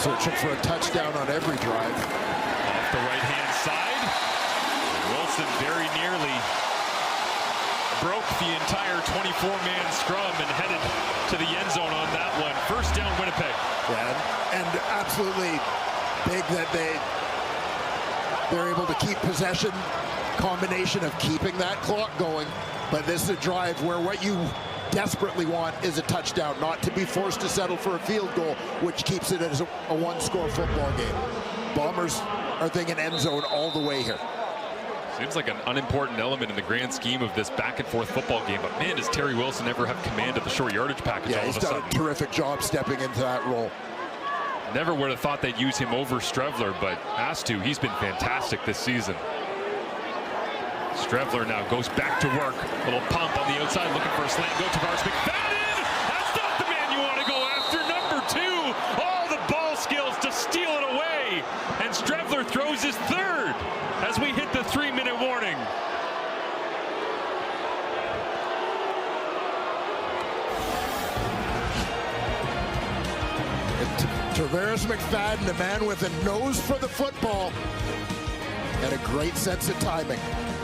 Searching for a touchdown on every drive. Off the right-hand side. Wilson very nearly broke the entire 24-man scrum and headed to the end zone on that one. First down, Winnipeg. Yeah, and absolutely big that they're able to keep possession, combination of keeping that clock going. But this is a drive where what you desperately want is a touchdown, not to be forced to settle for a field goal, which keeps it as a one-score football game. Bombers are thinking end zone all the way here. Seems like an unimportant element in the grand scheme of this back-and-forth football game, but man, does Terry Wilson ever have command of the short yardage package all of a sudden. Yeah, he's done a terrific job stepping into that role. Never would have thought they'd use him over Strevler, but has to. He's been fantastic this season. Strevler now goes back to work. Little pump on the outside, looking for a slant. Go to Tavares McFadden! That's not the man you want to go after. Number throws his third as we hit the 3-minute warning. Tavares McFadden, a man with a nose for the football and a great sense of timing.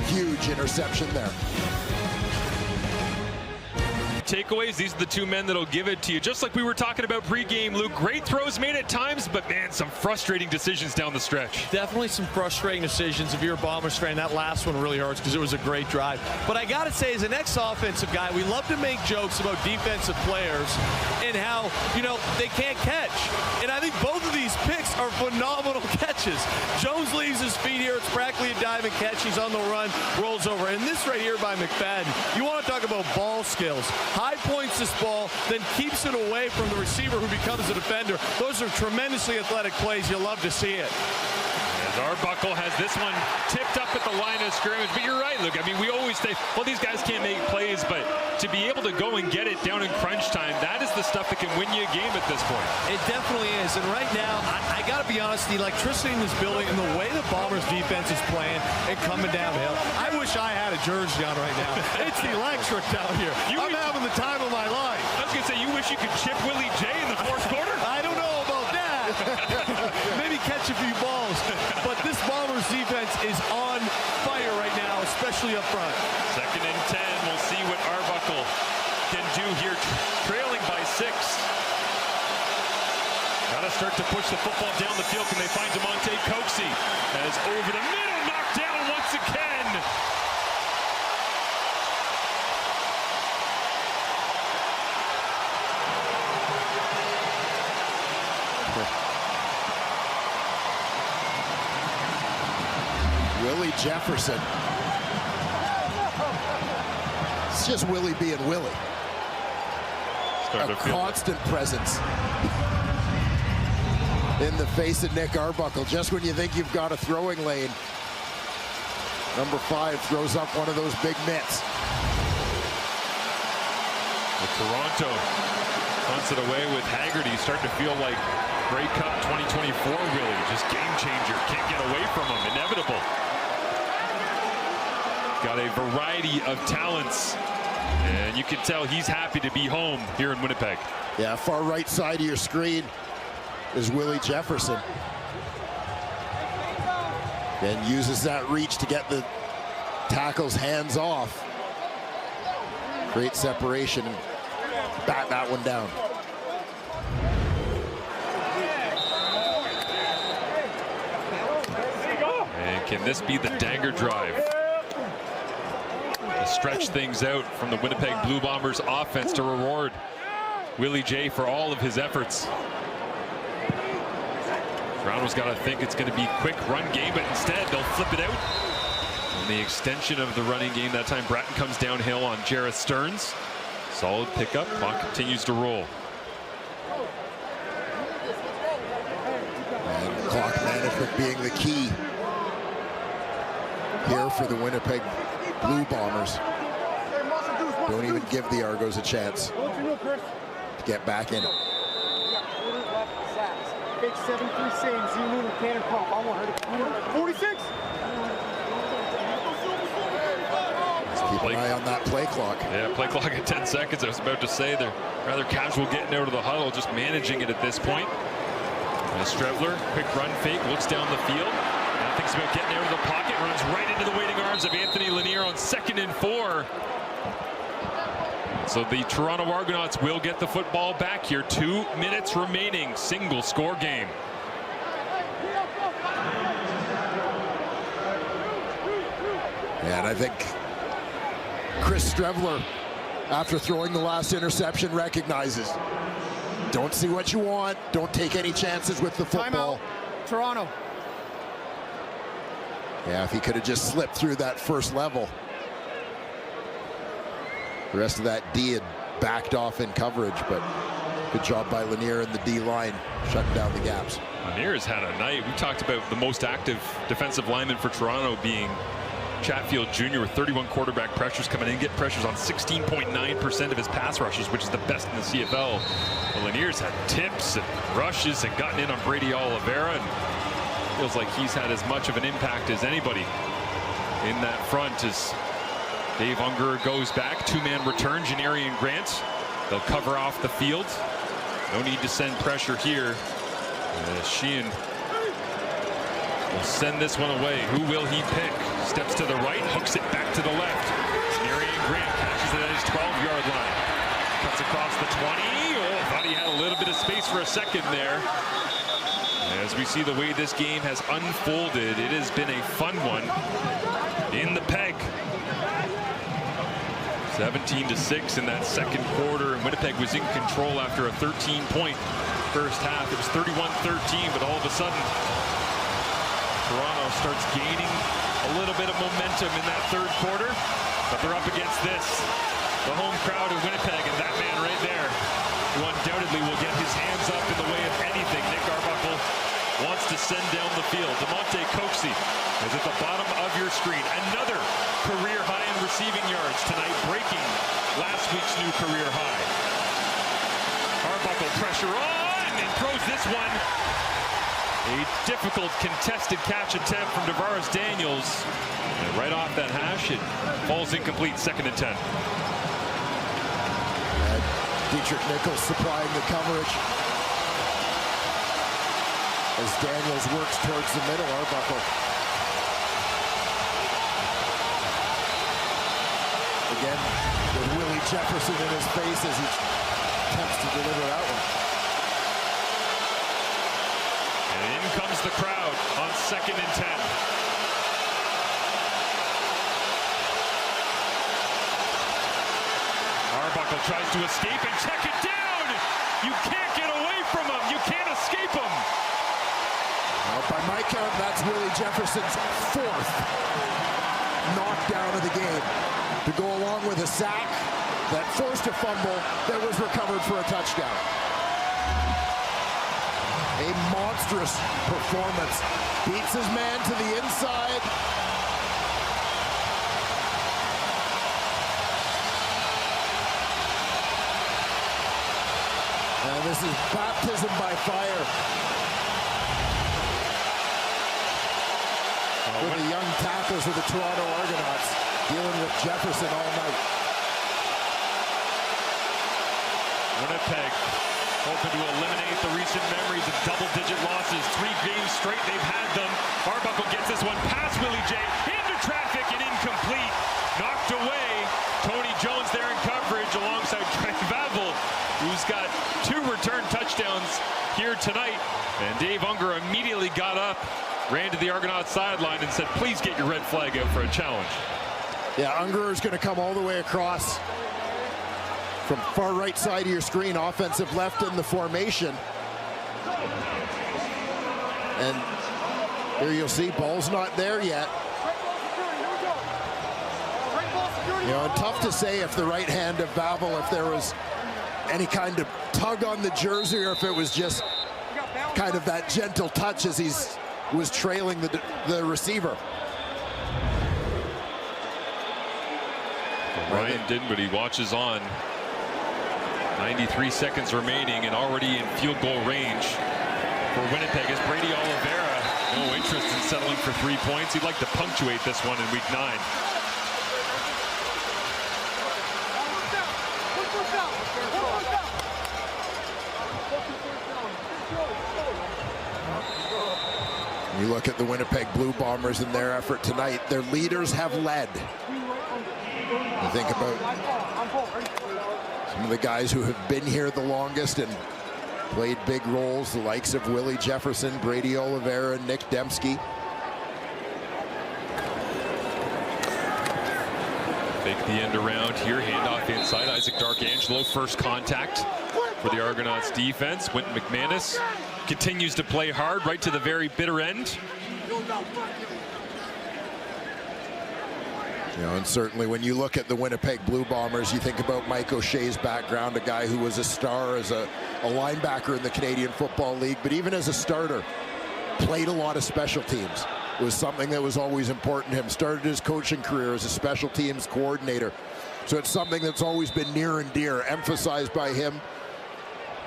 Huge interception there. Takeaways, these are the two men that'll give it to you. Just like we were talking about pregame, Luke. Great throws made at times, but man, some frustrating decisions down the stretch. Definitely some frustrating decisions. If you're a Bombers fan, that last one really hurts because it was a great drive. But I got to say, as an ex-offensive guy, we love to make jokes about defensive players and how, you know, they can't catch. And I think both of these picks are phenomenal catches. Jones leaves his feet here. It's practically a dive and catch. He's on the run, rolls over. And this right here by McFadden, you want to talk about ball skills. High points this ball, then keeps it away from the receiver who becomes a defender. Those are tremendously athletic plays. You love to see it. As Arbuckle has this one tipped up at the line of scrimmage. But you're right, Luke. I mean, we always say, well, these guys can't make plays, but to be able to go and get it down in crunch time, that is the stuff that can win you a game at this point. It definitely is. And right now, I got to be honest, the electricity in this building and the way the Bombers defense is playing and coming downhill, I wish I had a jersey on right now. It's electric down here. I'm having the time of my life. I was going to say, you wish you could chip Willie J in the fourth quarter? I don't know about that. Maybe catch a few balls. But this Bombers defense is on fire right now, especially up front. 2nd and 10. We'll see what Arbuckle can do here, trailing by 6. Got to start to push the football down the field. Can they find DeMonte Coxey? As over the middle, knocked down once again. Willie Jefferson. It's just Willie being Willie. A constant presence in the face of Nick Arbuckle. Just when you think you've got a throwing lane, number 5 throws up one of those big mitts. Toronto punts it away with Haggerty. Starting to feel like Grey Cup 2024, really. Just game changer. Can't get away from him. Inevitable. Got a variety of talents. And you can tell he's happy to be home here in Winnipeg. Yeah, far right side of your screen is Willie Jefferson. And uses that reach to get the tackle's hands off. Great separation and bat that one down. And can this be the dagger drive to stretch things out from the Winnipeg Blue Bombers offense to reward Willie J for all of his efforts? Toronto's got to think it's going to be a quick run game, but instead they'll flip it out. And the extension of the running game, that time Bratton comes downhill on Jareth Stearns. Solid pickup. Clock continues to roll. And clock management being the key here for the Winnipeg Blue Bombers. Don't even give the Argos a chance to get back in it. Big 7-3 Sam, Z-Moon and Cannon Pump. I want her to 46. Keep an eye on that play clock. Yeah, play clock at 10 seconds. I was about to say they're rather casual getting out of the huddle, just managing it at this point. And Strevler, quick run fake, looks down the field. Now thinks about getting out of the pocket, runs right into the waiting arms of Anthony Lanier on 2nd and 4. So the Toronto Argonauts will get the football back here. 2 minutes remaining, single score game. Yeah, and I think Chris Strevler, after throwing the last interception, recognizes, don't see what you want, don't take any chances with the football. Timeout, Toronto. Yeah, if he could have just slipped through that first level, the rest of that D had backed off in coverage, but good job by Lanier and the D line shutting down the gaps. Lanier's had a night. We talked about the most active defensive lineman for Toronto being Chatfield Jr. with 31 quarterback pressures coming in, get pressures on 16.9% of his pass rushes, which is the best in the CFL. But Lanier's had tips and rushes and gotten in on Brady Oliveira. And Feels like he's had as much of an impact as anybody in that front as Dave Unger goes back. Two-man return, Janarian Grant. They'll cover off the field. No need to send pressure here. Sheehan will send this one away. Who will he pick? Steps to the right, hooks it back to the left. Janarian Grant catches it at his 12-yard line. Cuts across the 20. Oh, thought he had a little bit of space for a second there. As we see the way this game has unfolded, it has been a fun one in the Peg. 17-6 in that second quarter, and Winnipeg was in control after a 13-point first half. It was 31-13, but all of a sudden, Toronto starts gaining a little bit of momentum in that third quarter, but they're up against this. The home crowd in Winnipeg, and that man right there, who undoubtedly will get his hands up in the way of anything. Nick Arbuckle wants to send down the field. DeMonte Coxey is at the bottom of your screen. Another career high in receiving yards tonight, breaking last week's new career high. Arbuckle pressure on and throws this one. A difficult contested catch attempt from Tavares Daniels. And right off that hash, it falls incomplete, 2nd and 10. Dietrich Nichols supplying the coverage. As Daniels works towards the middle, Arbuckle. Again, with Willie Jefferson in his face as he attempts to deliver that one. And in comes the crowd on 2nd and 10. Arbuckle tries to escape and check it down. You can't get away from him. You can't escape him. Well, by my count, that's Willie Jefferson's 4th knockdown of the game. To go along with a sack that forced a fumble that was recovered for a touchdown. A monstrous performance. Beats his man to the inside. And this is baptism by fire. For the young tackles of the Toronto Argonauts, dealing with Jefferson all night. Winnipeg hoping to eliminate the recent memories of double-digit losses. 3 games straight they've had them. Arbuckle gets this one past Willie J. Into traffic and incomplete. Knocked away. Tony Jones there in coverage alongside Trent Vavel, who's got 2 return touchdowns here tonight. And Dave Unger immediately got up, ran to the Argonaut sideline and said, please get your red flag out for a challenge. Yeah, Unger is going to come all the way across from far right side of your screen, offensive left in the formation. And here you'll see ball's not there yet. You know, and tough to say if the right hand of Vavel, if there was any kind of tug on the jersey or if it was just kind of that gentle touch as he's was trailing the receiver. Ryan didn't, but he watches on. 93 seconds remaining and already in field goal range for Winnipeg as Brady Oliveira, no interest in settling for 3 points. He'd like to punctuate this one in week 9. You look at the Winnipeg Blue Bombers in their effort tonight, their leaders have led. You think about some of the guys who have been here the longest and played big roles, the likes of Willie Jefferson, Brady Oliveira, Nick Dembski. Fake the end around here, handoff inside. Isaac Darkangelo, first contact for the Argonauts defense. Quentin McManus continues to play hard right to the very bitter end. You know, and certainly when you look at the Winnipeg Blue Bombers, you think about Mike O'Shea's background, a guy who was a star as a linebacker in the Canadian Football League, but even as a starter, played a lot of special teams. It was something that was always important to him. Started his coaching career as a special teams coordinator. So it's something that's always been near and dear, emphasized by him.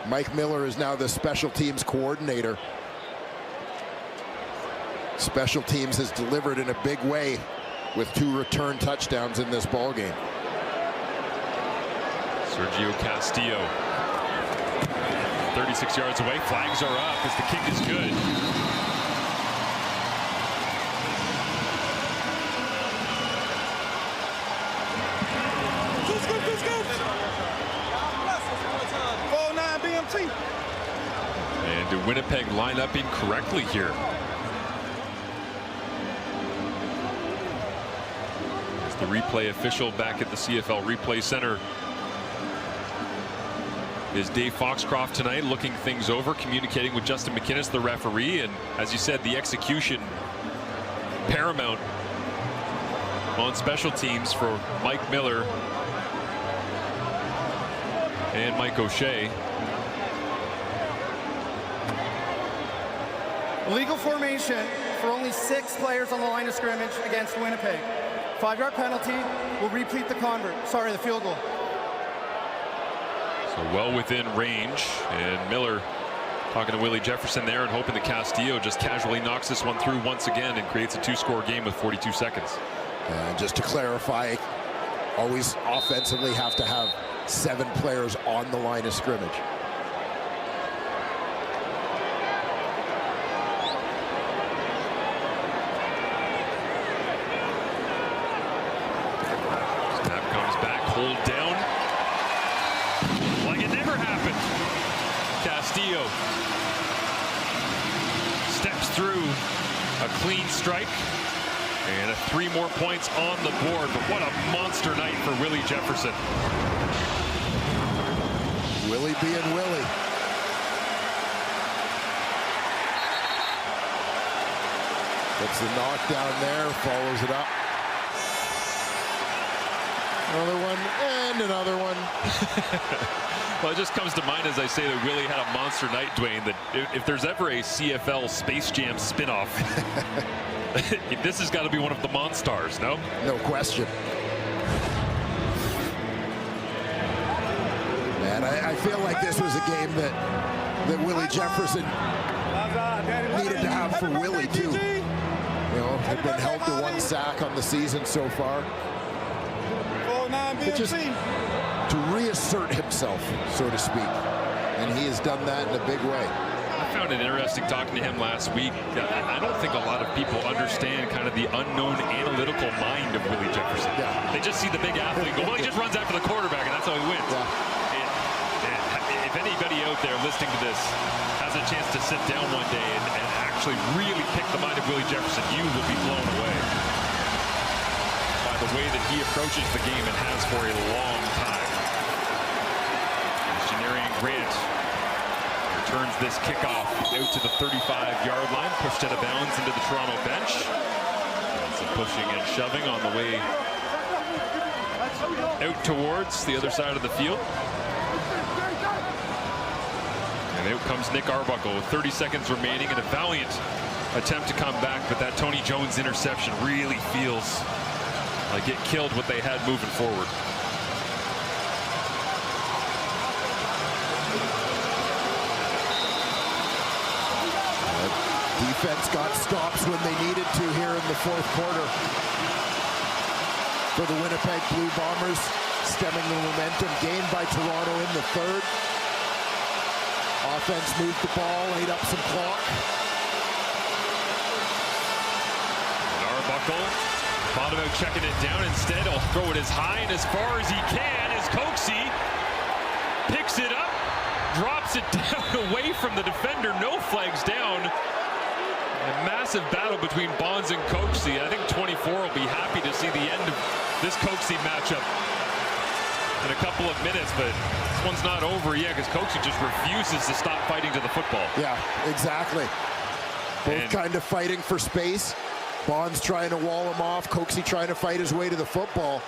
Mike Miller is now the special teams coordinator. Special teams has delivered in a big way with 2 return touchdowns in this ball game. Sergio Castillo, 36 yards away. Flags are up as the kick is good. And do Winnipeg line up incorrectly here? As the replay official back at the CFL Replay Center is Dave Foxcroft tonight, looking things over, communicating with Justin McInnes, the referee, and as you said, the execution paramount on special teams for Mike Miller and Mike O'Shea. Illegal formation for only 6 players on the line of scrimmage against Winnipeg. 5-yard penalty will replete the the field goal. So well within range, and Miller talking to Willie Jefferson there and hoping that Castillo just casually knocks this one through once again and creates a 2-score game with 42 seconds. Just to clarify, always offensively have to have 7 players on the line of scrimmage. Snap comes back, hold down. Like it never happened. Castillo steps through a clean strike. And 3 more points on the board, but what a monster night for Willie Jefferson. Willie being Willie. Gets the knockdown there, follows it up. Another one, and another one. Well, it just comes to mind as I say that Willie had a monster night, Dwayne, that if there's ever a CFL Space Jam spinoff, this has got to be one of the Monstars, no? No question. Man, I feel like this was a game that Willie Jefferson needed to have for Willie, too. You know, had been held to 1 sack on the season so far. But just to reassert himself, so to speak. And he has done that in a big way. I found it interesting talking to him last week. I don't think a lot of people understand kind of the unknown analytical mind of Willie Jefferson. Yeah. They just see the big athlete and go, well, he just runs after the quarterback, and that's how he wins. Yeah. If anybody out there listening to this has a chance to sit down one day and actually really pick the mind of Willie Jefferson, you will be blown away by the way that he approaches the game and has for a long time. Janarian Grant turns this kickoff out to the 35-yard line, pushed out of bounds into the Toronto bench. Some pushing and shoving on the way out towards the other side of the field. And out comes Nick Arbuckle with 30 seconds remaining and a valiant attempt to come back, but that Tony Jones interception really feels like it killed what they had moving forward. Defense got stops when they needed to here in the 4th quarter. For the Winnipeg Blue Bombers, stemming the momentum gained by Toronto in the 3rd. Offense moved the ball, ate up some clock. And Arbuckle thought about checking it down. Instead, he'll throw it as high and as far as he can as Coxie picks it up, drops it down away from the defender. No flags down. A massive battle between Bonds and Coxie. I think 24 will be happy to see the end of this Coxie matchup in a couple of minutes, but this one's not over yet because Coxie just refuses to stop fighting to the football. Yeah, exactly. Both kind of fighting for space. Bonds trying to wall him off. Coxie trying to fight his way to the football.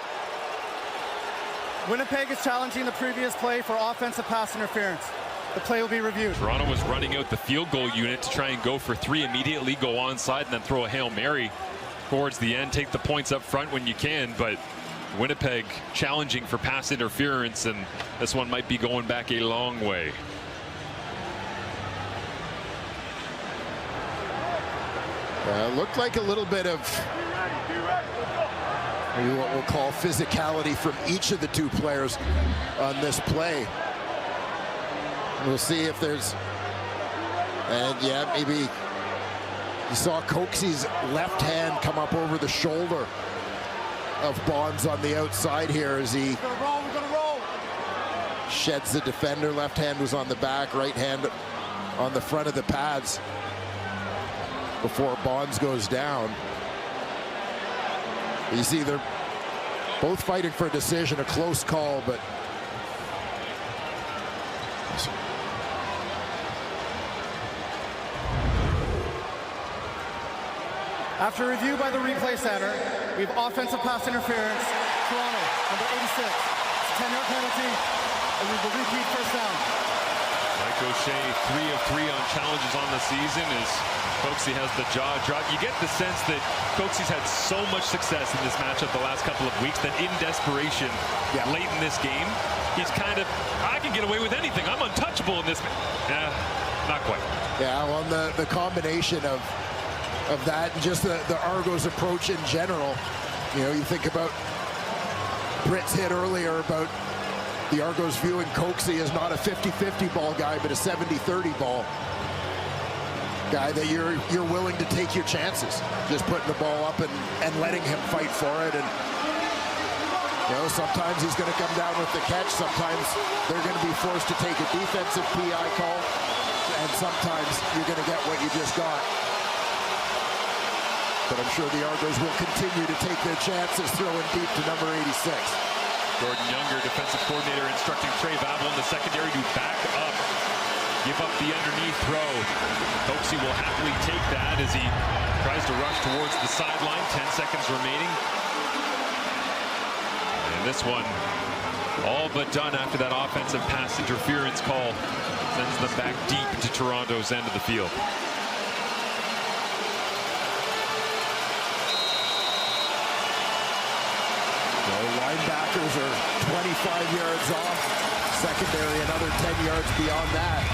Winnipeg is challenging the previous play for offensive pass interference. The play will be reviewed. Toronto was running out the field goal unit to try and go for 3 immediately, go onside, and then throw a Hail Mary towards the end. Take the points up front when you can, but Winnipeg challenging for pass interference, and this one might be going back a long way. Looked like a little bit of maybe what we'll call physicality from each of the two players on this play. We'll see if there's, and yeah, maybe you saw Coxey's left hand come up over the shoulder of Bonds on the outside here as he sheds the defender. Left hand was on the back, right hand on the front of the pads before Bonds goes down. You see they're both fighting for a decision, a close call, but after review by the replay center, we have offensive pass interference. Toronto, number 86. It's a 10-yard penalty, and we will repeat first down. Mike O'Shea, 3 of 3 on challenges on the season as Coxey has the jaw drop. You get the sense that Coxey's had so much success in this matchup the last couple of weeks that in desperation late in this game, he's kind of, I can get away with anything. I'm untouchable in this. Not quite. Yeah, well, the combination of that and just the Argos approach in general. You know, you think about Britt's hit earlier about the Argos viewing Coxey as not a 50-50 ball guy, but a 70-30 ball guy that you're willing to take your chances, just putting the ball up and letting him fight for it. And you know, sometimes he's going to come down with the catch, sometimes they're going to be forced to take a defensive PI call, and sometimes you're going to get what you just got. But I'm sure the Argos will continue to take their chances throwing deep to number 86. Jordan Younger, defensive coordinator, instructing Trey Babel in the secondary to back up, give up the underneath throw. Coxey will happily take that as he tries to rush towards the sideline. 10 seconds remaining. And this one all but done after that offensive pass interference call. Sends them back deep to Toronto's end of the field. Linebackers are 25 yards off. Secondary another 10 yards beyond that.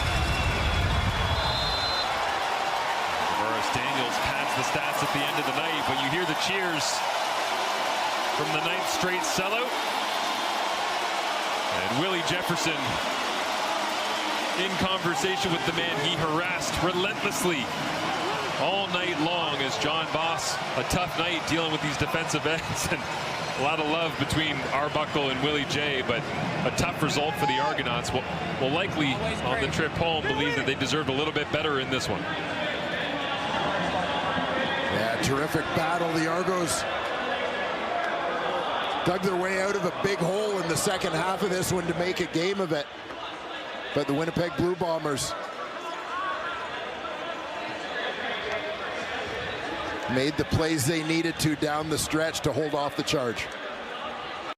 Morris Daniels pads the stats at the end of the night, but you hear the cheers from the 9th straight sellout. And Willie Jefferson in conversation with the man he harassed relentlessly all night long as John Boss, a tough night dealing with these defensive ends. And a lot of love between Arbuckle and Willie J, but a tough result for the Argonauts. Will likely, on the trip home, believe that they deserved a little bit better in this one. Yeah, terrific battle. The Argos dug their way out of a big hole in the second half of this one to make a game of it. But the Winnipeg Blue Bombers made the plays they needed to down the stretch to hold off the charge.